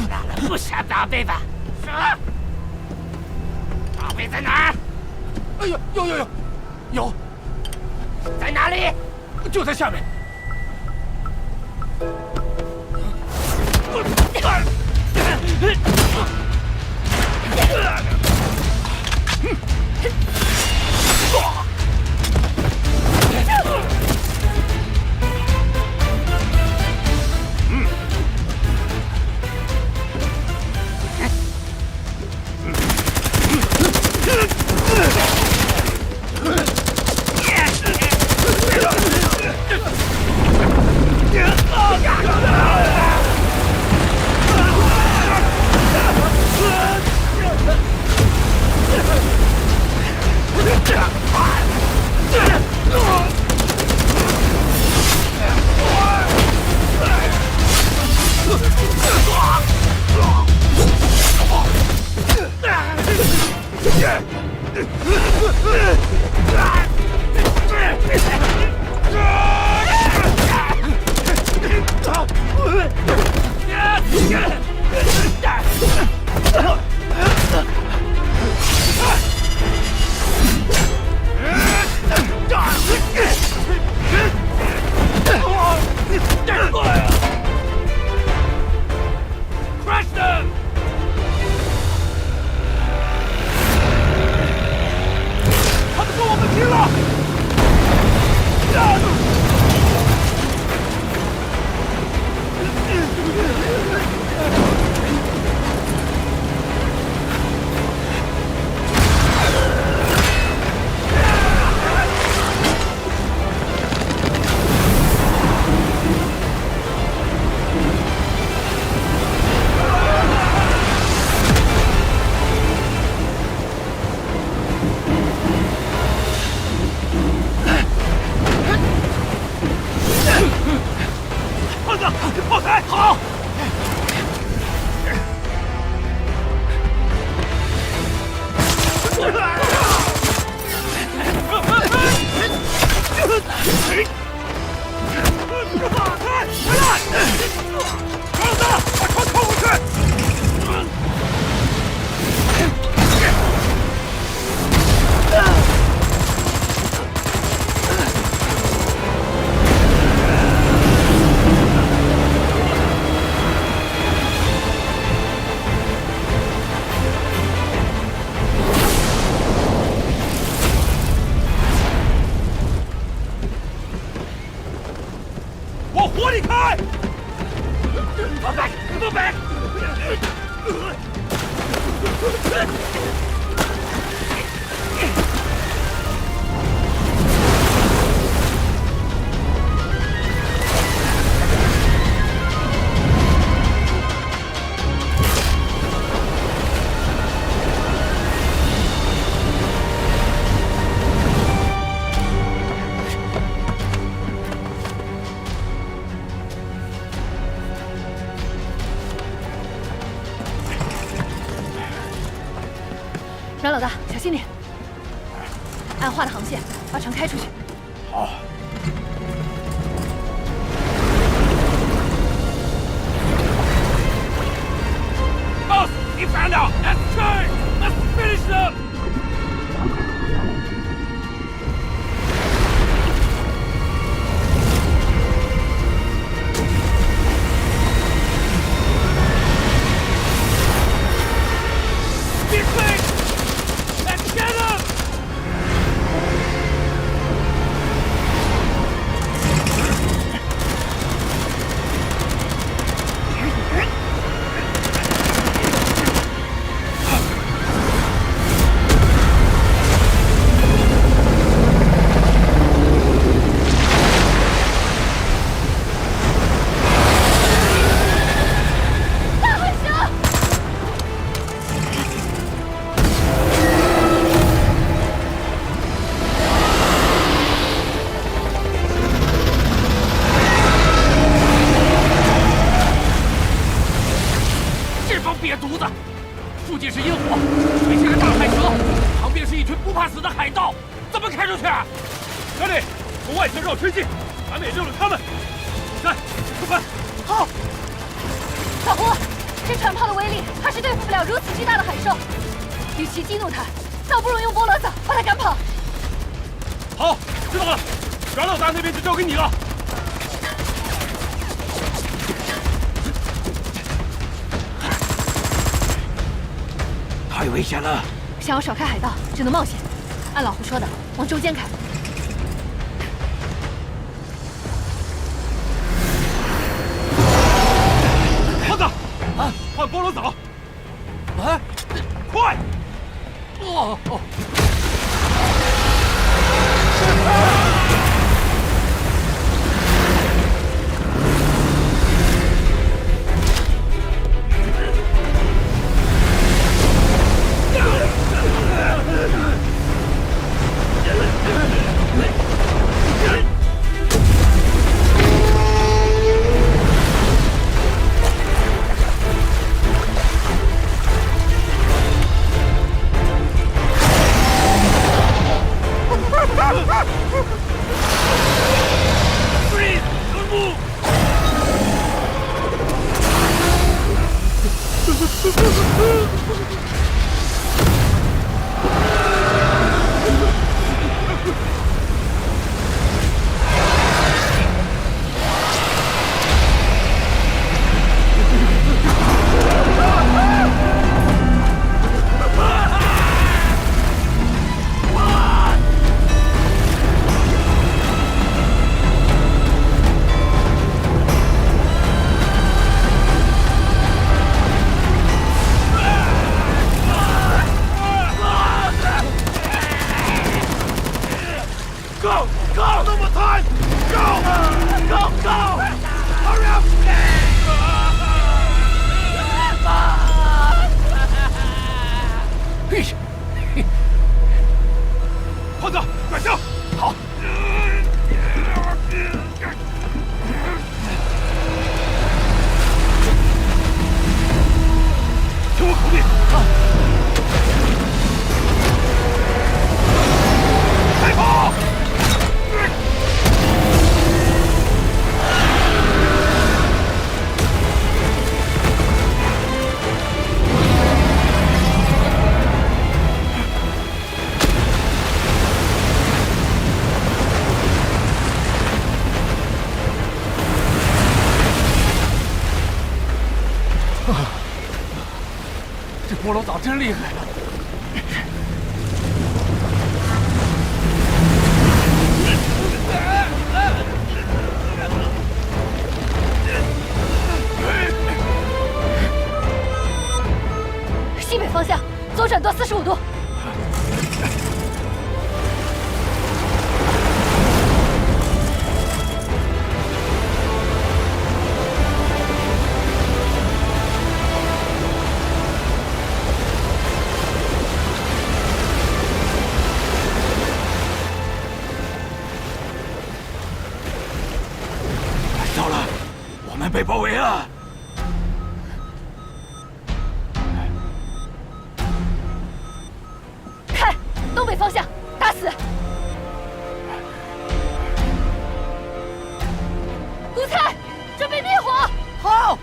拿了不少宝贝吧？说，宝贝在哪儿？哎呦，有，在哪里？就在下面。阮老大，小心点，按画的航线把船开出去。好。Boss, he found out. Let's turn. Let's finish them. Be quick. Let's get him. 瘪犊子！附近是阴火，水下是大海蛇，旁边是一群不怕死的海盗，怎么开出去啊？兄弟，从外侧绕圈进，咱们也溜了他们。来，出发！好。小胡，这船炮的威力怕是对付不了如此巨大的海兽，与其激怒它，倒不如用波罗伞把它赶跑。好，知道了。阮老大那边就交给你了。 太危险了！想要少开海盗，只能冒险。按老胡说的，往中间开。胖子，啊，换菠萝枣。啊，快！哦哦。Go! Go! No more time! Go! Go! Go! Hurry up! 嘿，胖子，转向！好。听我口令！开炮！ 这波罗岛真厉害啊！西北方向，左转舵45度。糟了，我们被包围了！看，东北方向，打死！古菜，准备灭火！好。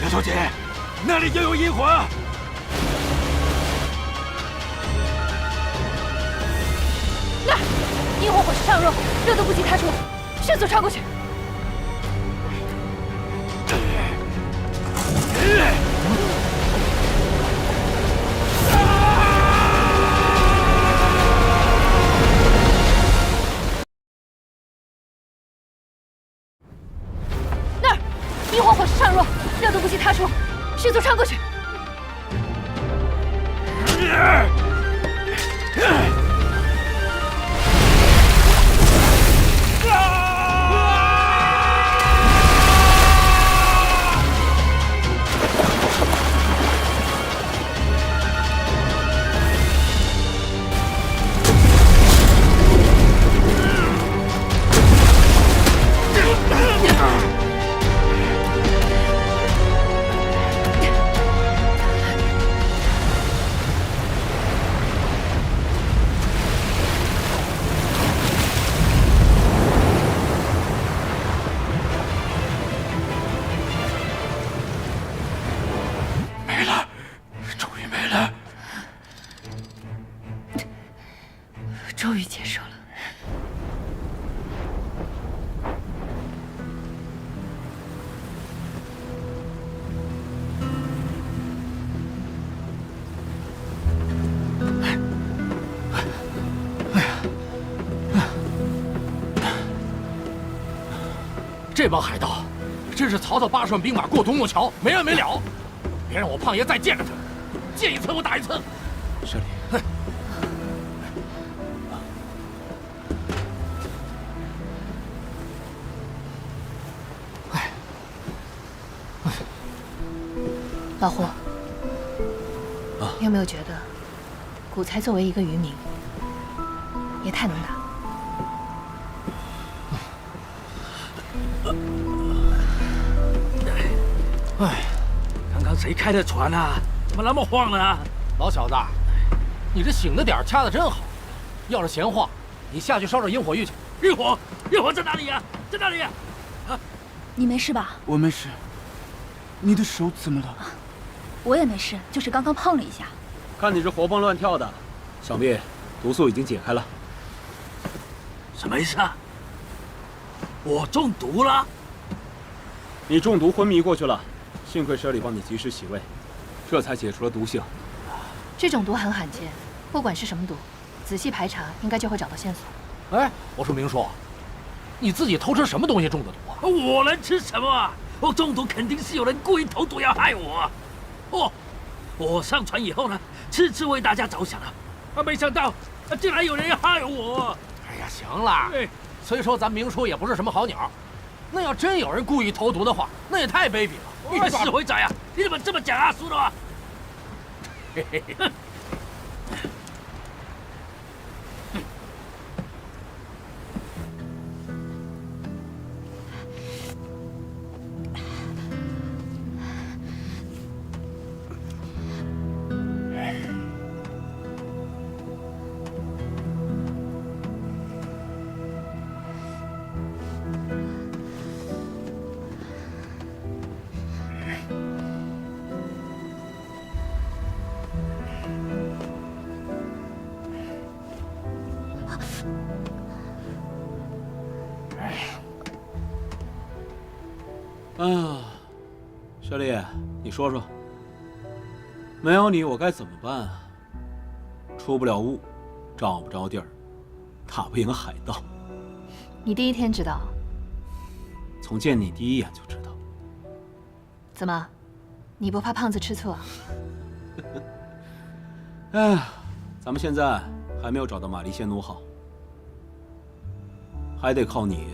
杨小姐，那里就有引火。那儿，引火火势上弱，热度不及他出，迅速穿过去。那儿，引火火势上弱，热度不及他出，迅速穿过去。终于结束了。这帮海盗，真是曹操80万兵马过独木桥，没完没了！别让我胖爷再见着他，见一次我打一次。舍利，老胡，你有没有觉得，古才作为一个渔民，也太能打？哎，刚刚谁开的船啊？怎么那么晃呢？老小子，你这醒的点掐的真好。要是闲话，你下去烧点引火玉去。引火在哪里呀？在哪里呀？啊，你没事吧？我没事。你的手怎么了？我也没事，就是刚刚碰了一下。看你这活蹦乱跳的，想必毒素已经解开了。什么意思啊？我中毒了？你中毒昏迷过去了，幸亏舍里帮你及时洗胃，这才解除了毒性。这种毒很罕见，不管是什么毒，仔细排查，应该就会找到线索。哎，我说明叔，你自己偷吃什么东西中的毒啊？我能吃什么啊？我中毒肯定是有人故意投毒要害我。哦，我上船以后呢，次为大家着想啊，没想到竟然有人要害我。哎呀，行了，虽说咱明叔也不是什么好鸟，那要真有人故意投毒的话，那也太卑鄙了。是会长呀，你怎么这么讲阿叔的话？嘿嘿嘿。啊，小李，你说说，没有你我该怎么办啊？出不了屋，找不着地儿，打不赢海盗。你第一天知道？从见你第一眼就知道。怎么，你不怕胖子吃醋啊？哎，咱们现在还没有找到玛丽仙奴号，还得靠你，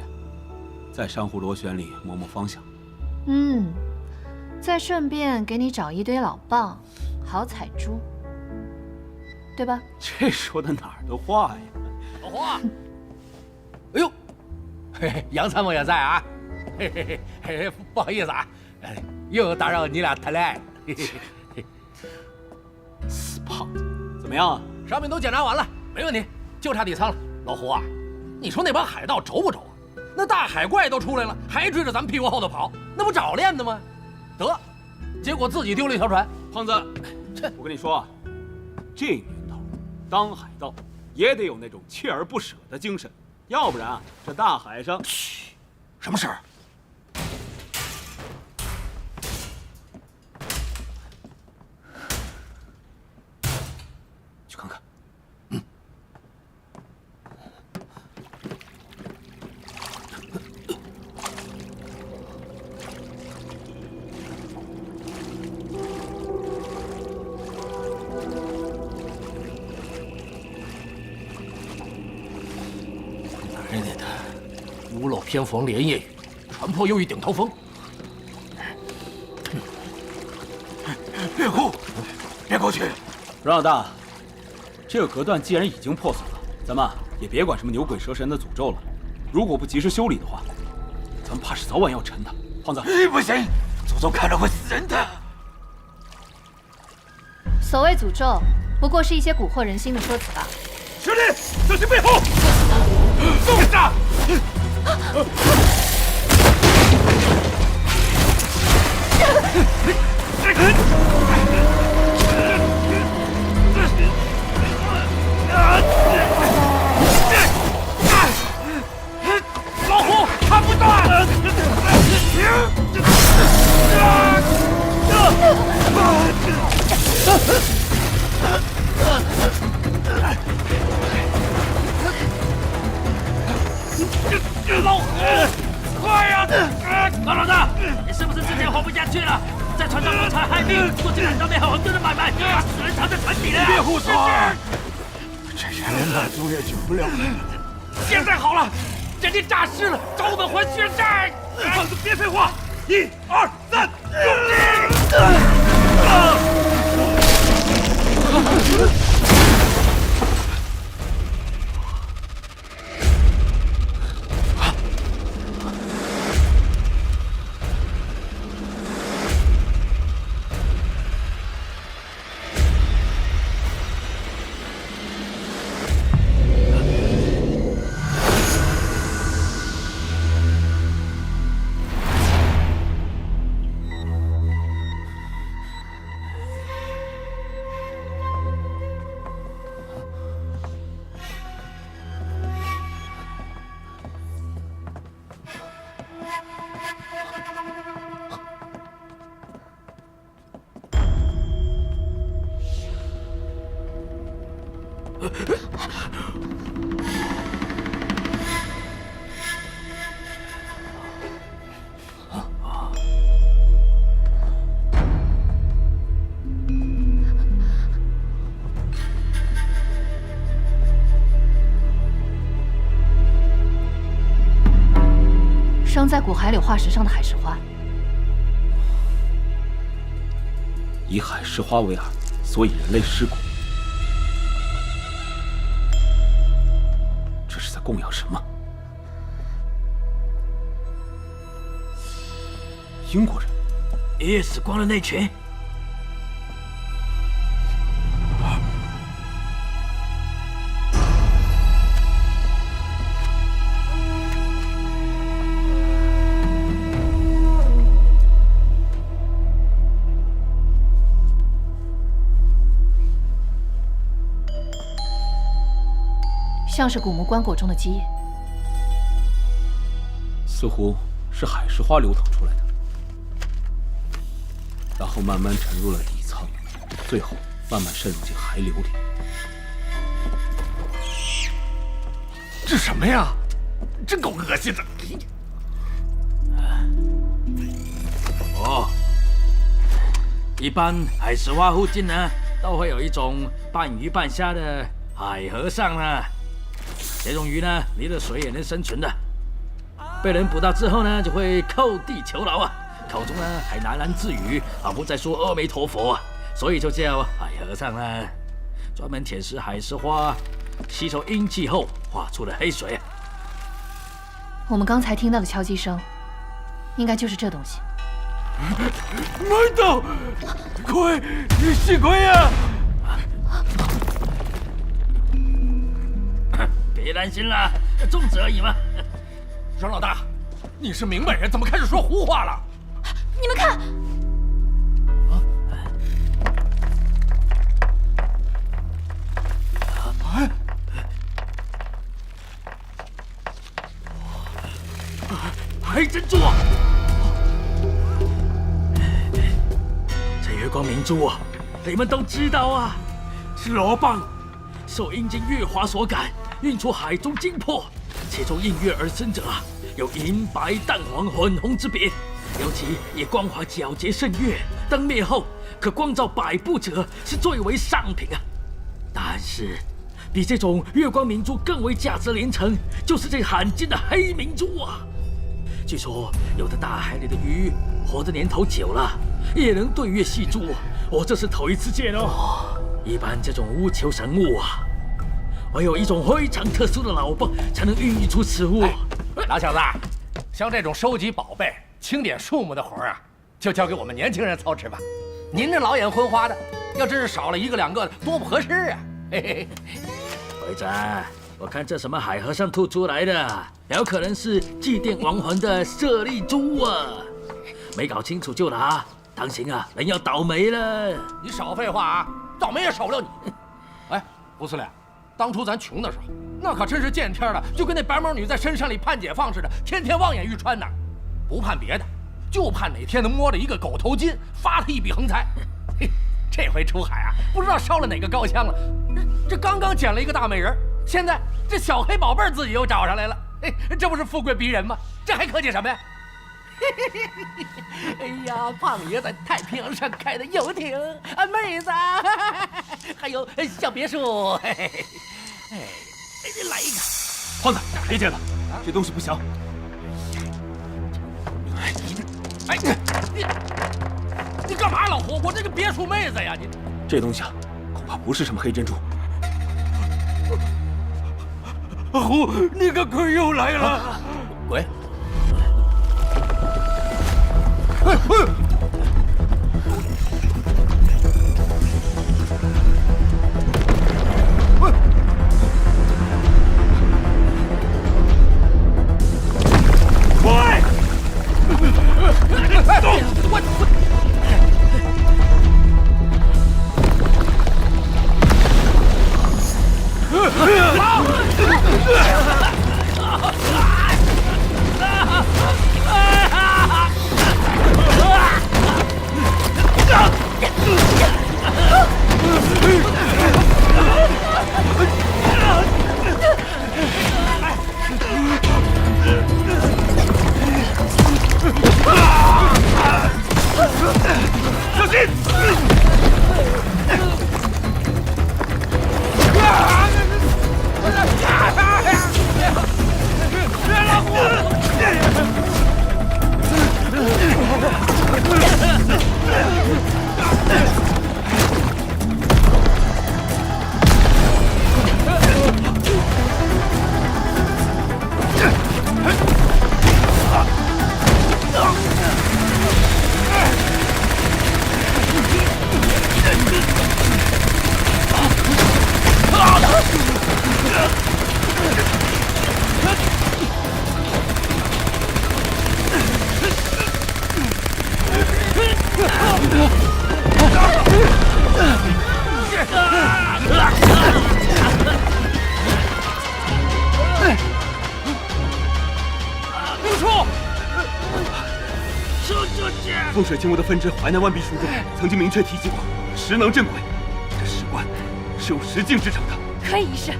在珊瑚螺旋里摸摸方向。再顺便给你找一堆老蚌，好采珠，对吧？这说的哪儿的话呀？老胡，哎呦，嘿嘿，杨参谋也在啊，嘿嘿嘿，不好意思啊，又打扰你俩谈恋爱了。嘿嘿嘿，死胖子，怎么样啊？上面都检查完了，没问题，就差底舱了。老胡啊，你说那帮海盗轴不轴啊？那大海怪都出来了，还追着咱们屁股后头跑，那不找练的吗？得，结果自己丢了一条船。胖子，我跟你说啊，这年头当海盗也得有那种锲而不舍的精神，要不然啊，这大海上……嘘，什么事儿？去看看。人家的屋漏偏逢连夜雨，船破又一顶头风。别哭，别过去！阮老大，这个隔断既然已经破损了，咱们也别管什么牛鬼蛇神的诅咒了。如果不及时修理的话，咱们怕是早晚要沉的。胖子，不行，诅咒看了会死人的。所谓诅咒，不过是一些蛊惑人心的说辞吧。兄弟，小心背后！动手！老虎看不到！老虎，快呀！老大，你是不是之前活不下去了，在船上谋财害命，做进海上面很多的买卖，把死人藏在船底了？别胡说！这人连蜡烛也救不了了。现在好了，人家诈尸了，找我们还血债。胖子，别废话！1、2、3，用力！生在古海柳化石上的海石花。以海石花为饵，所以人类尸骨。这是在供养什么？英国人？爷爷死光了那群。像是古墓棺椁中的基业，似乎是海石花流淌出来的，然后慢慢沉入了底层，最后慢慢渗入进海流里。这什么呀？真够恶心的！哦，一般海石花附近呢，都会有一种半鱼半虾的海和尚呢。这种鱼呢，离了水也能生存的。被人捕到之后呢，就会叩地求饶啊，口中呢还喃喃自语，仿佛在说阿弥陀佛啊，所以就叫海和尚呢。专门舔食海石花，吸收阴气后化出的黑水。我们刚才听到的敲击声，应该就是这东西。麦道，快，幸亏呀！别担心了，粽子而已嘛。张老大，你是明白人，怎么开始说胡话了？你们看，黑珍珠啊！这月光明珠啊，你们都知道啊，是罗蚌受阴间月华所感，运出海中精魄，其中应月而生者啊，有银白淡黄混红之别。尤其以光华皎洁胜月，灯灭后可光照百步者，是最为上品啊。但是，比这种月光明珠更为价值连城，就是这罕见的黑明珠啊。据说有的大海里的鱼活的年头久了，也能对月戏珠，我这是头一次见哦。一般这种乌球神物啊，唯有一种非常特殊的老蚌才能孕育出此物。老小子，像这种收集宝贝、清点数目的活啊，就交给我们年轻人操持吧。您这老眼昏花的，要真是少了一个两个的，多不合适啊！嘿嘿。会长，我看这什么海和尚吐出来的，有可能是祭奠亡魂的舍利珠啊！没搞清楚就拿，当心啊，人要倒霉了。你少废话啊，倒霉也少不了你。哎，胡司令，当初咱穷的时候，那可真是见天了，就跟那白毛女在深山里盼解放似的，天天望眼欲穿呐。不盼别的，就盼哪天能摸着一个狗头金，发他一笔横财。嘿，这回出海啊，不知道烧了哪个高香了。这刚刚捡了一个大美人，现在这小黑宝贝自己又找上来了。嘿，这不是富贵逼人吗？这还客气什么呀？哎呀，胖爷在太平洋上开的游艇，啊，妹子，还有小别墅，哎，来一个。胖子，别接了，这东西不小。哎，你干嘛，老胡？我这个别墅妹子呀，你这东西啊，恐怕不是什么黑珍珠。阿胡，你个鬼又来了！滚！快！走！风水精微的分支《淮南湾笔书》中曾经明确提及过，石能镇鬼，这石棺是用石镜制成的。可以一试。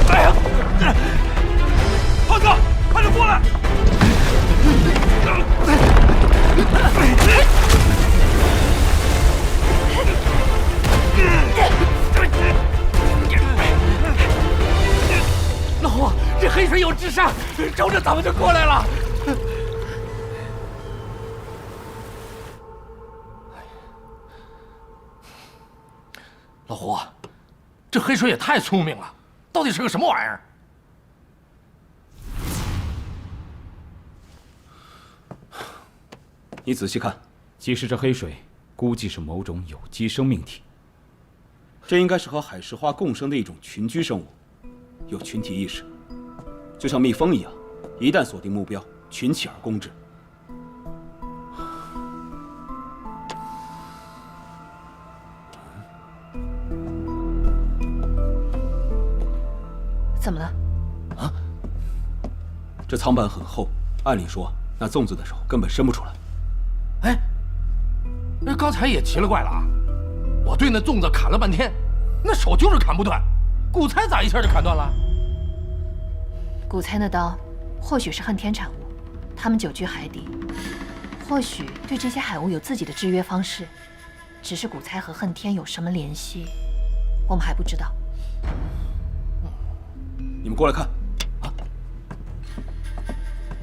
哎呀！胖子，快点过来！老胡，这黑水有智商，瞅着咱们就过来了。老胡，这黑水也太聪明了，到底是个什么玩意儿？你仔细看，其实这黑水估计是某种有机生命体。这应该是和海石花共生的一种群居生物，有群体意识，就像蜜蜂一样，一旦锁定目标，群起而攻之。怎么了？啊？这苍板很厚，按理说那粽子的手根本伸不出来。哎，那刚才也奇了怪了啊！我对那粽子砍了半天，那手就是砍不断，古猜咋一下就砍断了？古猜那刀，或许是恨天产物，他们久居海底，或许对这些海物有自己的制约方式，只是古猜和恨天有什么联系，我们还不知道。你们过来看，啊，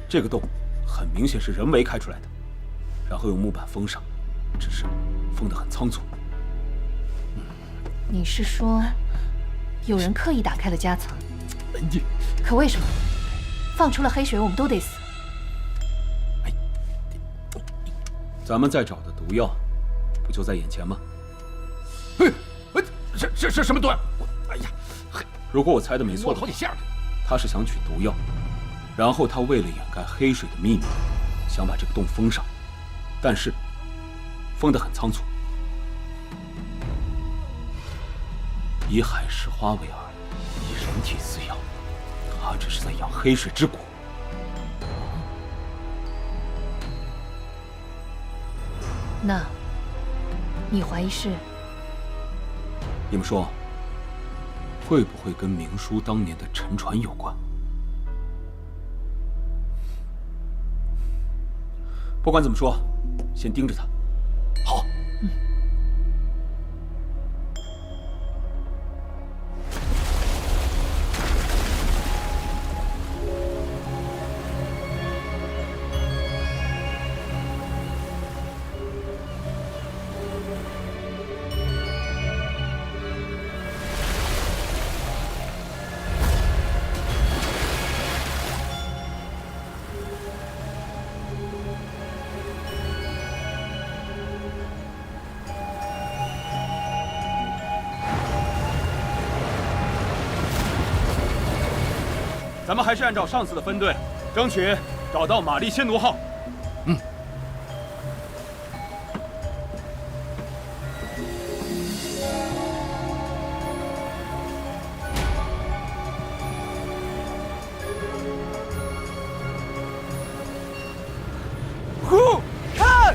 这个洞很明显是人为开出来的，然后用木板封上，只是封得很仓促。你是说，有人刻意打开了夹层？你，可为什么？放出了黑水，我们都得死。咱们在找的毒药，不就在眼前吗？这什么毒？哎呀！如果我猜的没错的话，他是想取毒药，然后他为了掩盖黑水的秘密，想把这个洞封上，但是封得很仓促。以海石花为饵，以人体饲养，他这是在养黑水之蛊。那，你怀疑是？你们说，会不会跟明叔当年的沉船有关？不管怎么说，先盯着他。好。咱们还是按照上次的分队，争取找到玛丽仙奴号。嗯。呼，看！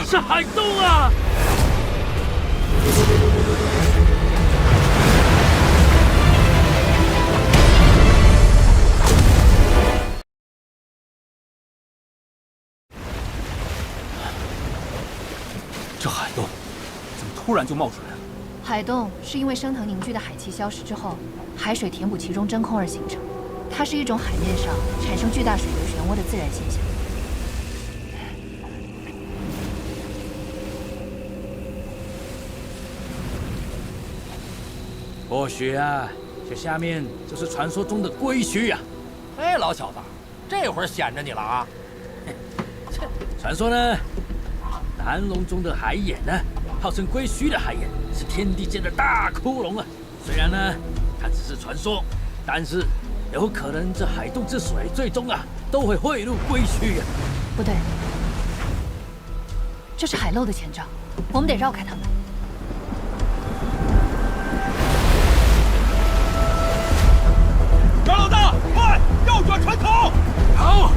是海洞啊！这海洞怎么突然就冒出来了？海洞是因为升腾凝聚的海气消失之后，海水填补其中真空而形成。它是一种海面上产生巨大水流漩涡的自然现象。或许啊，这下面就是传说中的龟墟呀。哎，老小子，这会儿显着你了啊！传说呢，南龙中的海眼呢，号称龟墟的海眼是天地间的大窟窿啊。虽然呢，它只是传说，但是有可能这海洞之水最终啊都会汇入龟墟呀。不对，这是海漏的前兆，我们得绕开他们。张老大，快右转船头！好。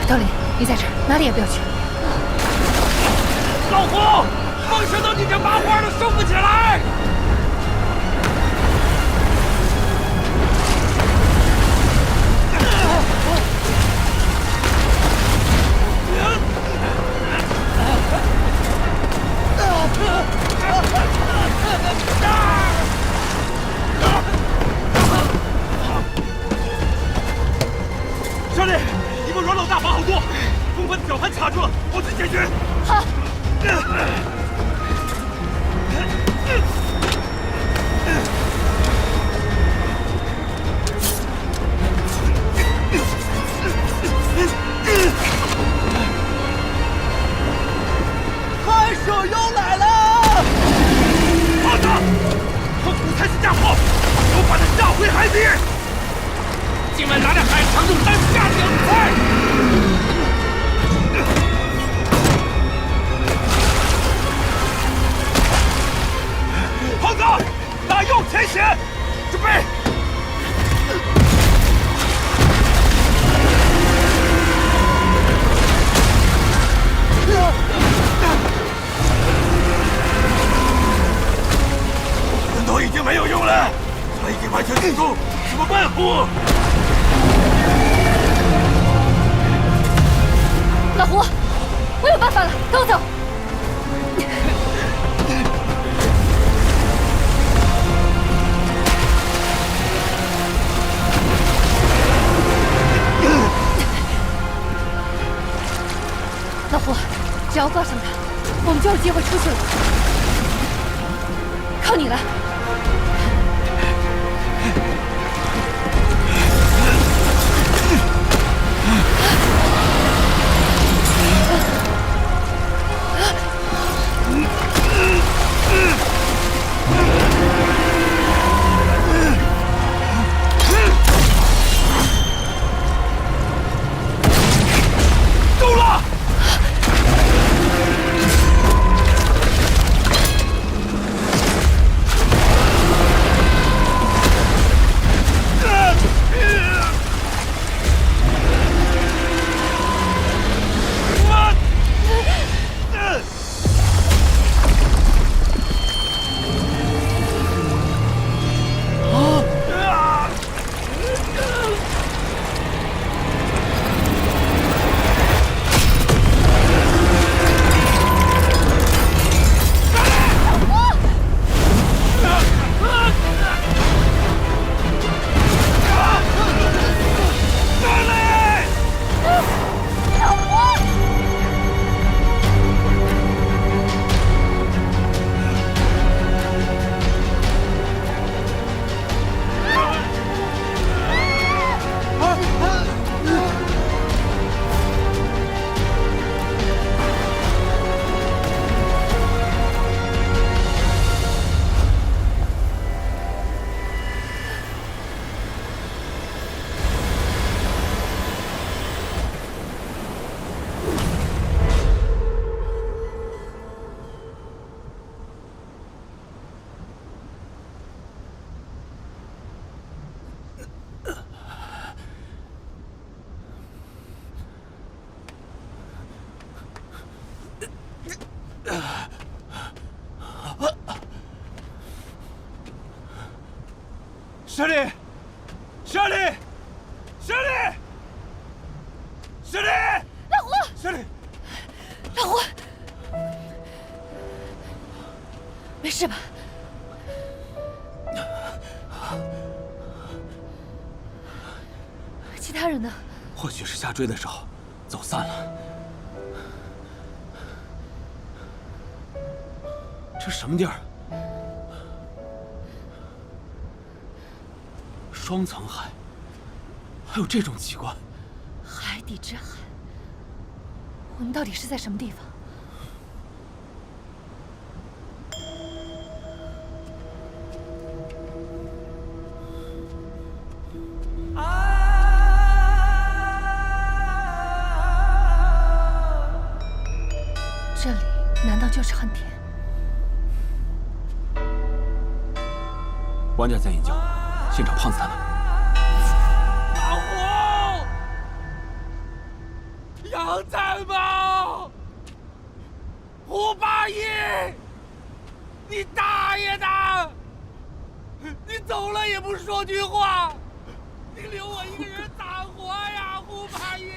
道理，你在这儿，哪里也不要去。老胡，风声都已经麻花了，收不起来。兄弟，你们阮老大把好舵，风帆的绞盘卡住了，我去解决。好。海蛇又来了！胖子，我土才是架炮，给我把他吓回海底！今晚拿着海长盾单下两块。胖子，大右前斜，准备。盾头已经没有用了，他已经完全失踪，怎么办，虎？老胡，我有办法了，跟我走。老胡，只要挂上它，我们就有机会出去了。靠你了。事吧？其他人呢？或许是下坠的时候走散了。这什么地儿？双层海，还有这种奇观？海底之海。我们到底是在什么地方？这里难道就是恨天？王家在引教，先找胖子他们。老胡，杨参谋，胡八一，你大爷的！你走了也不说句话，你留我一个人咋活呀，胡八一！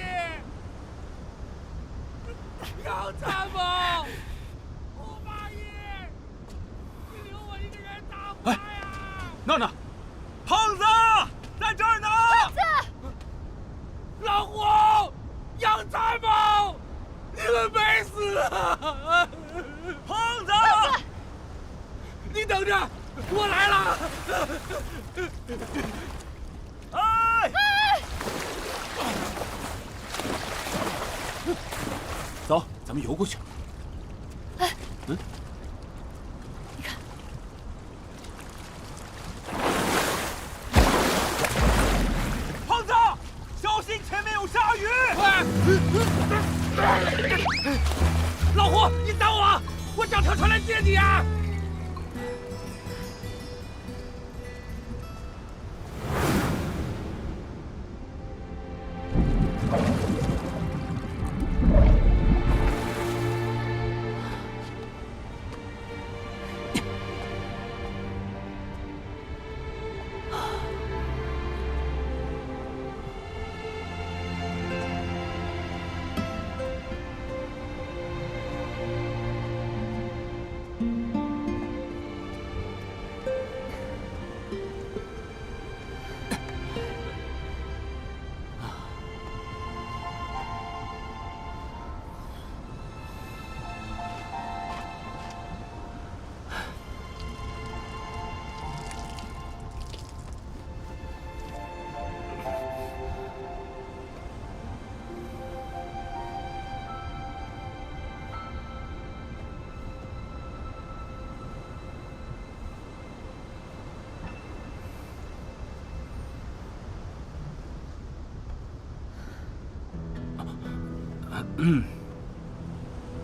杨参谋，胡八一，你留我一个人咋活呀？娜娜，胖子在这儿呢！胖子，老胡，杨参谋，你们没死啊！胖子，你等着，我来了！哎！走，咱们游过去。哎，嗯，你看，胖子，小心前面有鲨鱼！老胡，你等我，我找条船来接你啊！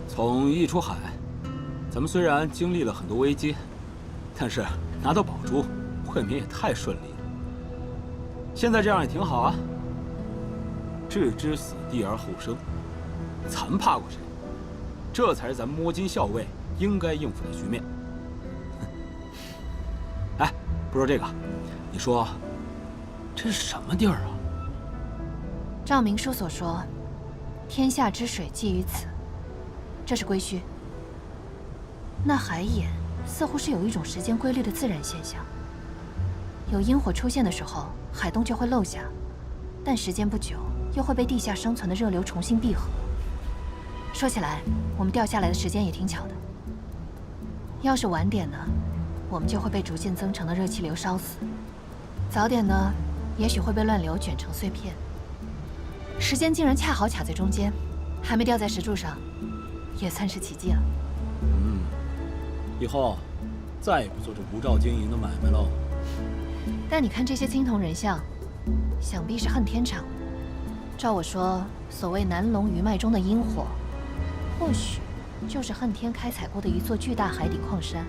从一出海，咱们虽然经历了很多危机，但是拿到宝珠，未免也太顺利了。现在这样也挺好啊。置之死地而后生，咱怕过谁？这才是咱们摸金校尉应该应付的局面。哎，不说这个，你说这是什么地儿啊？照明书所说，天下之水寄于此，这是归墟。那海眼似乎是有一种时间规律的自然现象，有阴火出现的时候，海洞就会漏下，但时间不久又会被地下生存的热流重新闭合。说起来，我们掉下来的时间也挺巧的。要是晚点呢，我们就会被逐渐增长的热气流烧死；早点呢，也许会被乱流卷成碎片。时间竟然恰好卡在中间，还没掉在石柱上，也算是奇迹了。以后再也不做这无照经营的买卖喽。但你看这些青铜人像，想必是恨天厂的。照我说，所谓南龙余脉中的阴火，或许就是恨天开采过的一座巨大海底矿山。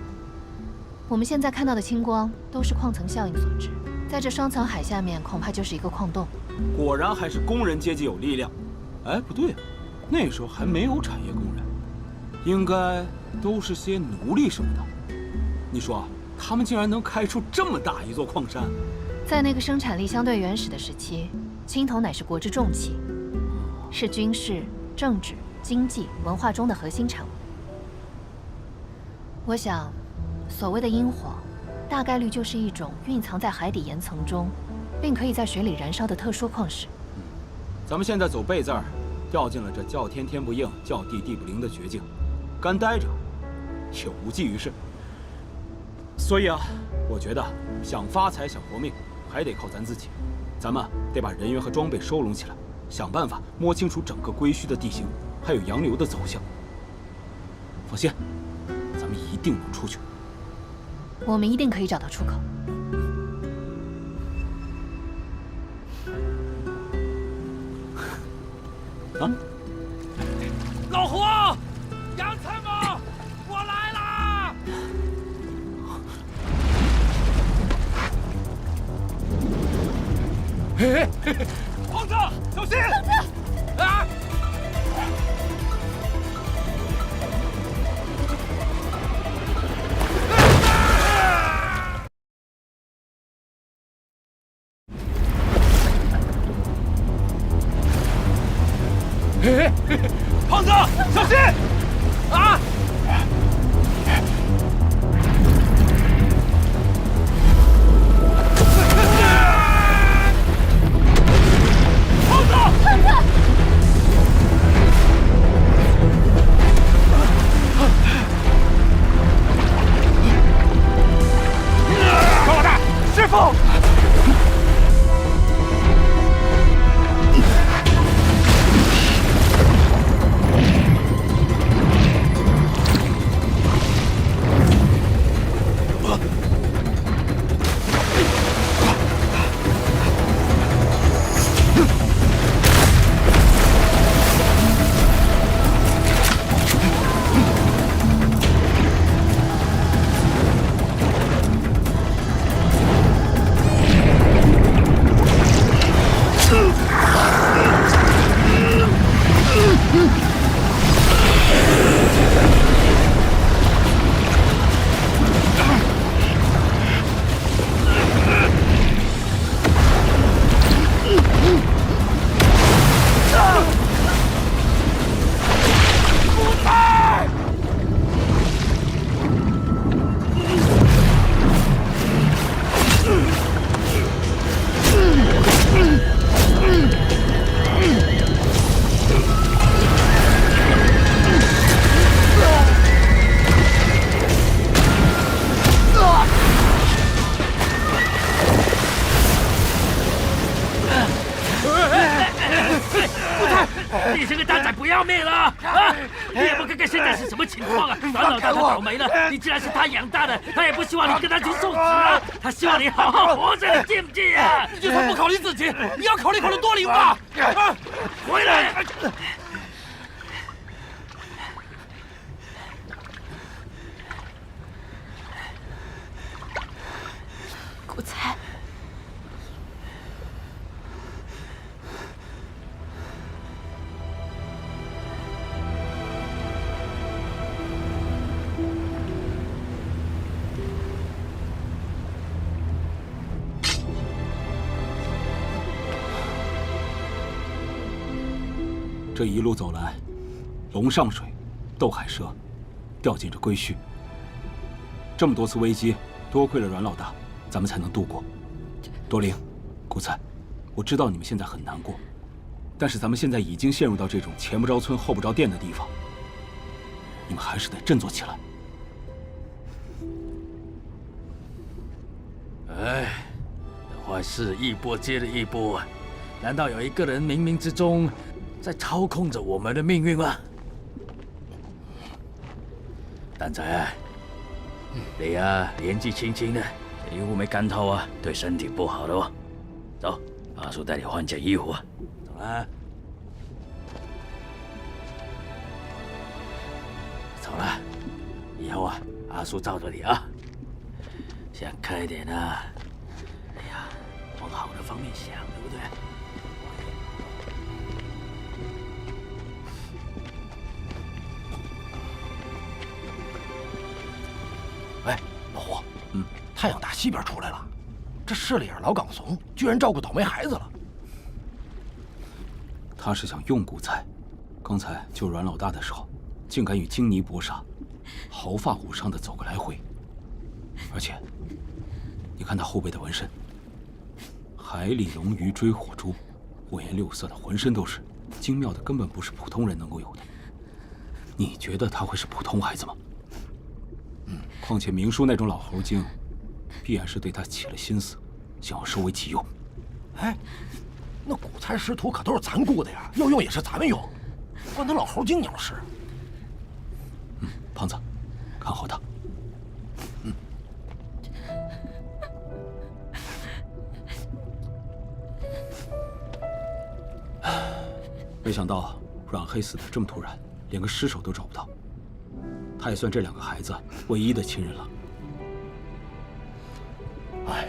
我们现在看到的青光，都是矿层效应所致。在这双层海下面，恐怕就是一个矿洞。果然还是工人阶级有力量。哎，不对，那时候还没有产业工人，应该都是些奴隶什么的。你说，他们竟然能开出这么大一座矿山？在那个生产力相对原始的时期，青铜乃是国之重器，是军事、政治、经济、文化中的核心产物。我想，所谓的阴火，大概率就是一种蕴藏在海底岩层中，并可以在水里燃烧的特殊矿石。咱们现在走背字儿，掉进了这叫天天不应，叫地地不灵的绝境，干待着也无济于事。所以啊，我觉得想发财、想活命，还得靠咱自己。咱们得把人员和装备收拢起来，想办法摸清楚整个归墟的地形，还有洋流的走向。放心，咱们一定能出去。我们一定可以找到出口。啊！老胡，杨参谋，我来啦！嘿嘿嘿，胖子，小心！啊！嘿嘿，胖子，小心！啊！胖子，胖子！高老大，师傅！你这个蛋仔不要命了啊！你也不看看现在是什么情况啊！阮老大他倒霉了，你既然是他养大的，他也不希望你跟他去受死啊！他希望你好好活着，你记不记啊？你就算不考虑自己，你要考虑考虑多灵吧！啊，回来！古才。这一路走来，龙上水，斗海蛇，掉进这归墟。这么多次危机，多亏了阮老大，咱们才能度过。多灵，古才，我知道你们现在很难过，但是咱们现在已经陷入到这种前不着村后不着店的地方，你们还是得振作起来。哎，坏事一波接着一波，难道有一个人冥冥之中在操控着我们的命运吗？蛋仔啊，你啊年纪轻轻的，衣服没干透啊，对身体不好的哦。走，阿叔带你换件衣服啊。走啦，走了，以后啊，阿叔罩着你啊。想开点啊！哎呀，往好的方面想，对不对？哎，老胡，太阳打西边出来了，这市里老岗怂居然照顾倒霉孩子了。他是想用古才，刚才救阮老大的时候，竟敢与金尼搏杀，毫发无伤的走个来回。而且，你看他后背的纹身，海里龙鱼追火珠，五颜六色的，浑身都是，精妙的根本不是普通人能够有的。你觉得他会是普通孩子吗？况且明叔那种老猴精，必然是对他起了心思，想要收为己用。哎，那古参师徒可都是咱雇的呀，要用也是咱们用，关他老猴精鸟事。胖子，看好他。没想到阮黑死得这么突然，连个尸首都找不到。他也算这2个孩子唯一的亲人了。哎，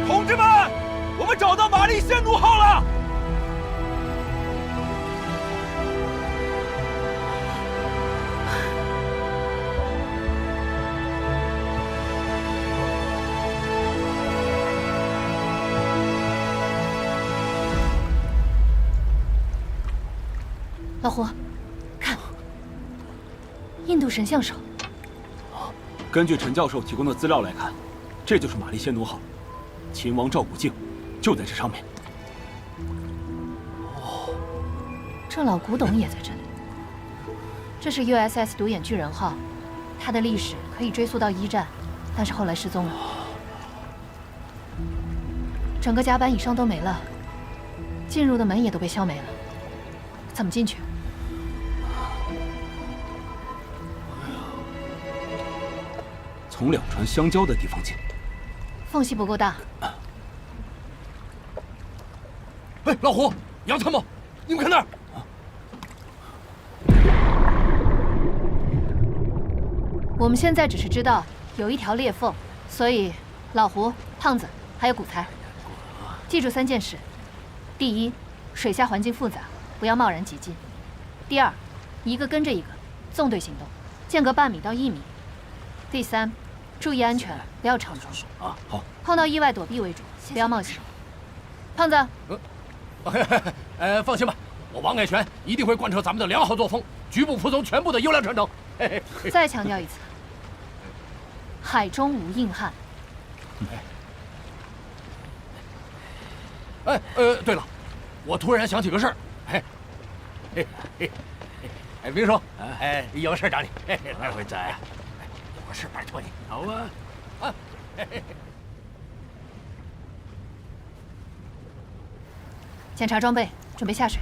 同志们，我们找到玛丽仙奴号了！老胡，看，印度神像手。根据陈教授提供的资料来看，这就是玛丽仙奴号，秦王赵古镜就在这上面。这老古董也在这里。这是 USS 独眼巨人号，它的历史可以追溯到1战，但是后来失踪了。整个甲板以上都没了，进入的门也都被削没了。怎么进去？从2船相交的地方进，缝隙不够大。哎，老胡、杨参谋，你们看那儿！我们现在只是知道有一条裂缝，所以老胡、胖子还有古才，记住3件事：第一，水下环境复杂，不要贸然挤进；第二，一个跟着一个，纵队行动，间隔半米到1米；第三，注意安全，不要逞能。啊，好。碰到意外躲避为主，不要冒险。胖子，放心吧，我王凯旋一定会贯彻咱们的良好作风，局部服从全部的优良传承。再强调一次，海中无硬汉。对了，我突然想起个事儿，明叔，有个事找你，来回仔，有个事拜托你。好啊，检查装备，准备下水。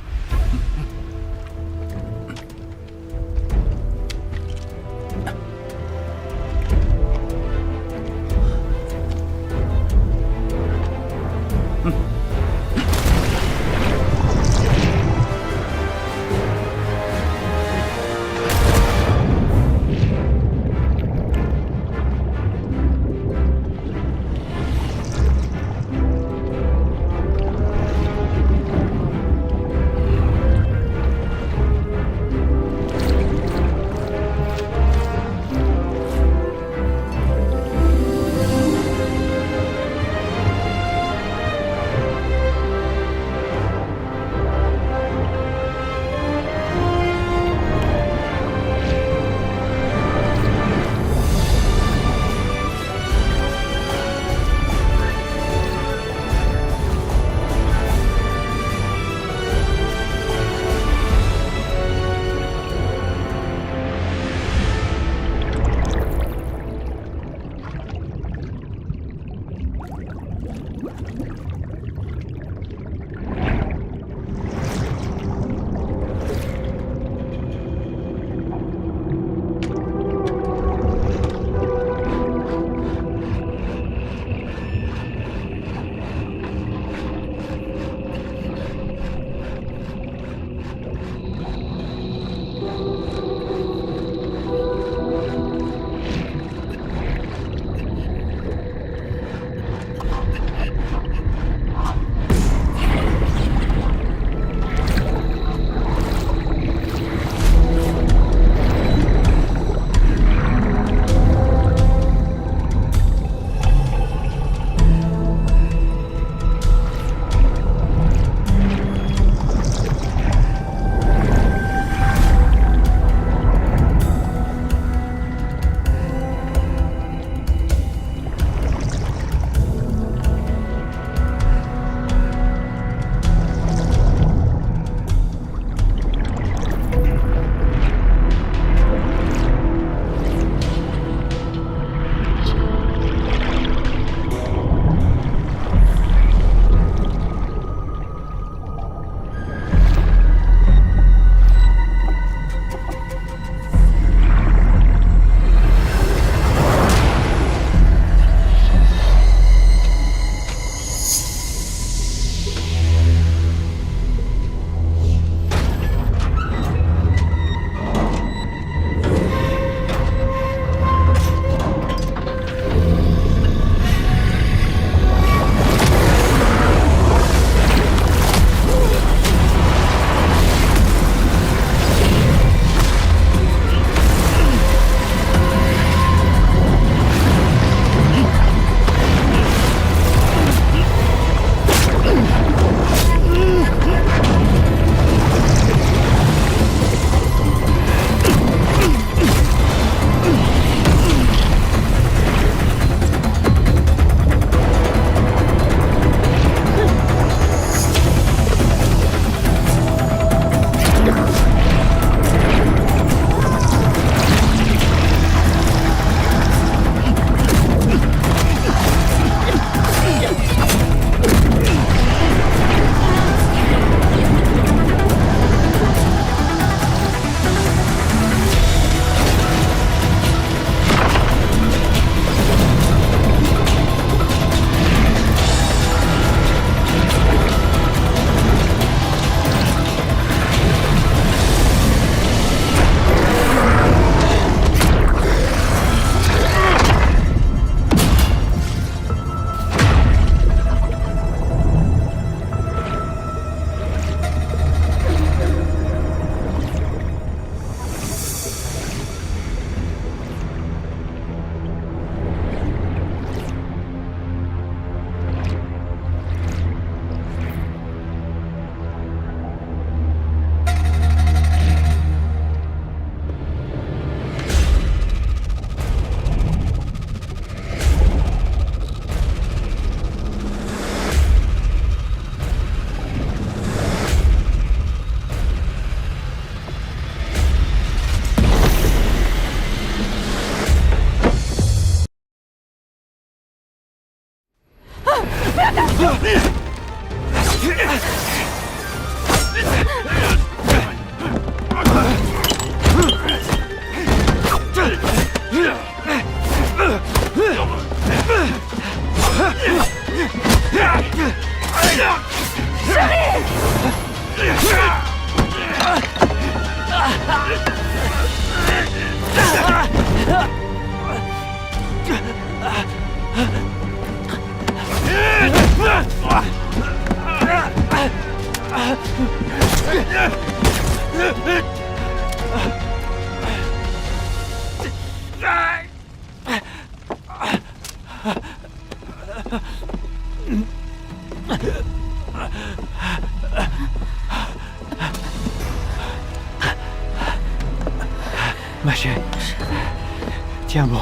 Tiens bon,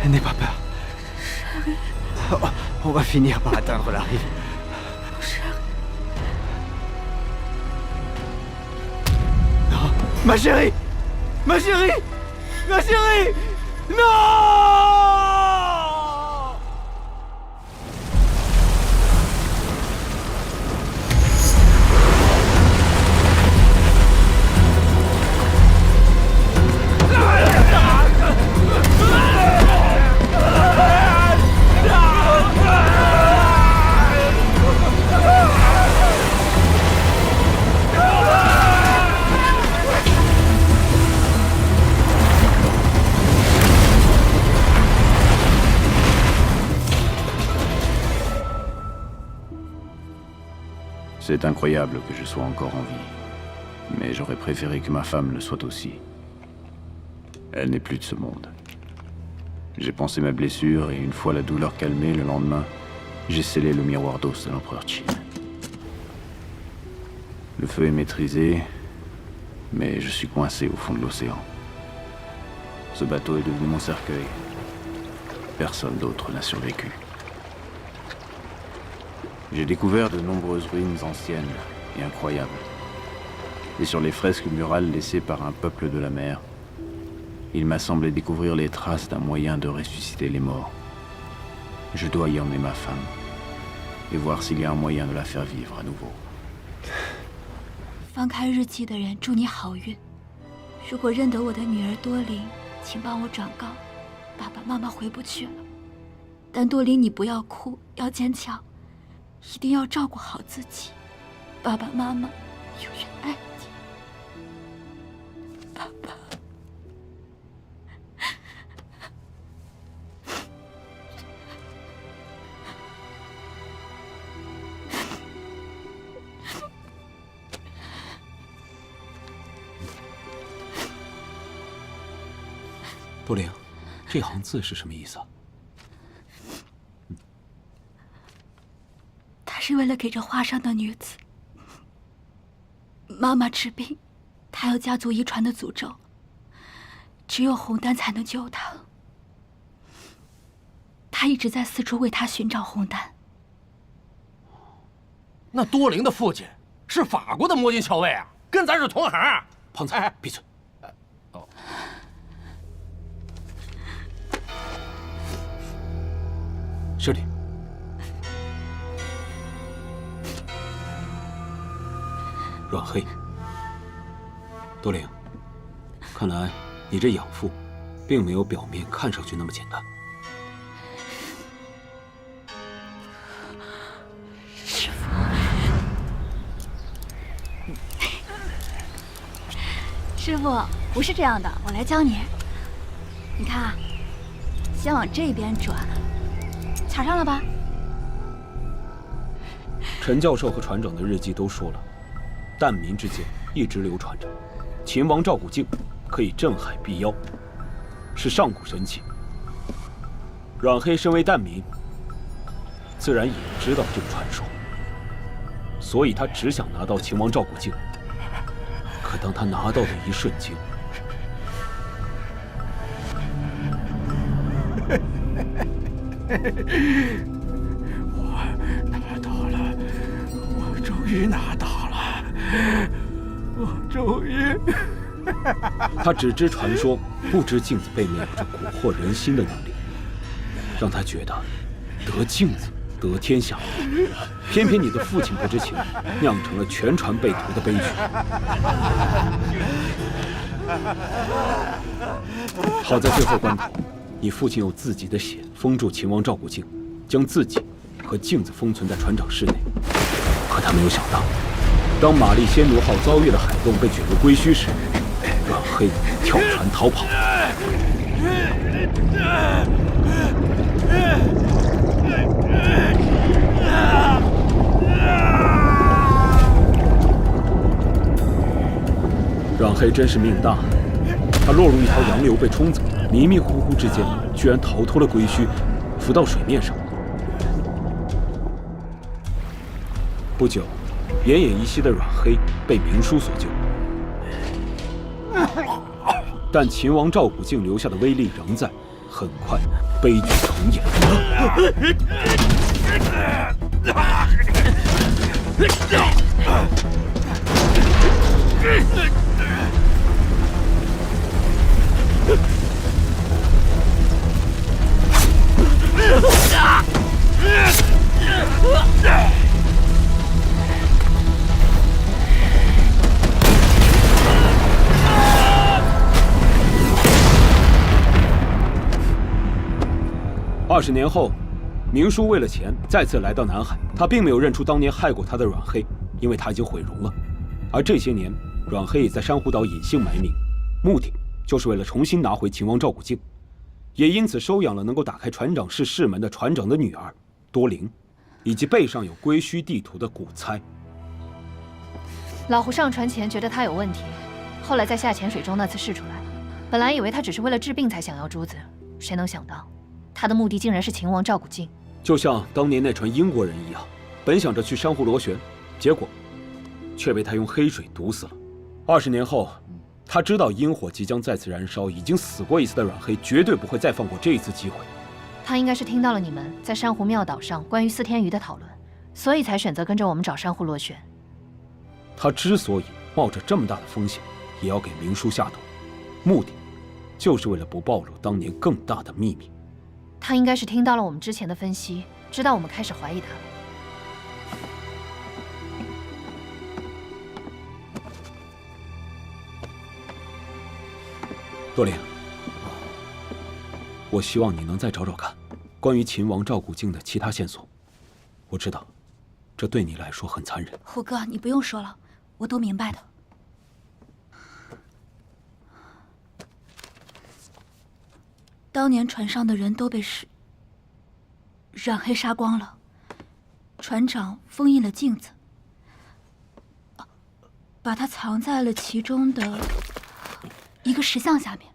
n'aie pas peur. On va finir par atteindre la rive. Non, ma chérie! Ma chérie! Ma chérie! Non! C'est incroyable que je sois encore en vie. Mais j'aurais préféré que ma femme le soit aussi. Elle n'est plus de ce monde. J'ai pensé ma blessure et une fois la douleur calmée, le lendemain, j'ai scellé le miroir d'os de l'empereur Qin. Le feu est maîtrisé, mais je suis coincé au fond de l'océan. Ce bateau est devenu mon cercueil. Personne d'autre n'a survécu. J'ai découvert de nombreuses ruines anciennes et incroyables. Et sur les fresques murales laissées par un peuple de la mer, il m'a semblé découvrir les traces d'un moyen de ressusciter les morts. Je dois y emmener ma femme et voir s'il y a un moyen de la faire vivre à nouveau. 翻开日记的人，祝你好运。如果认得我的女儿多琳，请帮我转告，爸爸妈妈回不去了。但多琳，你不要哭，要坚强。 一定要照顾好自己，爸爸妈妈永远爱你，爸爸。多灵，这行字是什么意思啊？ 是为了给这画上的女子妈妈治病，她有家族遗传的诅咒，只有红丹才能救她。她一直在四处为她寻找红丹。那多灵的父亲是法国的摸金校尉啊，跟咱是同行啊。胖子，闭嘴。哦。这里。 阮黑，多灵，看来你这养父，并没有表面看上去那么简单。师父，师父不是这样的，我来教你。你看啊，先往这边转，卡上了吧？陈教授和船长的日记都说了。 蛋民之间一直流传着，秦王赵古镜可以镇海避妖，是上古神器。阮黑身为蛋民，自然也知道这个传说，所以他只想拿到秦王赵古镜。可当他拿到的一瞬间，我拿到了，我终于拿到了。 我终于……他只知传说，不知镜子背面有着蛊惑人心的能力，让他觉得得镜子得天下。偏偏你的父亲不知情，酿成了全船被屠的悲剧。好在最后关头，你父亲用自己的血封住秦王赵古镜，将自己和镜子封存在船长室内。可他没有想到。 当玛丽仙奴号遭遇了海洞，被卷入龟墟时，阮黑跳船逃跑。阮黑真是命大，他落入一条洋流被冲走，迷迷糊糊之间，居然逃脱了龟墟，浮到水面上。不久。 奄奄一息的阮黑被明叔所救。但秦王赵古镜留下的威力仍在，很快悲剧重演。20年后，明叔为了钱再次来到南海，他并没有认出当年害过他的阮黑，因为他已经毁容了。而这些年，阮黑也在珊瑚岛隐姓埋名，目的就是为了重新拿回秦王赵古镜，也因此收养了能够打开船长室室门的船长的女儿多灵，以及背上有归墟地图的古猜。老胡上船前觉得他有问题，后来在下潜水中那次试出来了。本来以为他只是为了治病才想要珠子，谁能想到他的目的竟然是秦王赵古镜。就像当年那船英国人一样，本想着去珊瑚螺旋，结果却被他用黑水毒死了。20年后，他知道阴火即将再次燃烧，已经死过一次的阮黑绝对不会再放过这一次机会。他应该是听到了你们在珊瑚庙岛上关于四天鱼的讨论，所以才选择跟着我们找珊瑚螺旋。他之所以冒着这么大的风险也要给明叔下毒，目的就是为了不暴露当年更大的秘密。他应该是听到了我们之前的分析，知道我们开始怀疑他了。多灵，我希望你能再找找看关于秦王赵古镜的其他线索。我知道，这对你来说很残忍。胡哥，你不用说了，我都明白的。当年船上的人都被染黑杀光了，船长封印了镜子，把它藏在了其中的一个石像下面。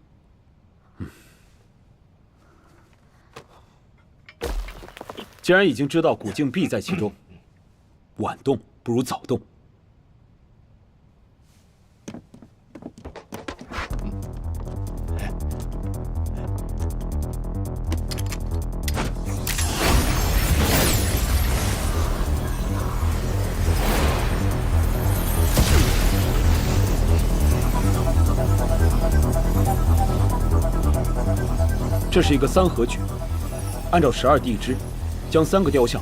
既然已经知道古镜必在其中，晚动不如早动。这是一个三合局，按照12地支，将3个雕像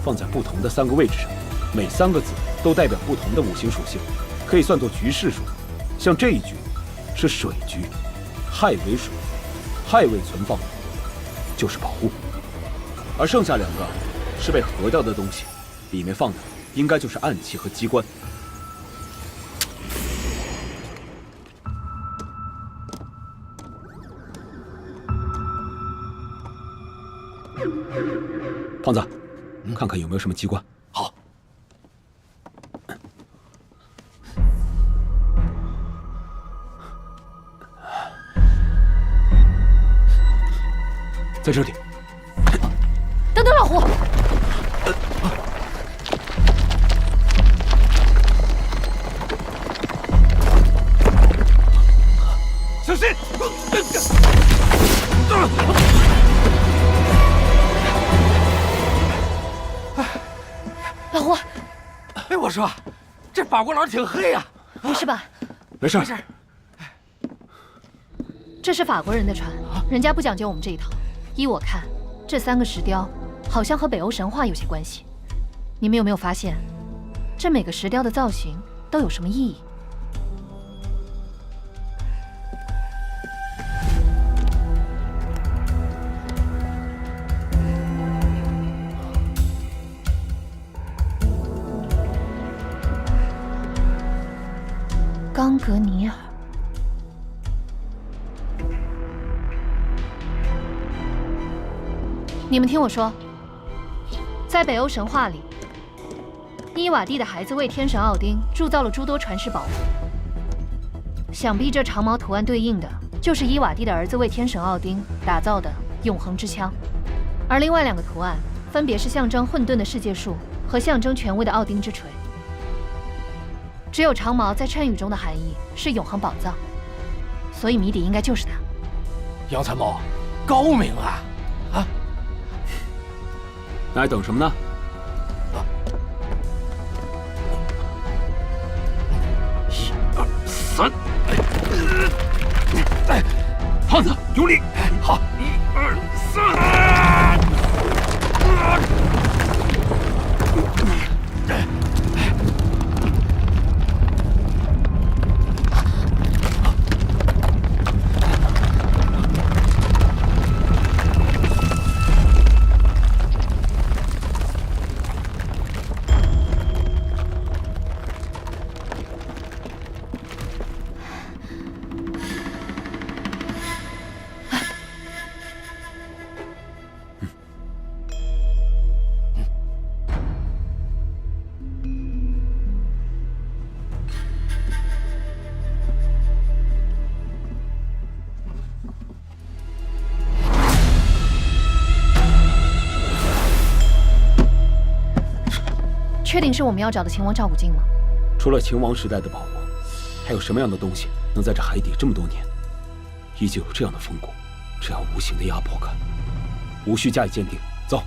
放在不同的3个位置上，每3个子都代表不同的5行属性，可以算作局势数。像这一局是水局，亥为水，亥位存放就是保护，而剩下2个是被合掉的东西，里面放的应该就是暗器和机关。胖子，看看有没有什么机关。好。在这里。等等，老胡！小心！老胡，哎，我说，这法国佬挺黑呀，没事吧？没事，没事。这是法国人的船，人家不讲究我们这一套。依我看，这3个石雕好像和北欧神话有些关系。你们有没有发现，这每个石雕的造型都有什么意义？冈格尼尔，你们听我说，在北欧神话里，伊瓦蒂的孩子为天神奥丁铸造了诸多传世宝物，想必这长矛图案对应的就是伊瓦蒂的儿子为天神奥丁打造的永恒之枪，而另外2个图案分别是象征混沌的世界树和象征权威的奥丁之锤。只有长矛在谶语中的含义是永恒宝藏，所以谜底应该就是他。杨参谋，高明啊！啊，那还等什么呢？一二三，胖子用力！好，一二三。确定是我们要找的秦王照古镜吗？除了秦王时代的宝物，还有什么样的东西能在这海底这么多年，依旧有这样的风骨，这样无形的压迫感？无需加以鉴定，走。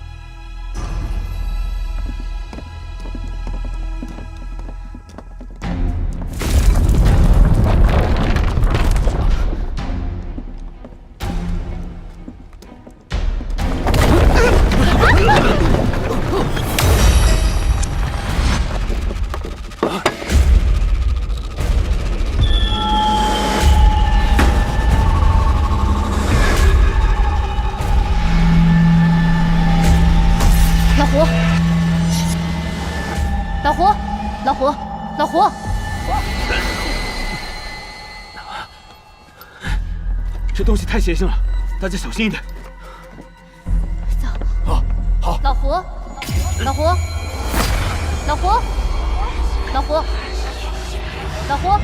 老胡，这东西太邪性了，大家小心一点。走。好。老胡，老胡，老胡，老胡，老胡。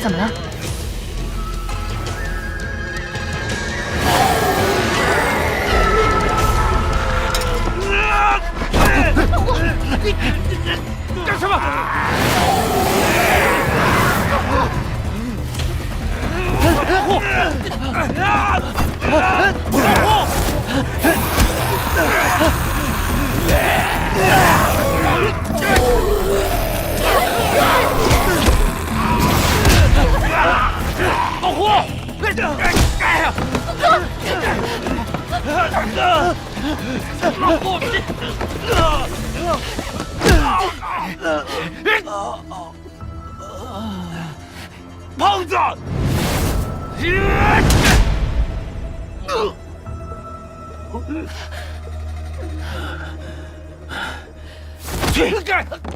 怎么了？你干什么？老胡，老胡，胖子，去！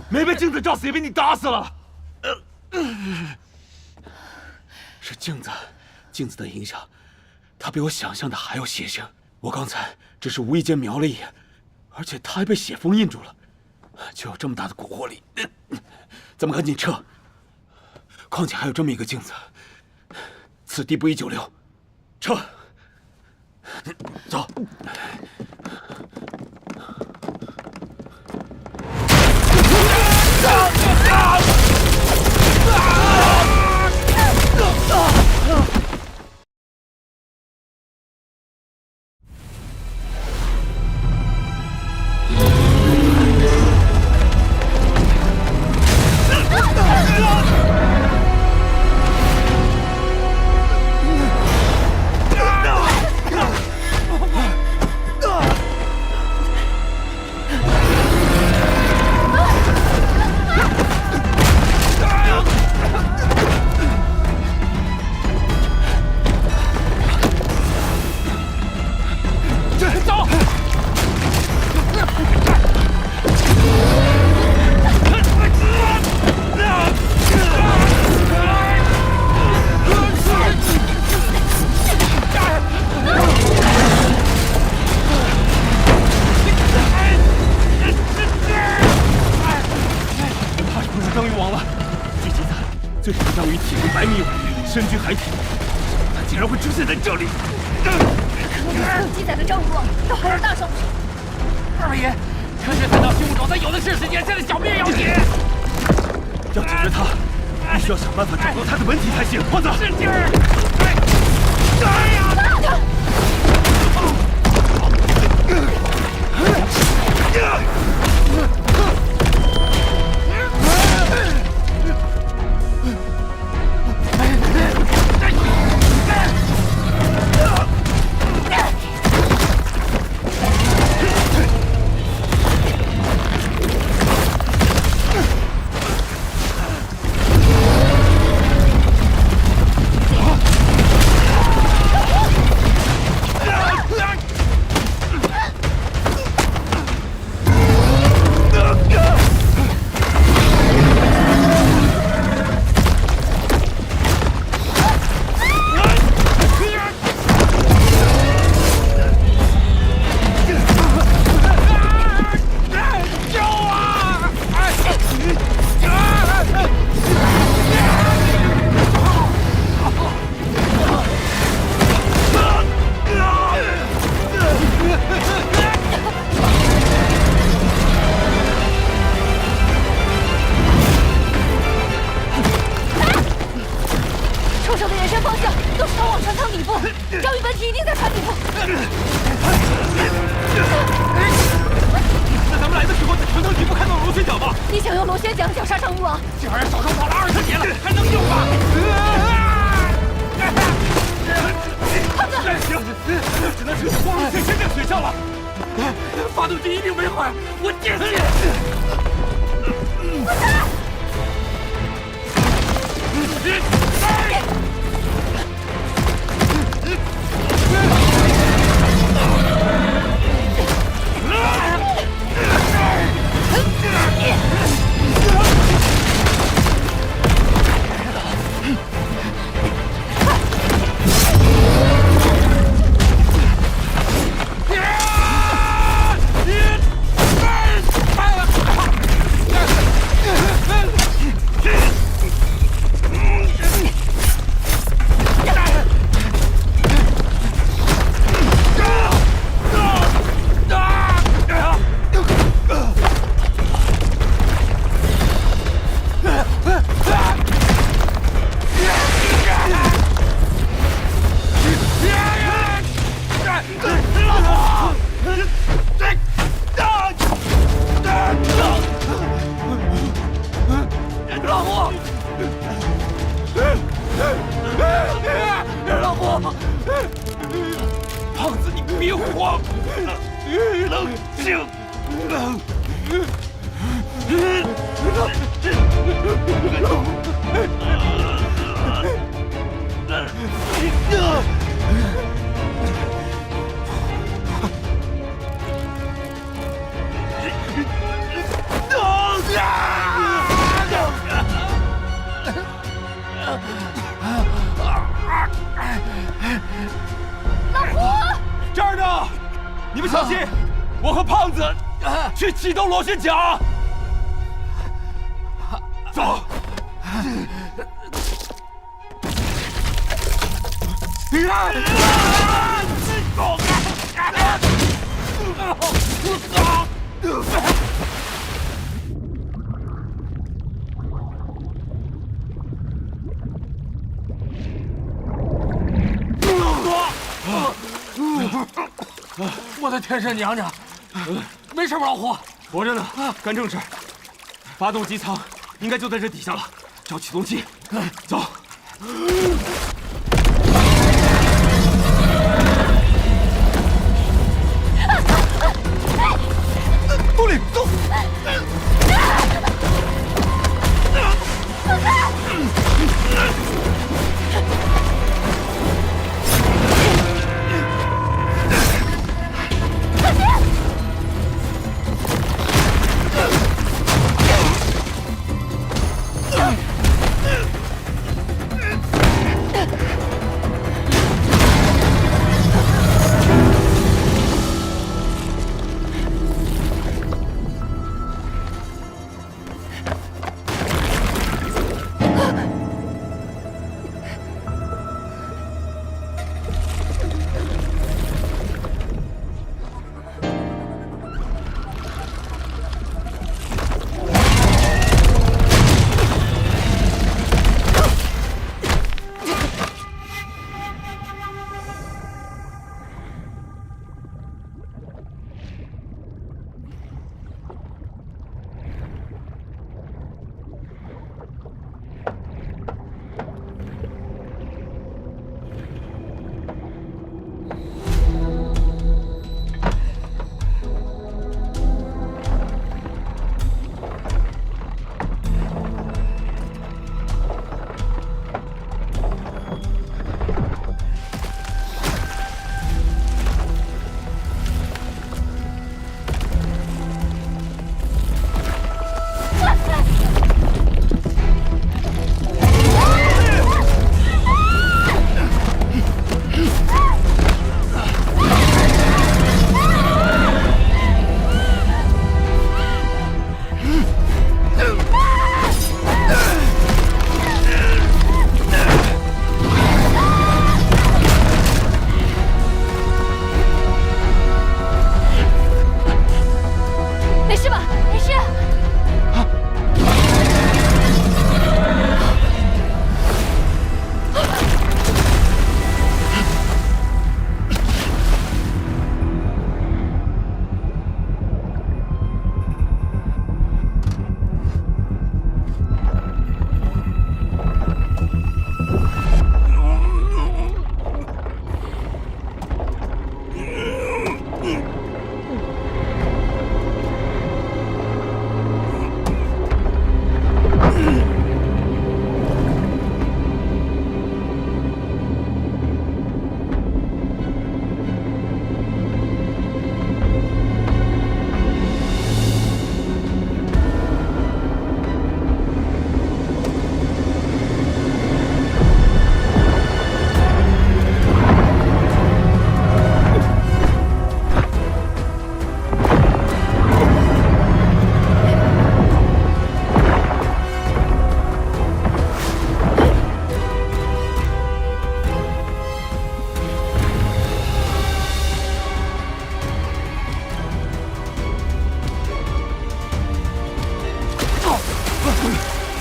没被镜子照死，也被你打死了。是镜子，镜子的影响，它比我想象的还要邪性。我刚才只是无意间瞄了一眼，而且它还被血封印住了，就有这么大的蛊惑力。咱们赶紧撤。况且还有这么一个镜子，此地不宜久留，撤。走。最少章鱼体重100米，身居海底，他竟然会出现在这里！记载的张无王倒还有大少不少。二位爷，科学探到新物种，咱有的是时间，现在小命要紧。要解决它，必须要想办法找到它的本体才行。胖子，使劲儿！哎呀！去启动螺旋桨，走。我的天神娘娘！没事吧，老胡？活着呢，干正事。发动机舱应该就在这底下了，找启动器。走。部里走。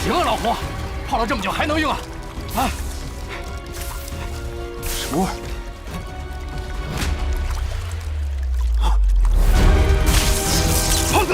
行啊，老胡，泡了这么久还能用啊？啊！什么味儿？胖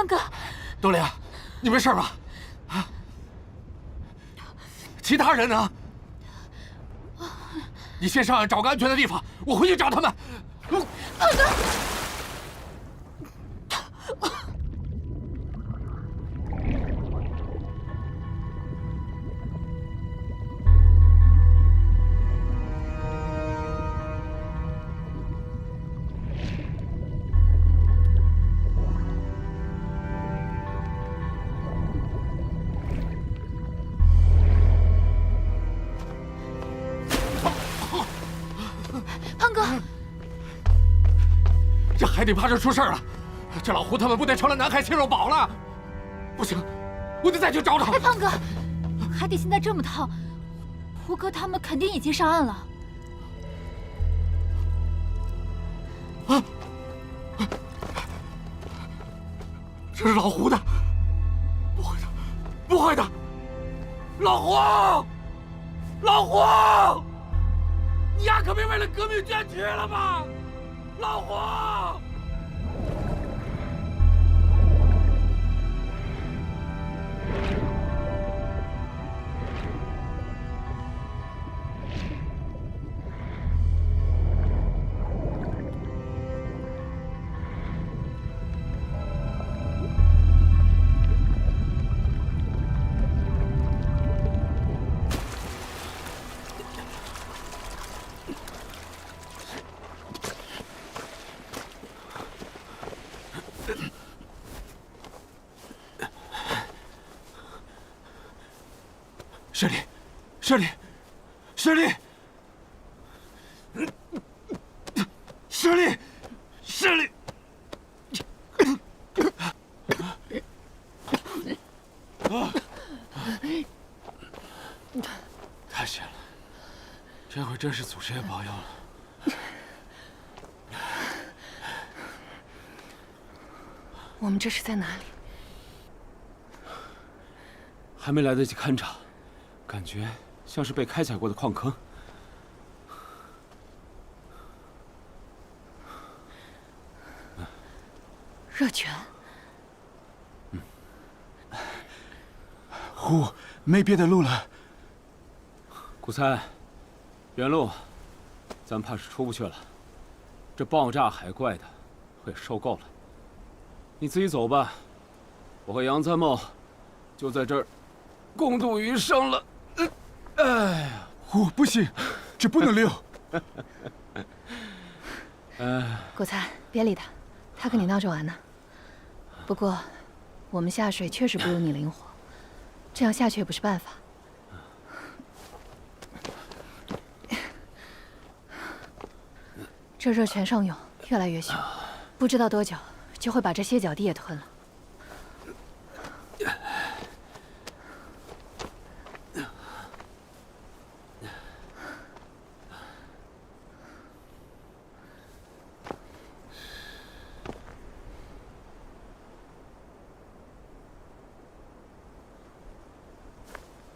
子！多莲，你没事吧？啊？其他人呢？你先上岸找个安全的地方，我回去找他们。胖哥，这海底怕是出事了，这老胡他们不得成了南海切肉堡了？不行，我得再去找找。哎，胖哥，海底现在这么烫，胡哥他们肯定已经上岸了。啊！这是老胡的，不会的，不会的，老胡，老胡，你丫可别为了革命捐躯了吧？老胡！舍利，舍利，舍利，舍利，舍利！太险了，这回真是祖师爷保佑了。我们这是在哪里？还没来得及勘察，感觉像是被开采过的矿坑。热泉。胡，没别的路了。古参，原路，咱怕是出不去了。这爆炸海怪的，我也受够了。你自己走吧，我和杨参谋就在这儿共度余生了。哎呀，胡，不行，这不能留。古参，别理他，他跟你闹着玩呢。不过，我们下水确实不如你灵活，这样下去也不是办法。这热泉上涌，越来越凶，不知道多久就会把这歇脚地也吞了。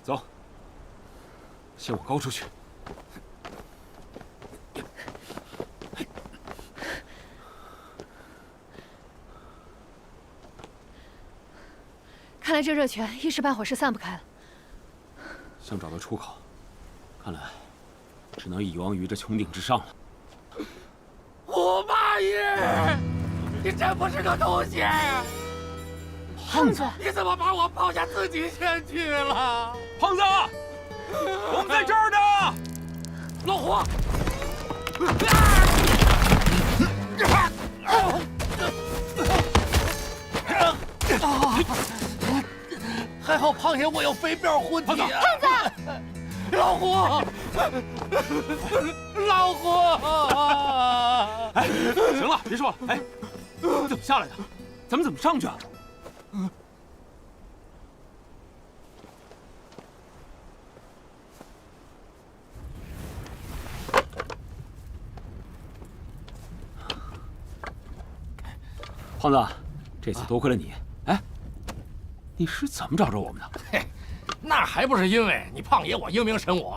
走，先往高处去。看来这热泉一时半会儿是散不开了。想找到出口，看来只能倚亡于这穹顶之上了。胡八爷，你真不是个东西！胖子，你怎么把我抛下自己先去了？胖子，我们在这儿呢！老胡！还好胖爷我有飞镖护体啊！胖子，老胡，老胡！哎，行了，别说了。哎，你怎么下来的？咱们怎么上去啊？胖子，这次多亏了你。哎，你是怎么找着我们的？嘿，那还不是因为你胖爷我英明神武。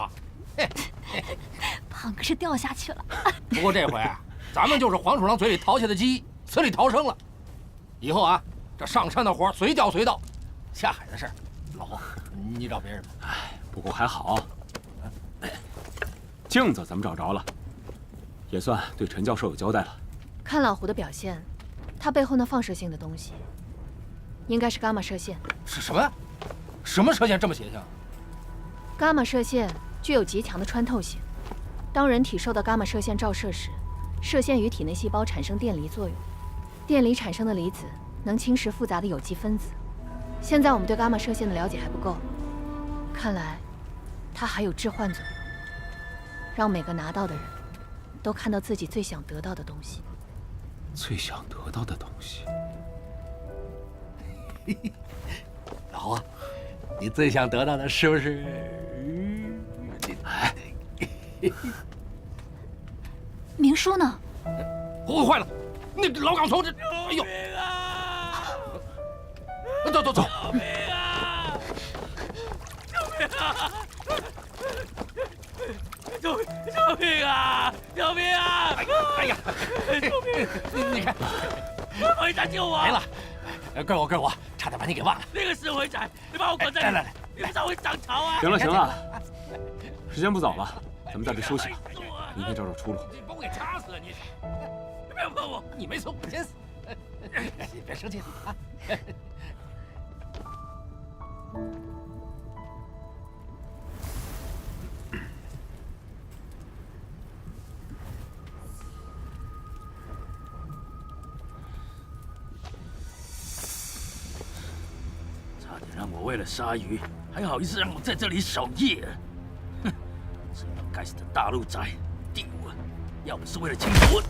胖哥是掉下去了。不过这回咱们就是黄鼠狼嘴里掏下的鸡，死里逃生了。以后啊，这上山的活随叫随到，下海的事儿，老胡你找别人吧。哎，不过还好，镜子咱们找着了，也算对陈教授有交代了。看老胡的表现，他背后那放射性的东西，应该是伽马射线。是什么？什么射线这么邪性？伽马射线具有极强的穿透性。当人体受到伽马射线照射时，射线与体内细胞产生电离作用，电离产生的离子能侵蚀复杂的有机分子。现在我们对伽马射线的了解还不够，看来它还有致幻作用，让每个拿到的人都看到自己最想得到的东西。最想得到的东西。老胡，你最想得到的是不是？哎，明叔呢？哦，坏了，那老岗头这，哎呦！走走走！救命啊！救命啊！救命啊！救命啊！哎呀！救命！你看，石灰仔救我！没了，怪我，差点把你给忘了。那个石灰仔，你把我关在里，来，你们才会涨潮啊！行了，时间不早了，咱们在这休息吧，明天找找出路。你把我给掐死了你！你不要碰我，你没错，我先死。你别生气啊！差点让我为了鲨鱼，还好意思让我在这里守夜。哼，这帮该死的大陆仔，第五，要不是为了清除我。